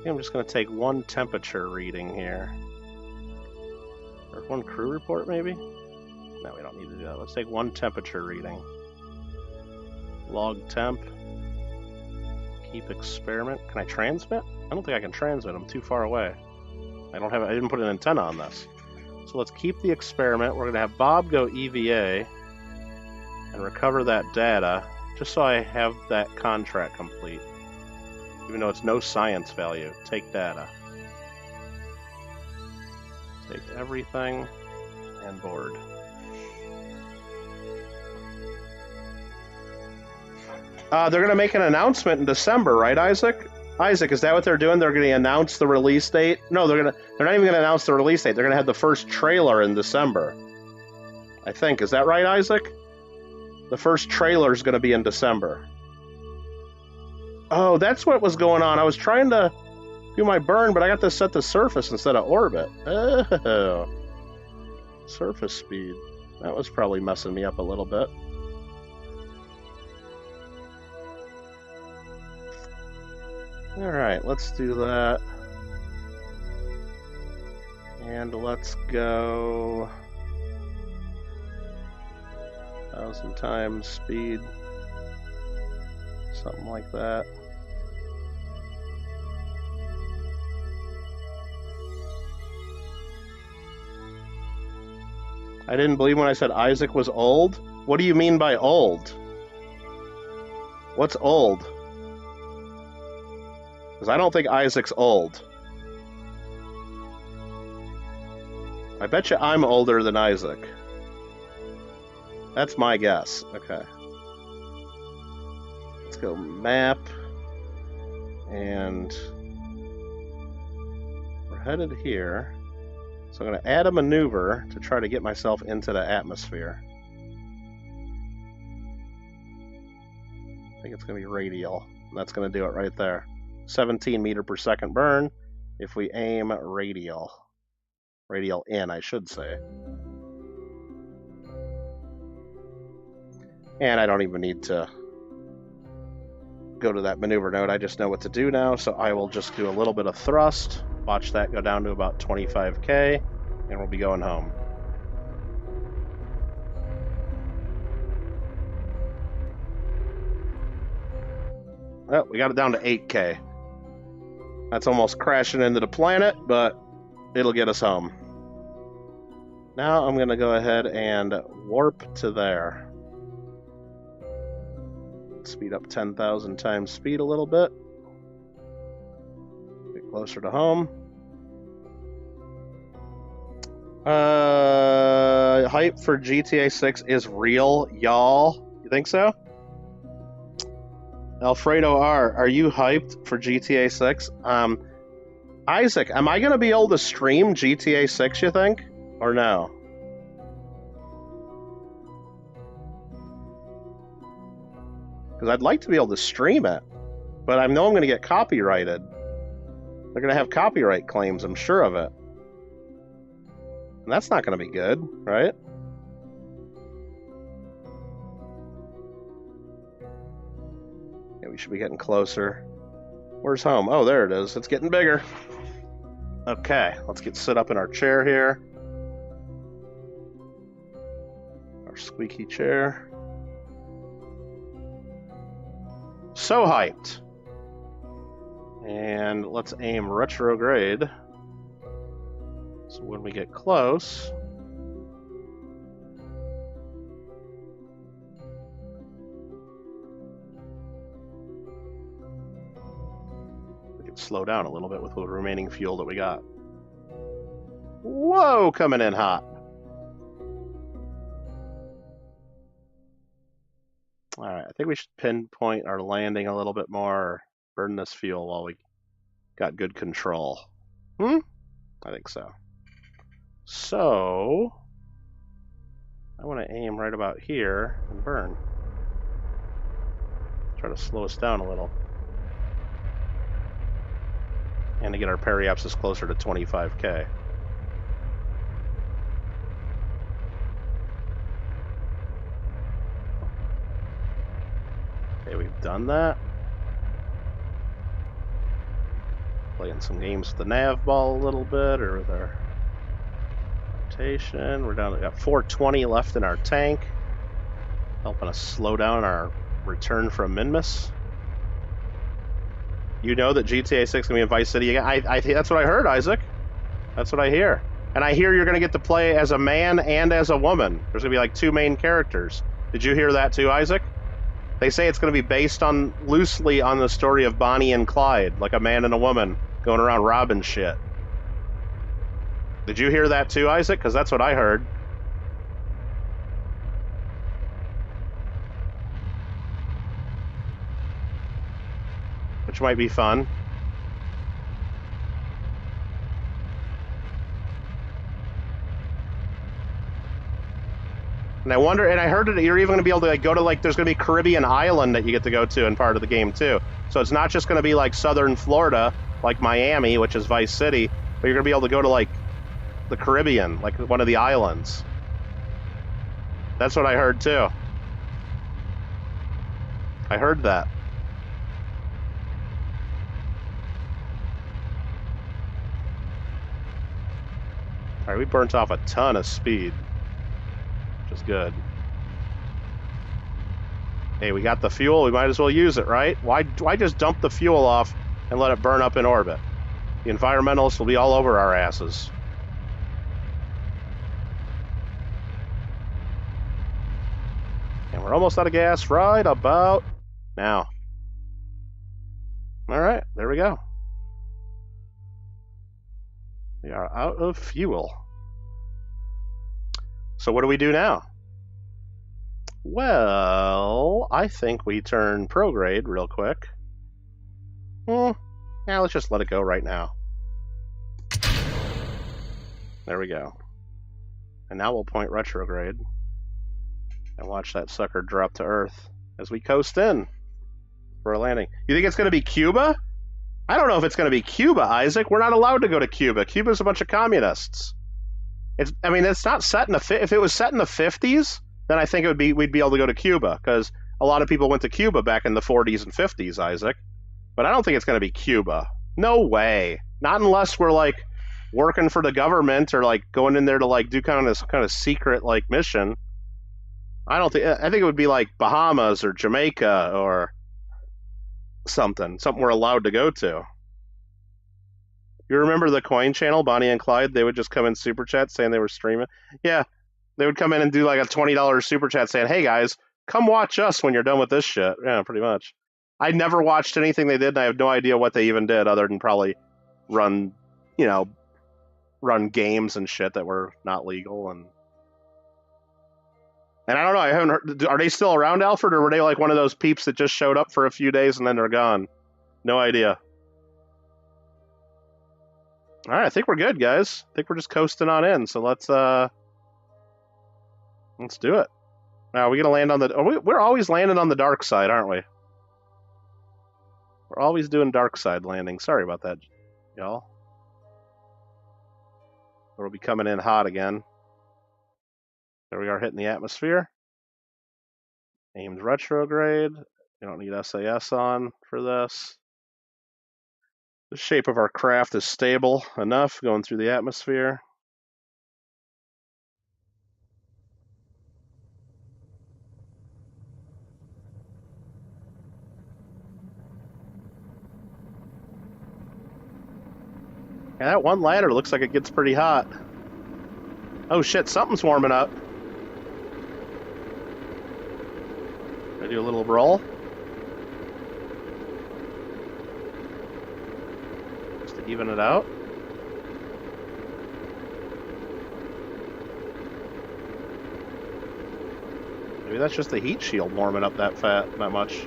I'm just going to take one temperature reading here. Or one crew report, maybe? No, we don't need to do that. Let's take one temperature reading. Log temp. Keep experiment. Can I transmit? I don't think I can transmit. I'm too far away. I didn't put an antenna on this. So let's keep the experiment. We're going to have Bob go EVA and recover that data, just so I have that contract complete. Even though it's no science value. Take data. Take everything and board. They're going to make an announcement in December, right, Isaac? Isaac, is that what they're doing? They're going to announce the release date? No, they're not even going to announce the release date. They're going to have the first trailer in December. I think. Is that right, Isaac? The first trailer is going to be in December. Oh, that's what was going on. I was trying to do my burn, but I got this set to surface instead of orbit. Oh. Surface speed. That was probably messing me up a little bit. Alright, let's do that. And let's go 1,000 times speed. Something like that. I didn't believe when I said Isaac was old. What do you mean by old? What's old? Because I don't think Isaac's old. I bet you I'm older than Isaac. That's my guess. Okay. Let's go map. And we're headed here. So I'm going to add a maneuver to try to get myself into the atmosphere. I think it's going to be radial. That's going to do it right there. 17 meter per second burn if we aim radial. Radial in, I should say. And I don't even need to go to that maneuver node. I just know what to do now, so I will just do a little bit of thrust. Watch that go down to about 25K, and we'll be going home. Well, we got it down to 8K. That's almost crashing into the planet, but it'll get us home. Now I'm going to go ahead and warp to there. Speed up 10,000 times speed a little bit. Get closer to home. Hype for GTA 6 is real, y'all. You think so? Alfredo R, are you hyped for GTA 6? Isaac, am I going to be able to stream GTA 6, you think? Or no? Because I'd like to be able to stream it, but I know I'm going to get copyrighted. They're going to have copyright claims, I'm sure of it. And that's not going to be good, right? Yeah, we should be getting closer. Where's home? Oh, there it is. It's getting bigger. Okay, let's get sit up in our chair here. Our squeaky chair. So hyped. And let's aim retrograde. So when we get close, we can slow down a little bit with the remaining fuel that we got. Whoa, coming in hot. All right, I think we should pinpoint our landing a little bit more, burn this fuel while we got good control. I think so. So I want to aim right about here and burn. Try to slow us down a little. And to get our periapsis closer to 25k. Okay, we've done that. Playing some games with the nav ball a little bit, or with our rotation. We're down. We got 420 left in our tank, helping us slow down our return from Minmus. You know that GTA 6 gonna be in Vice City again. I that's what I heard, Isaac. That's what I hear. And I hear you're gonna get to play as a man and as a woman. There's gonna be like 2 main characters. Did you hear that too, Isaac? They say it's gonna be based on loosely on the story of Bonnie and Clyde, like a man and a woman going around robbing shit. Did you hear that too, Isaac? Because that's what I heard. Which might be fun. And I wonder, and I heard that you're even going to be able to like go to like, there's going to be Caribbean island that you get to go to in part of the game too. So it's not just going to be like southern Florida, like Miami, which is Vice City, but you're going to be able to go to like the Caribbean, like one of the islands. That's what I heard too. I heard that. All right, we burnt off a ton of speed, which is good. Hey, we got the fuel. We might as well use it, right? Why just dump the fuel off and let it burn up in orbit? The environmentalists will be all over our asses. And we're almost out of gas right about now. All right, there we go. We are out of fuel. So what do we do now? Well, I think we turn prograde real quick. Yeah, let's just let it go right now. There we go. And now we'll point retrograde and watch that sucker drop to Earth as we coast in for a landing. You think it's going to be Cuba? I don't know if it's going to be Cuba, Isaac. We're not allowed to go to Cuba. Cuba's a bunch of communists. I mean, it's not set in if it was set in the 50s, then I think we'd be able to go to Cuba, because a lot of people went to Cuba back in the 40s and 50s, Isaac. But I don't think it's going to be Cuba. No way. Not unless we're like working for the government or like going in there to like do kind of secret like mission. I think it would be like Bahamas or Jamaica or something we're allowed to go to. You remember the coin channel, Bonnie and Clyde? They would just come in super chat saying they were streaming. Yeah, they would come in and do like a $20 super chat saying, "Hey guys, come watch us when you're done with this shit." Yeah, pretty much. I never watched anything they did, and I have no idea what they even did other than probably run games and shit that were not legal. And I don't know, I haven't heard, are they still around, Alfred, or were they like one of those peeps that just showed up for a few days and then they're gone? No idea. All right, I think we're good, guys. I think we're just coasting on in. So let's do it. Now we're gonna land on the. We're always landing on the dark side, aren't we? We're always doing dark side landing. Sorry about that, y'all. We'll be coming in hot again. There we are, hitting the atmosphere. Aimed retrograde. You don't need SAS on for this. The shape of our craft is stable enough going through the atmosphere. Yeah, that one ladder looks like it gets pretty hot. Oh shit, something's warming up. I do a little roll. Just to even it out. Maybe that's just the heat shield warming up that much.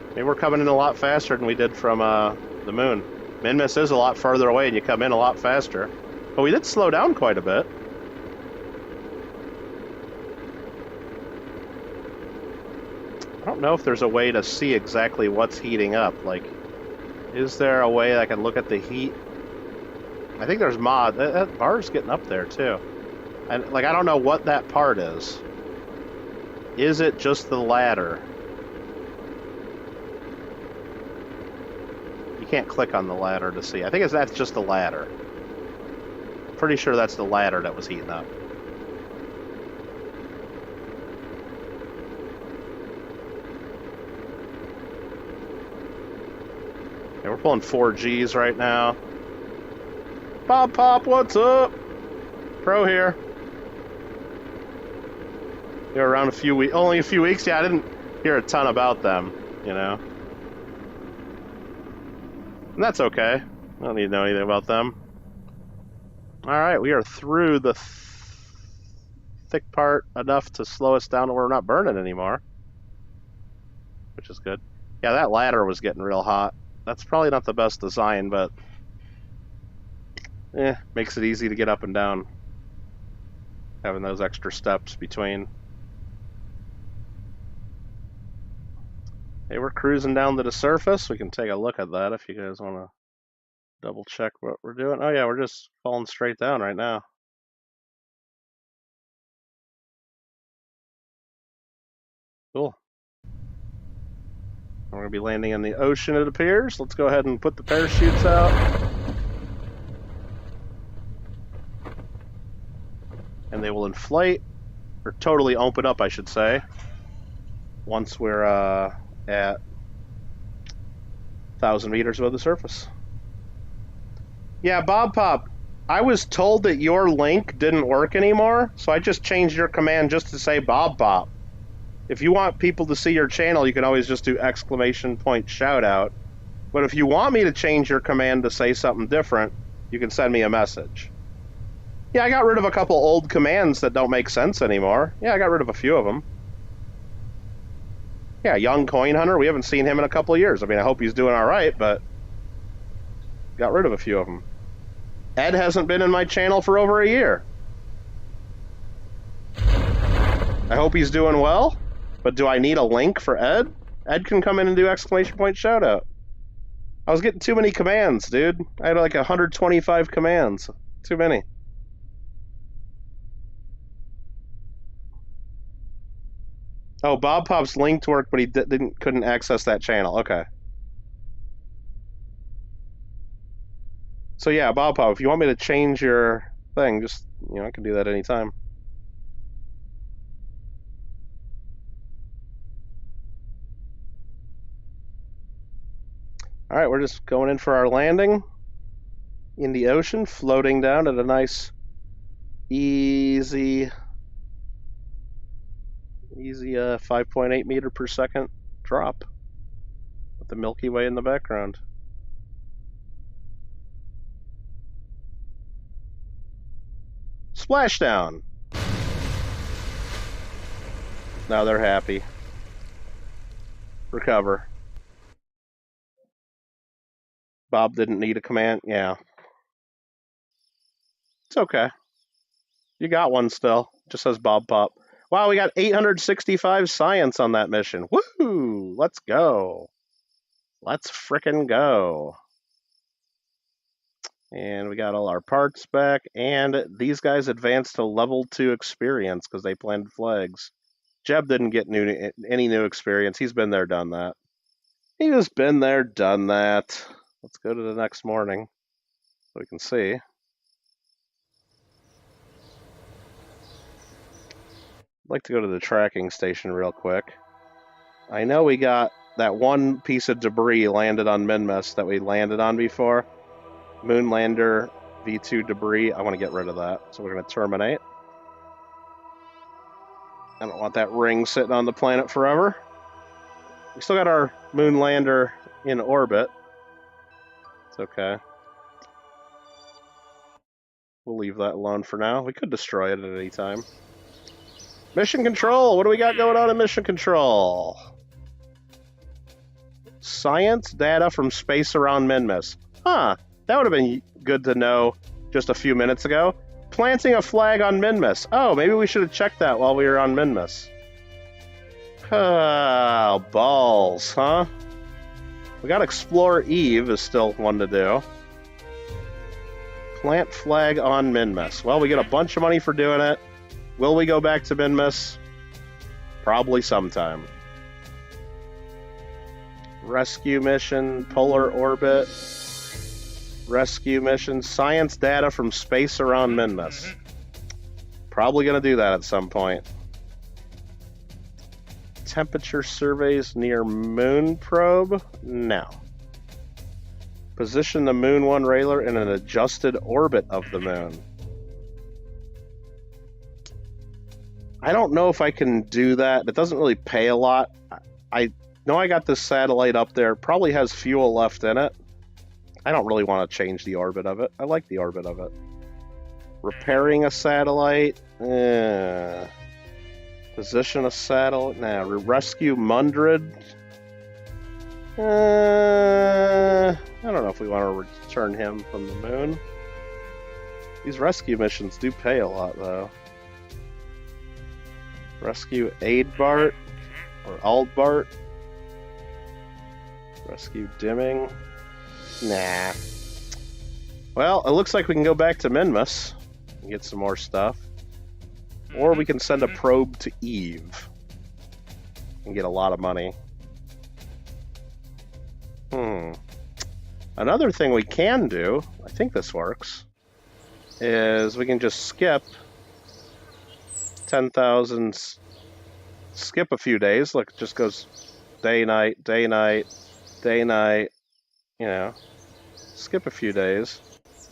Maybe we're coming in a lot faster than we did from the moon. Minmus is a lot farther away and you come in a lot faster. But we did slow down quite a bit. know if there's a way to see exactly what's heating up. Like, is there a way I can look at the heat? I think there's mod. That bar's getting up there, too. And, like, I don't know what that part is. Is it just the ladder? You can't click on the ladder to see. I think that's just the ladder. Pretty sure that's the ladder that was heating up. Yeah, we're pulling 4Gs right now. Bob Pop, what's up? Pro here. You're around only a few weeks. Yeah, I didn't hear a ton about them, you know. And that's okay. I don't need to know anything about them. Alright, we are through the thick part enough to slow us down to where we're not burning anymore. Which is good. Yeah, that ladder was getting real hot. That's probably not the best design, but makes it easy to get up and down. Having those extra steps between. Hey, we're cruising down to the surface. We can take a look at that if you guys want to double check what we're doing. Oh yeah, we're just falling straight down right now. Cool. We're going to be landing in the ocean, it appears. Let's go ahead and put the parachutes out. And they will inflate, or totally open up, I should say, once we're at 1,000 meters above the surface. Yeah, Bob Pop, I was told that your link didn't work anymore, so I just changed your command just to say Bob Pop. If you want people to see your channel, you can always just do ! Shout out. But if you want me to change your command to say something different, you can send me a message. Yeah, I got rid of a couple old commands that don't make sense anymore. Yeah, I got rid of a few of them. Yeah, Young Coin Hunter, we haven't seen him in a couple of years. I mean, I hope he's doing all right, but got rid of a few of them. Ed hasn't been in my channel for over a year. I hope he's doing well, but do I need a link for Ed? Ed can come in and do ! Shout out. I was getting too many commands, dude. I had like 125 commands. Too many. Oh, Bob Pop's linked work, but he couldn't access that channel. Okay. So yeah, Bob Pop, if you want me to change your thing, just, I can do that anytime. All right, we're just going in for our landing in the ocean, floating down at a nice, easy 5.8 meter per second drop with the Milky Way in the background. Splashdown. Now they're happy. Recover. Bob didn't need a command. Yeah. It's okay. You got one still. Just says Bob Pop. Wow, we got 865 science on that mission. Woohoo! Let's go. Let's frickin' go. And we got all our parts back, and these guys advanced to level 2 experience because they planted flags. Jeb didn't get any new experience. He's been there, done that. He's been there, done that. Let's go to the next morning so we can see. I'd like to go to the tracking station real quick. I know we got that one piece of debris landed on Minmus that we landed on before. Moonlander V2 debris. I want to get rid of that, so we're going to terminate. I don't want that ring sitting on the planet forever. We still got our Moonlander in orbit. It's okay. We'll leave that alone for now. We could destroy it at any time. Mission Control! What do we got going on in Mission Control? Science data from space around Minmus. Huh. That would have been good to know just a few minutes ago. Planting a flag on Minmus. Oh, maybe we should have checked that while we were on Minmus. Oh, balls, huh? We got Explore Eve is still one to do. Plant flag on Minmus. Well, we get a bunch of money for doing it. Will we go back to Minmus? Probably sometime. Rescue mission, polar orbit. Rescue mission, science data from space around Minmus. Probably going to do that at some point. Temperature surveys near moon probe? No. Position the Moon 1 radar in an adjusted orbit of the moon. I don't know if I can do that. It doesn't really pay a lot. I know I got this satellite up there. Probably has fuel left in it. I don't really want to change the orbit of it. I like the orbit of it. Repairing a satellite? Position a satellite? Nah. Rescue Mundred? I don't know if we want to return him from the moon. These rescue missions do pay a lot, though. Rescue Aidbart or Aldbart. Rescue Dimming. Nah. Well, it looks like we can go back to Minmus and get some more stuff. Or we can send a probe to Eve and get a lot of money. Another thing we can do, I think this works, is we can just skip 10,000, skip a few days. Look, it just goes day, night, day, night, day, night, you know, skip a few days.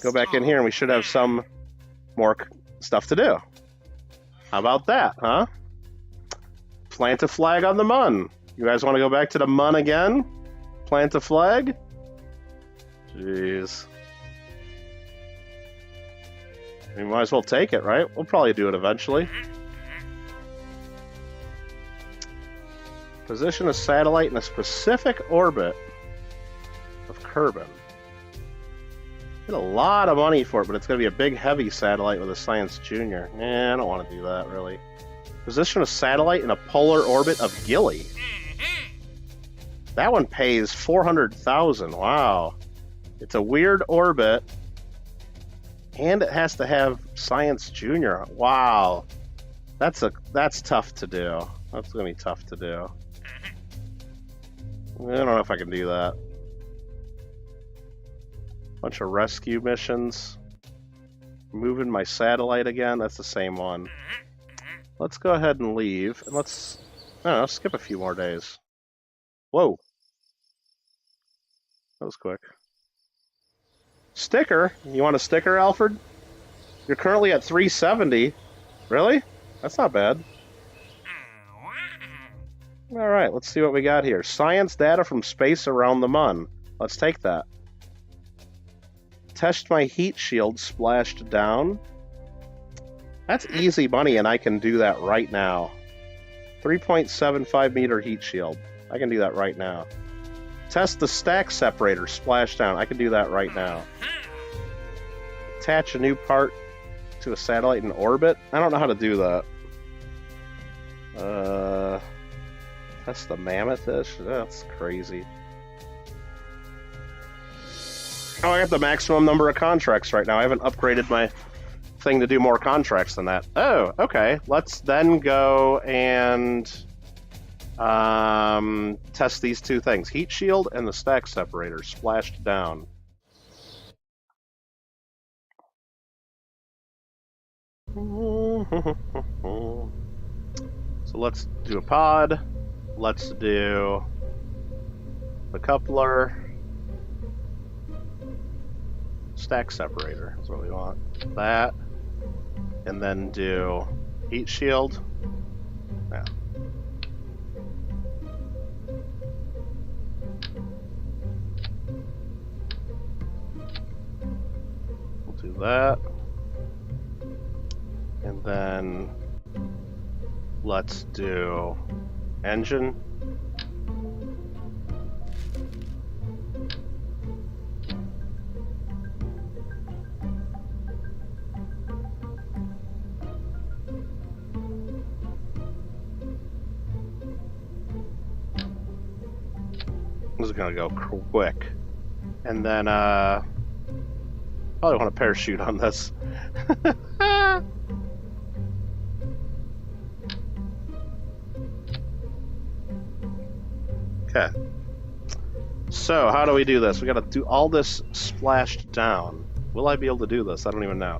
Go back in here and we should have some more stuff to do. How about that, huh? Plant a flag on the Mun. You guys want to go back to the Mun again? Plant a flag? Jeez. We might as well take it, right? We'll probably do it eventually. Position a satellite in a specific orbit of Kerbal. Get a lot of money for it, but it's going to be a big, heavy satellite with a Science Junior. I don't want to do that, really. Position a satellite in a polar orbit of Gilly. That one pays 400,000. Wow. It's a weird orbit, and it has to have Science Junior. Wow. That's tough to do. That's going to be tough to do. I don't know if I can do that. Bunch of rescue missions. Moving my satellite again. That's the same one. Let's go ahead and leave. And let's, I don't know, skip a few more days. Whoa. That was quick. Sticker? You want a sticker, Alfred? You're currently at 370. Really? That's not bad. Alright, let's see what we got here. Science data from space around the Mun. Let's take that. Test my heat shield splashed down. That's easy money, and I can do that right now. 3.75 meter heat shield. I can do that right now. Test the stack separator splash down. I can do that right now. Attach a new part to a satellite in orbit. I don't know how to do that. Test the mammoth dish. That's crazy. Oh, I have the maximum number of contracts right now. I haven't upgraded my thing to do more contracts than that. Oh, okay. Let's then go and test these two things. Heat shield and the stack separator splashed down. So let's do a pod. Let's do the coupler. Stack separator is what we want. That. And then do heat shield. Yeah. We'll do that. And then let's do engine. This is gonna go quick. And then, probably want a parachute on this. Okay. So, how do we do this? We gotta do all this splashed down. Will I be able to do this? I don't even know.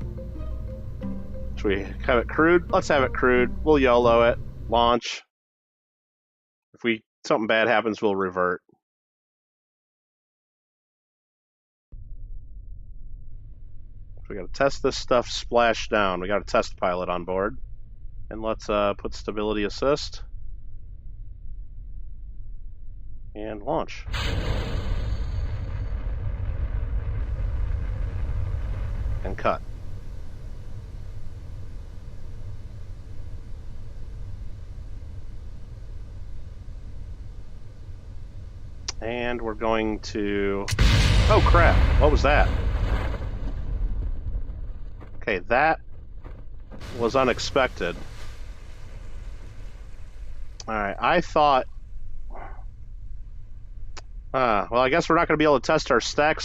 Should we have it crewed? Let's have it crewed. We'll YOLO it. Launch. If something bad happens, we'll revert. We gotta test this stuff splashed down. We got a test pilot on board. And let's put stability assist. And launch. And cut. And we're going to... Oh crap, what was that? Okay, that was unexpected. Alright, I thought... well, I guess we're not going to be able to test our stack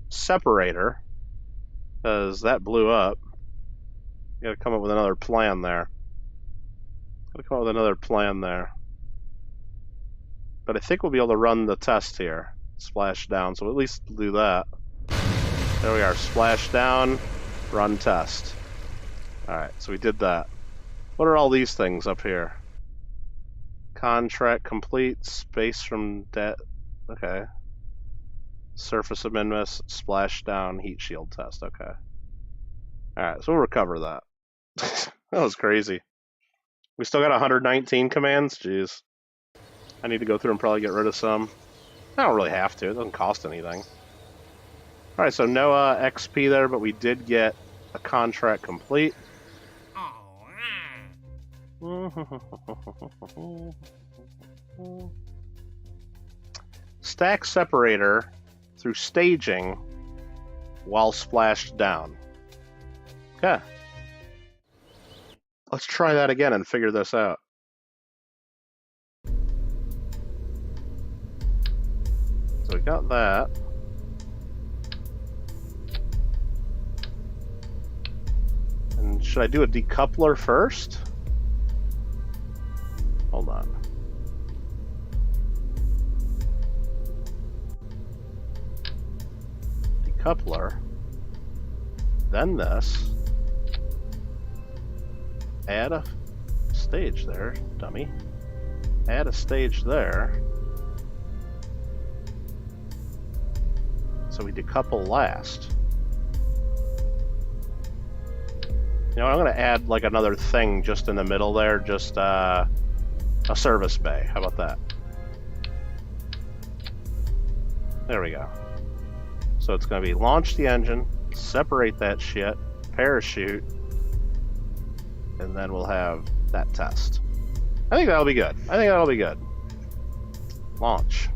separator, because that blew up. Got to come up with another plan there. But I think we'll be able to run the test here. Splash down, so at least do that. There we are, splash down, run test. Alright, so we did that. What are all these things up here? Contract complete, space from debt. Okay. Surface of Minmus, splash down, heat shield test. Okay. Alright, so we'll recover that. That was crazy. We still got 119 commands? Jeez. I need to go through and probably get rid of some. I don't really have to, it doesn't cost anything. Alright, so no XP there, but we did get a contract complete. Stack separator through staging while splashed down. Okay. Let's try that again and figure this out. So we got that. And should I do a decoupler first? Hold on. Decoupler. Then this. Add a stage there, dummy. Add a stage there. So we decouple last. You know, I'm gonna add like another thing just in the middle there, just a service bay. How about that? There we go. So it's gonna be launch the engine, separate that shit, parachute, and then we'll have that test. I think that'll be good. Launch.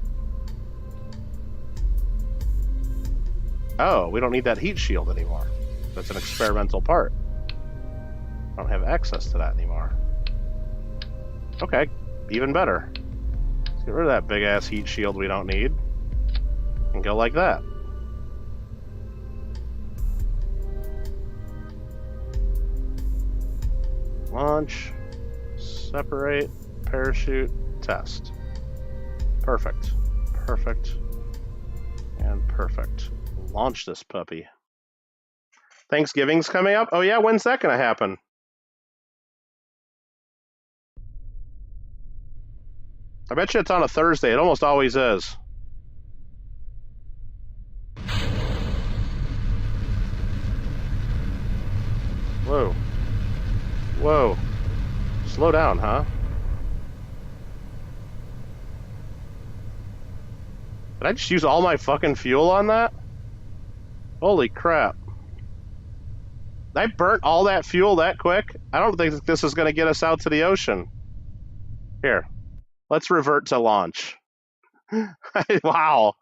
Oh, we don't need that heat shield anymore. That's an experimental part. I don't have access to that anymore. Okay, even better. Let's get rid of that big ass heat shield we don't need. And go like that. Launch, separate, parachute, test. Perfect. Perfect. And perfect. Launch this puppy. Thanksgiving's coming up? Oh yeah, when's that gonna happen? I bet you it's on a Thursday. It almost always is. Whoa. Whoa. Slow down, huh? Did I just use all my fucking fuel on that? Holy crap. I burnt all that fuel that quick? I don't think this is going to get us out to the ocean. Here. Let's revert to launch. Wow.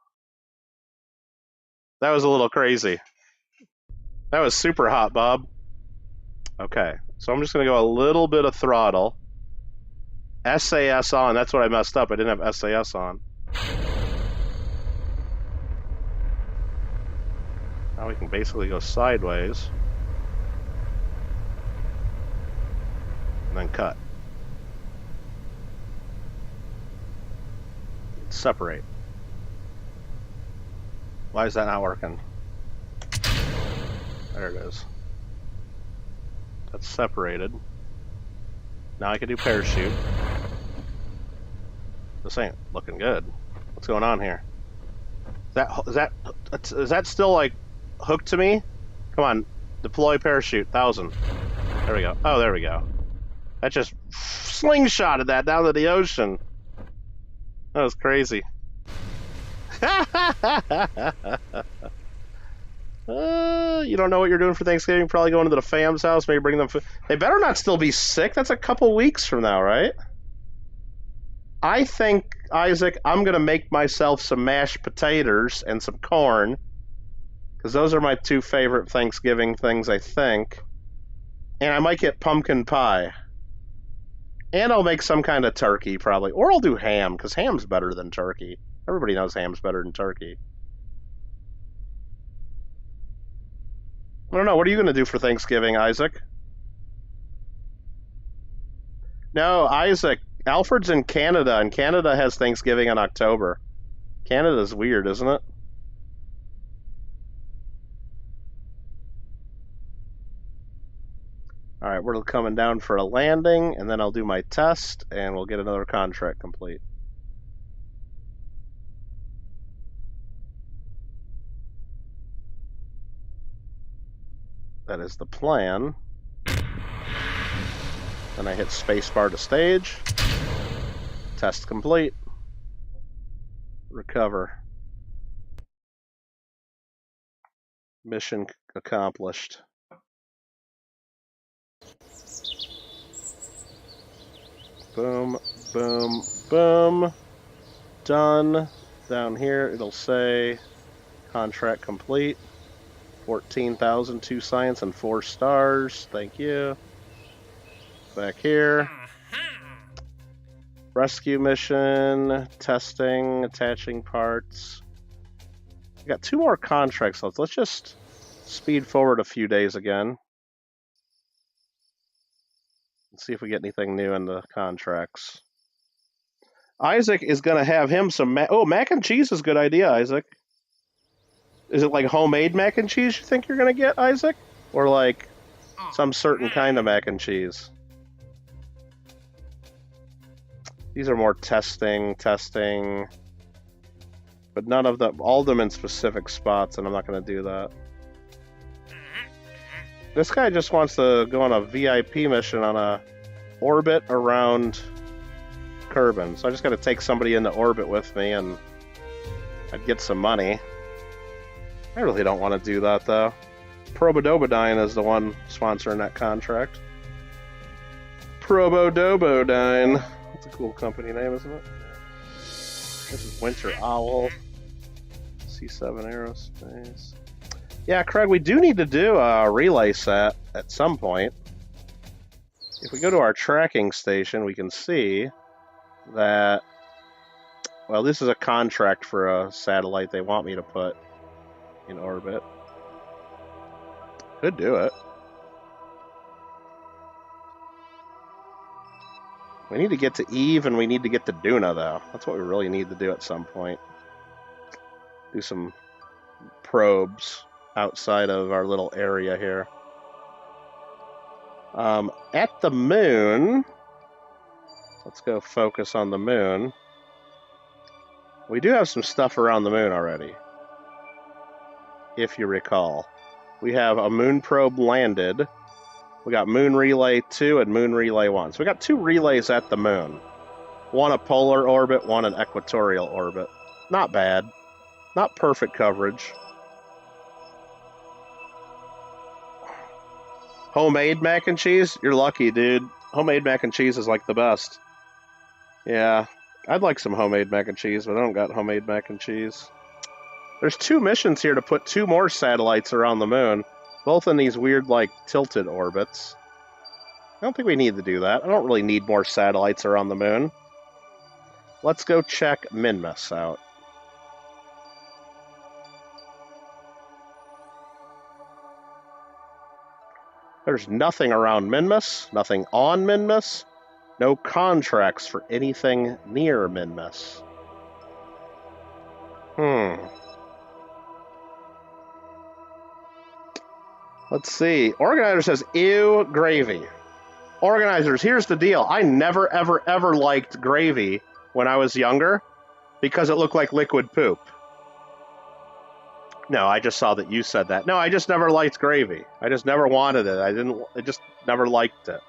That was a little crazy. That was super hot, Bob. Okay. So I'm just going to go a little bit of throttle. SAS on. That's what I messed up. I didn't have SAS on. Now we can basically go sideways. And then cut. Separate. Why is that not working? There it is. That's separated. Now I can do parachute. This ain't looking good. What's going on here? Is that still like hooked to me? Come on, deploy parachute, 1,000. There we go. Oh, there we go. That just slingshotted that down to the ocean. That was crazy. You don't know what you're doing for Thanksgiving? Probably going to the fam's house, maybe bring them food. They better not still be sick. That's a couple weeks from now, right? I think, Isaac, I'm going to make myself some mashed potatoes and some corn, because those are my two favorite Thanksgiving things, I think. And I might get pumpkin pie. And I'll make some kind of turkey, probably. Or I'll do ham, because ham's better than turkey. Everybody knows ham's better than turkey. I don't know. What are you going to do for Thanksgiving, Isaac? No, Isaac. Alfred's in Canada, and Canada has Thanksgiving in October. Canada's weird, isn't it? Alright, we're coming down for a landing, and then I'll do my test, and we'll get another contract complete. That is the plan. Then I hit spacebar to stage. Test complete. Recover. Mission accomplished. Boom, boom, boom. Done. Down here it'll say contract complete. 14,000, 2 science, and 4 stars. Thank you. Back here. Rescue mission, testing, attaching parts. We got 2 more contracts left. Let's just speed forward a few days again. Let's see if we get anything new in the contracts. Isaac is going to have him some... mac and cheese is a good idea, Isaac. Is it like homemade mac and cheese you think you're going to get, Isaac? Or like some certain kind of mac and cheese? These are more testing, but none of them, all of them in specific spots, and I'm not going to do that. This guy just wants to go on a VIP mission on a orbit around Kerbin, so I just got to take somebody into orbit with me, and I'd get some money. I really don't want to do that, though. Probodobodine is the one sponsoring that contract. Probodobodine. That's a cool company name, isn't it? This is Winter Owl. C7 Aerospace. Yeah, Craig, we do need to do a relay set at some point. If we go to our tracking station, we can see that... Well, this is a contract for a satellite they want me to put in orbit. Could do it. We need to get to Eve and we need to get to Duna, though. That's what we really need to do at some point. Do some probes outside of our little area here. At the moon, let's go focus on the moon. We do have some stuff around the moon already, if you recall. We have a moon probe landed. We got Moon Relay 2 and Moon Relay 1. So we got 2 relays at the moon. One a polar orbit, one an equatorial orbit. Not bad. Not perfect coverage. Homemade mac and cheese? You're lucky, dude. Homemade mac and cheese is like the best. Yeah, I'd like some homemade mac and cheese, but I don't got homemade mac and cheese. There's 2 missions here to put 2 more satellites around the moon. Both in these weird, like, tilted orbits. I don't think we need to do that. I don't really need more satellites around the moon. Let's go check Minmus out. There's nothing around Minmus, nothing on Minmus, no contracts for anything near Minmus. Let's see. Organizer says, ew, gravy. Organizers, here's the deal. I never, ever, ever liked gravy when I was younger because it looked like liquid poop. No, I just saw that you said that. No, I just never liked gravy. I just never wanted it. I just never liked it.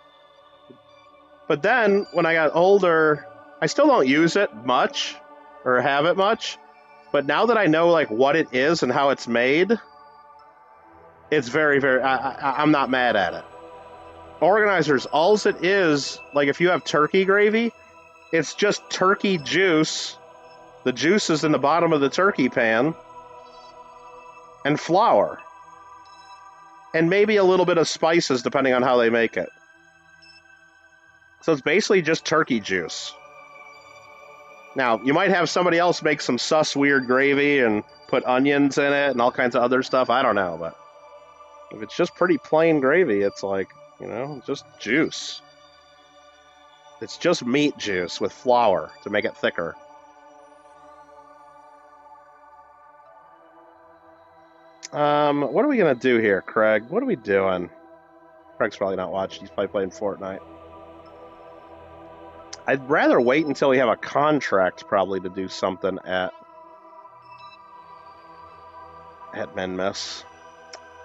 But then, when I got older, I still don't use it much, or have it much, but now that I know, like, what it is and how it's made, it's very, very, I'm not mad at it. Organizers, all it is, like, if you have turkey gravy, it's just turkey juice, the juice is in the bottom of the turkey pan, and flour, and maybe a little bit of spices, depending on how they make it. So it's basically just turkey juice. Now, you might have somebody else make some sus weird gravy and put onions in it and all kinds of other stuff. I don't know, but if it's just pretty plain gravy, it's like, you know, just juice. It's just meat juice with flour to make it thicker. What are we going to do here, Craig? What are we doing? Craig's probably not watching. He's probably playing Fortnite. I'd rather wait until we have a contract, probably, to do something at Minmus.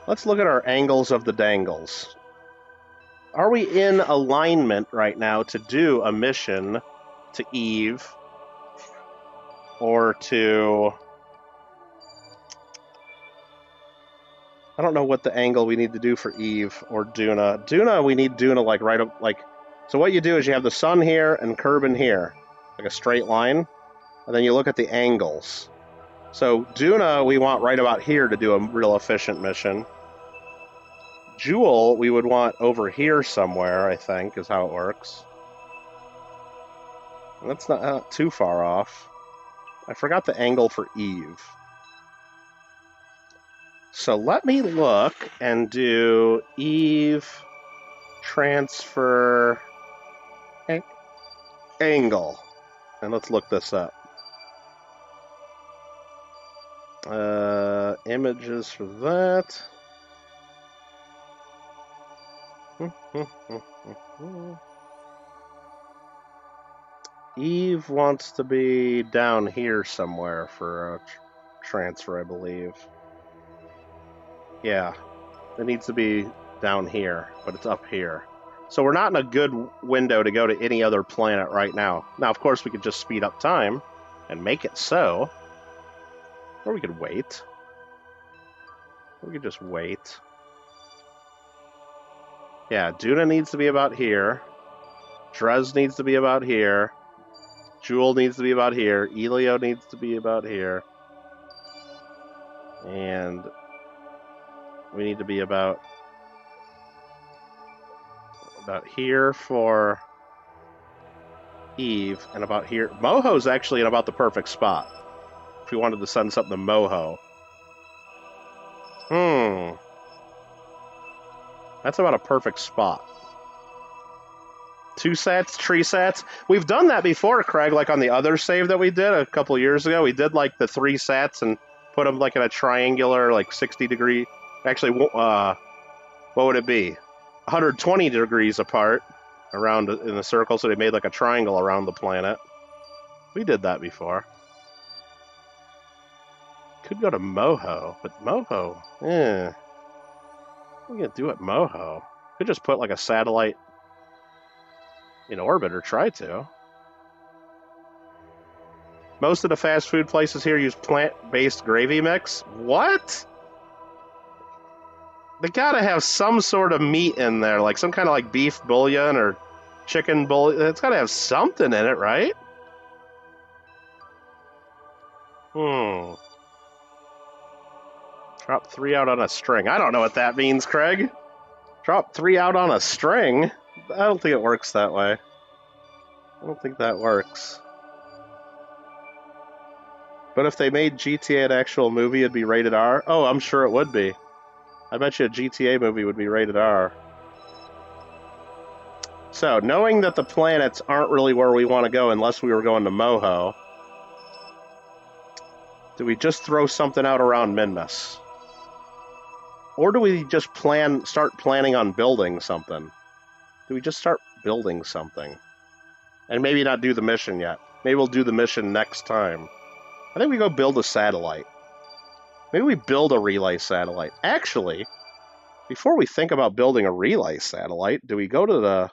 Let's look at our angles of the dangles. Are we in alignment right now to do a mission to Eve or to... I don't know what the angle we need to do for Eve or Duna. Duna, we need Duna like right up, like... So what you do is you have the sun here and Kerbin here, like a straight line, and then you look at the angles. So Duna, we want right about here to do a real efficient mission. Jewel, we would want over here somewhere, I think, is how it works. And that's not too far off. I forgot the angle for Eve. So let me look and do Eve transfer angle. And let's look this up. Images for that. Eve wants to be down here somewhere for a transfer, I believe. Yeah, it needs to be down here, but it's up here. So we're not in a good window to go to any other planet right now. Now, of course, we could just speed up time and make it so. Or we could wait. We could just wait. Yeah, Duna needs to be about here. Drez needs to be about here. Jewel needs to be about here. Elio needs to be about here. And we need to be about here for Eve, and about here. Moho's actually in about the perfect spot. If we wanted to send something to Moho. That's about a perfect spot. 2 sats, 3 sats. We've done that before, Craig, like on the other save that we did a couple years ago. We did like the 3 sats and put them like in a triangular, like 60 degree. Actually, what would it be? 120 degrees apart around in a circle, so they made like a triangle around the planet. We did that before. Could go to Moho, but Moho, what are we gonna do at Moho? Could just put like a satellite in orbit, or try to. Most of the fast food places here use plant-based gravy mix. What? They gotta have some sort of meat in there, like some kind of like beef bouillon or chicken bouillon. It's gotta have something in it, right? Drop 3 out on a string. I don't know what that means, Craig. Drop 3 out on a string? I don't think it works that way. I don't think that works. But if they made GTA an actual movie, it'd be rated R? Oh, I'm sure it would be. I bet you a GTA movie would be rated R. So, knowing that the planets aren't really where we want to go unless we were going to Moho, do we just throw something out around Minmus? Or do we just start planning on building something? Do we just start building something? And maybe not do the mission yet. Maybe we'll do the mission next time. I think we go build a satellite. Maybe we build a relay satellite. Actually, before we think about building a relay satellite, do we go to the...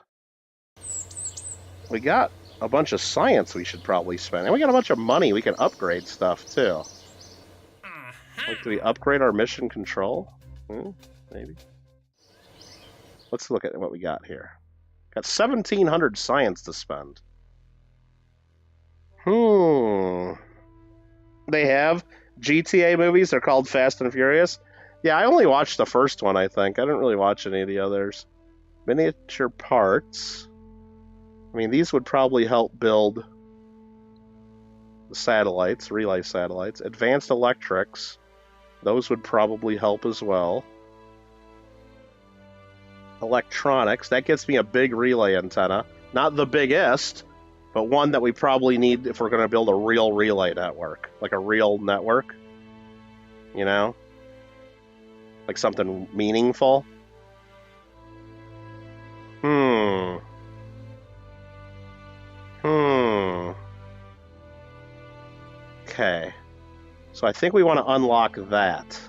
We got a bunch of science we should probably spend. And we got a bunch of money. We can upgrade stuff, too. Like, do we upgrade our mission control? Maybe. Let's look at what we got here. Got 1,700 science to spend. They have GTA movies. They're called Fast and Furious. Yeah, I only watched the first one, I think. I didn't really watch any of the others. Miniature parts. I mean, these would probably help build the satellites, relay satellites. Advanced electrics. Those would probably help as well. Electronics. That gets me a big relay antenna. Not the biggest, but one that we probably need if we're going to build a real relay network. Like a real network. You know? Like something meaningful. Okay. So I think we want to unlock that.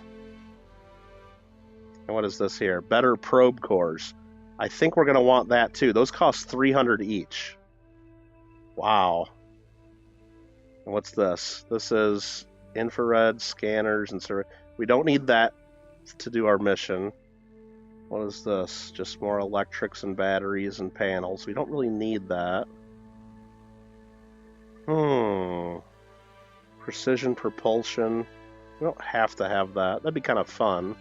And what is this here? Better probe cores. I think we're going to want that too. Those cost 300 each. Wow. And what's this? This is infrared scanners and so we don't need that to do our mission. What is this? Just more electrics and batteries and panels. We don't really need that. Precision propulsion. We don't have to have that. That'd be kind of fun.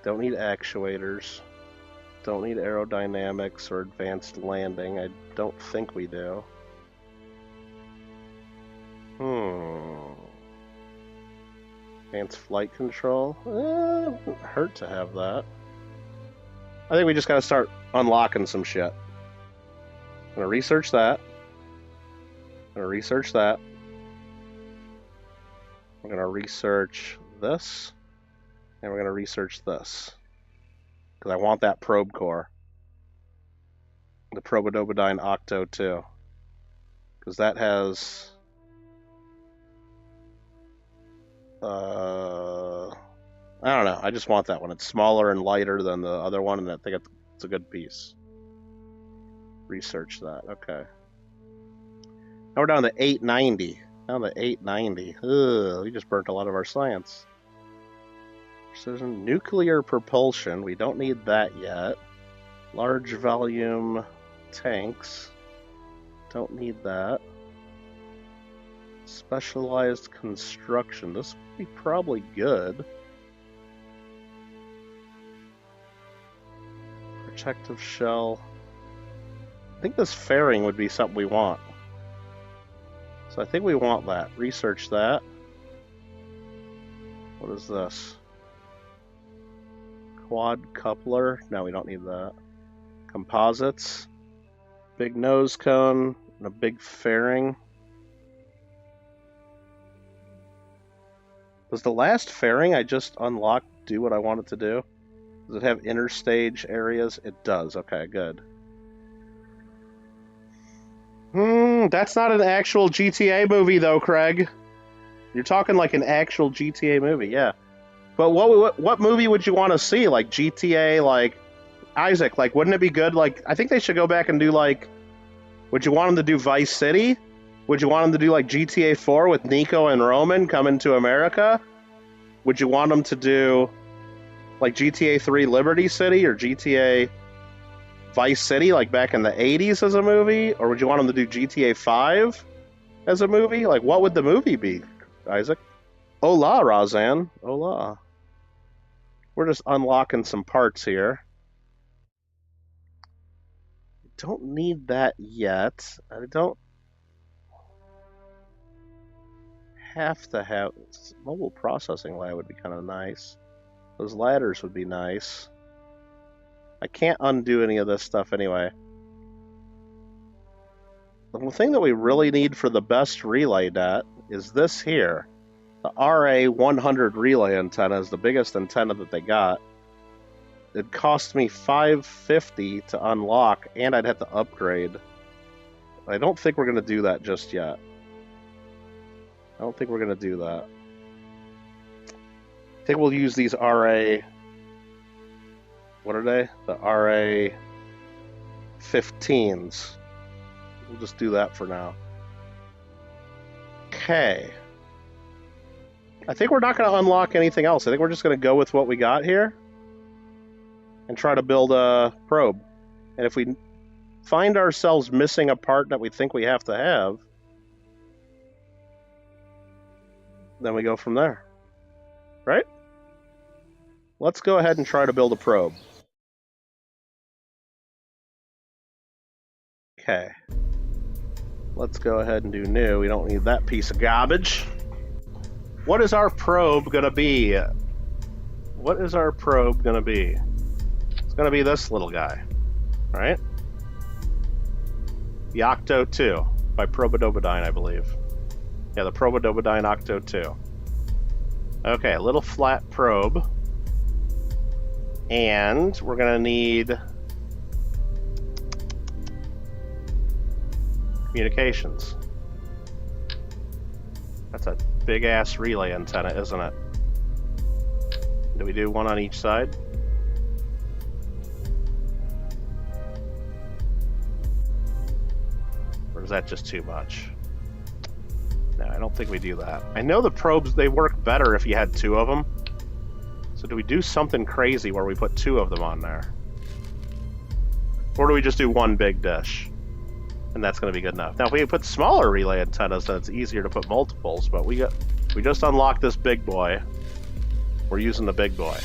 Don't need actuators. Don't need aerodynamics or advanced landing. I don't think we do. Advanced flight control. Wouldn't hurt to have that. I think we just gotta start unlocking some shit. I'm gonna research that. I'm gonna research that. We're gonna research this. And we're gonna research this. Because I want that probe core. The Probodobodyne Octo 2. Because that has... I don't know. I just want that one. It's smaller and lighter than the other one, and I think it's a good piece. Research that. Okay. Now we're down to 890. Down to 890. Ugh, we just burnt a lot of our science. Precision nuclear propulsion. We don't need that yet. Large volume tanks. Don't need that. Specialized construction. This would be probably good. Protective shell. I think this fairing would be something we want. So I think we want that. Research that. What is this? Quad coupler. No, we don't need that. Composites. Big nose cone. And a big fairing. Does the last fairing I just unlocked do what I want it to do? Does it have interstage areas? It does. Okay, good. That's not an actual GTA movie, though, Craig. You're talking like an actual GTA movie, yeah. But what movie would you want to see? Like GTA, like Isaac, like wouldn't it be good? Like I think they should go back and do like. Would you want them to do Vice City? Would you want them to do like GTA 4 with Nico and Roman coming to America? Would you want them to do like GTA 3 Liberty City or GTA Vice City like back in the 80s as a movie? Or would you want them to do GTA 5 as a movie? Like what would the movie be, Isaac? Hola, Rozanne. Hola. We're just unlocking some parts here. Don't need that yet. I don't have to have... Mobile processing lab would be kind of nice. Those ladders would be nice. I can't undo any of this stuff anyway. The thing that we really need for the best relay net is this here. The RA100 relay antenna is the biggest antenna that they got. It cost me $550 to unlock, and I'd have to upgrade. I don't think we're going to do that just yet. I don't think we're going to do that. I think we'll use these RA... What are they? The RA-15s. We'll just do that for now. Okay. I think we're not going to unlock anything else. I think we're just going to go with what we got here and try to build a probe. And if we find ourselves missing a part that we think we have to have, then we go from there. Right? Let's go ahead and try to build a probe. Okay. Let's go ahead and do new. We don't need that piece of garbage. What is our probe gonna be? What is our probe gonna be? It's gonna be this little guy, right? The Octo 2 by Probodobodyne, I believe. Yeah, the Probodobodyne Octo 2. Okay, a little flat probe. And we're gonna need communications. That's a big-ass relay antenna, isn't it? Do we do one on each side? Or is that just too much? No, I don't think we do that. I know the probes, they work better if you had two of them. So do we do something crazy where we put two of them on there? Or do we just do one big dish? And that's going to be good enough. Now, if we put smaller relay antennas, then it's easier to put multiples, but we just unlocked this big boy. We're using the big boy.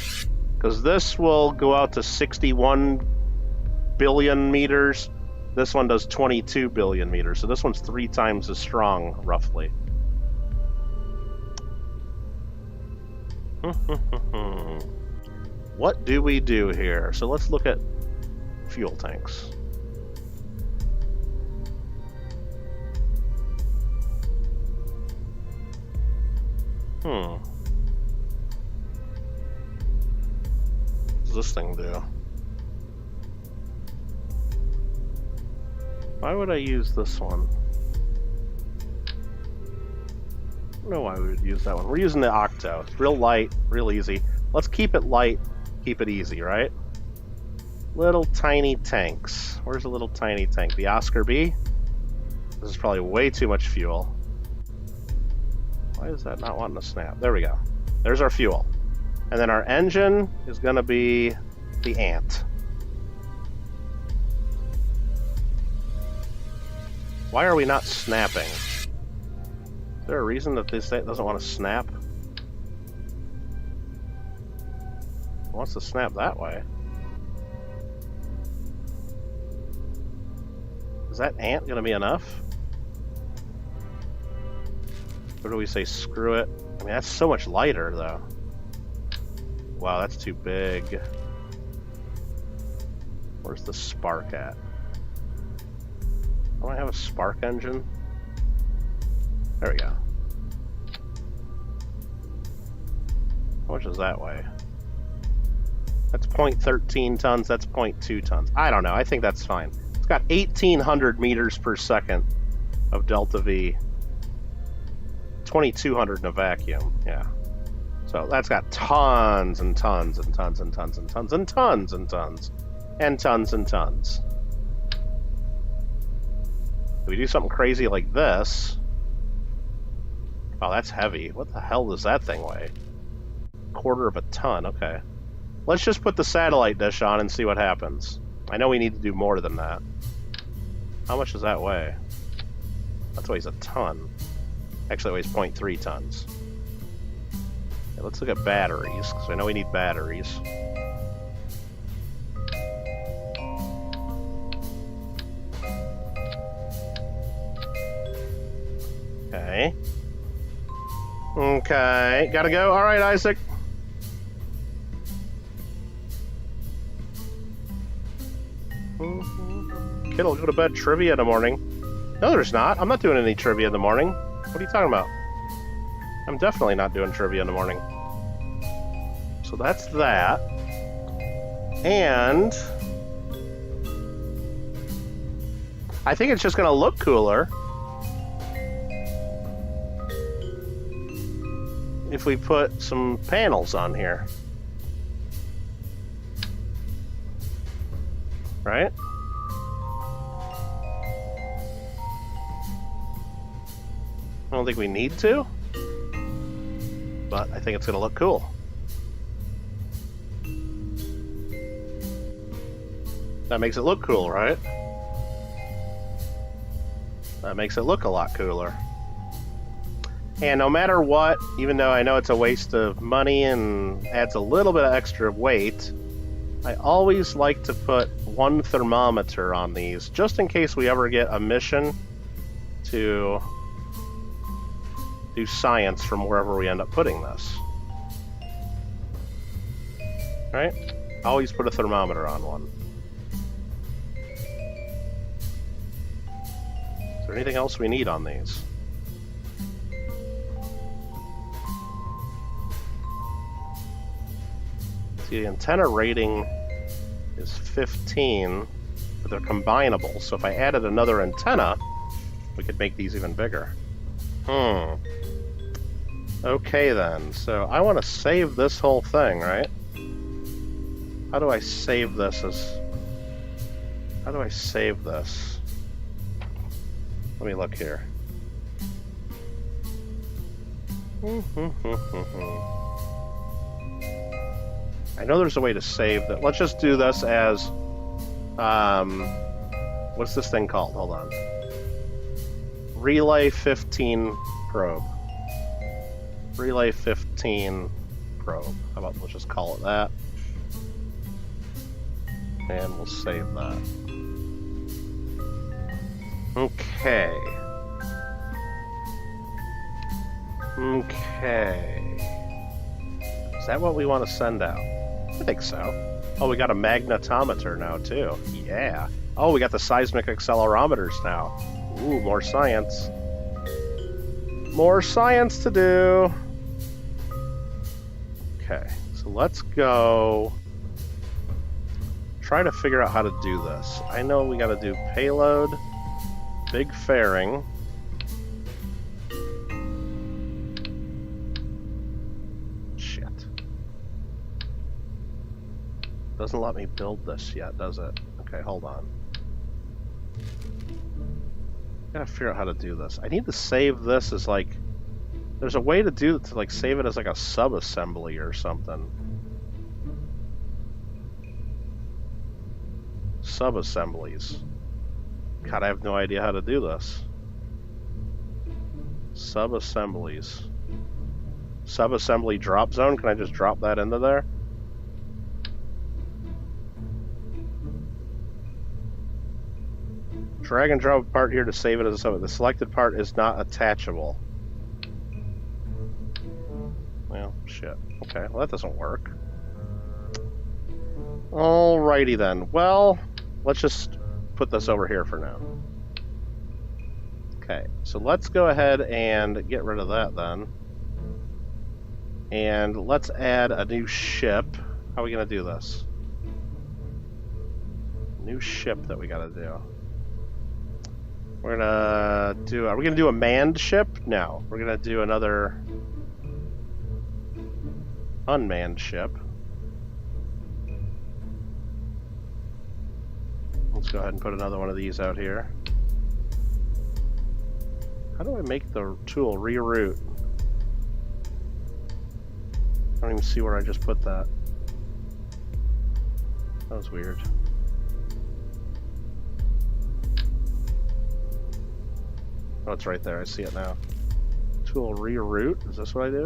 Because this will go out to 61 billion meters. This one does 22 billion meters, so this one's 3 times as strong, roughly. What do we do here? So let's look at fuel tanks. What does this thing do? Why would I use this one? I don't know why we would use that one. We're using the Octo. It's real light, real easy. Let's keep it light, keep it easy, right? Little tiny tanks. Where's a little tiny tank? The Oscar B? This is probably way too much fuel. Why is that not wanting to snap? There we go. There's our fuel. And then our engine is going to be the Ant. Why are we not snapping? Is there a reason that this doesn't want to snap? It wants to snap that way. Is that Ant going to be enough? Or do we say screw it? I mean, that's so much lighter, though. Wow, that's too big. Where's the spark at? Don't I have a spark engine? There we go. How much is that weigh? That's 0.13 tons, that's 0.2 tons. I don't know, I think that's fine. It's got 1,800 meters per second of delta V. 2,200 in a vacuum, yeah. So that's got tons and tons and tons and tons and tons and tons and tons and tons and tons. If we do something crazy like this... Oh, that's heavy. What the hell does that thing weigh? 1/4 of a ton, okay. Let's just put the satellite dish on and see what happens. I know we need to do more than that. How much does that weigh? That weighs a ton. Actually, it weighs 0.3 tons. Okay, let's look at batteries, because I know we need batteries. Okay. Okay, gotta go. All right, Isaac. Kittle, go to bed. Trivia in the morning. No, there's not. I'm not doing any trivia in the morning. What are you talking about? I'm definitely not doing trivia in the morning. So that's that. And I think it's just going to look cooler if we put some panels on here. Right? I don't think we need to, but I think it's going to look cool. That makes it look cool, right? That makes it look a lot cooler. And no matter what, even though I know it's a waste of money and adds a little bit of extra weight, I always like to put one thermometer on these, just in case we ever get a mission to do science from wherever we end up putting this. Right? Always put a thermometer on one. Is there anything else we need on these? See, the antenna rating is 15, but they're combinable, so if I added another antenna, we could make these even bigger. Okay then, so I want to save this whole thing, right? How do I save this as... How do I save this? Let me look here. I know there's a way to save that. Let's just do this as... what's this thing called? Hold on. Relay 15 probe. Relay 15 probe. How about let's just call it that. And we'll save that. Okay. Okay. Is that what we want to send out? I think so. Oh, we got a magnetometer now, too. Yeah. Oh, we got the seismic accelerometers now. Ooh, more science. More science to do. Okay, so let's go try to figure out how to do this. I know we got to do payload, big fairing. Shit. Doesn't let me build this yet, does it? Okay, hold on. Gotta figure out how to do this. I need to save this as like... There's a way to do it, to like save it as like a sub-assembly or something. Sub-assemblies. God, I have no idea how to do this. Sub-assemblies. Sub-assembly drop zone? Can I just drop that into there? Drag and drop a part here to save it as a sub. The selected part is not attachable. Well, shit. Okay, well that doesn't work. Alrighty then. Well, let's just put this over here for now. Okay, so let's go ahead and get rid of that then. And let's add a new ship. How are we going to do this? New ship that we got to do. We're going to do... Are we going to do a manned ship? No. We're going to do another unmanned ship. Let's go ahead and put another one of these out here. How do I make the tool reroute? I don't even see where I just put that. That was weird. Oh, it's right there. I see it now. Tool reroute. Is this what I do?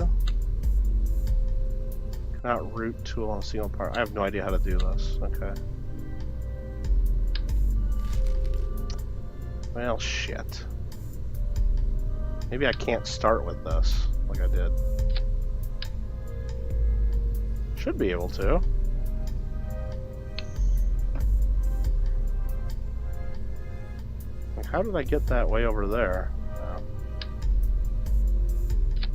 Cannot route tool on a single part. I have no idea how to do this. Okay. Well, shit. Maybe I can't start with this. like I did. Should be able to. Like, how did I get that way over there?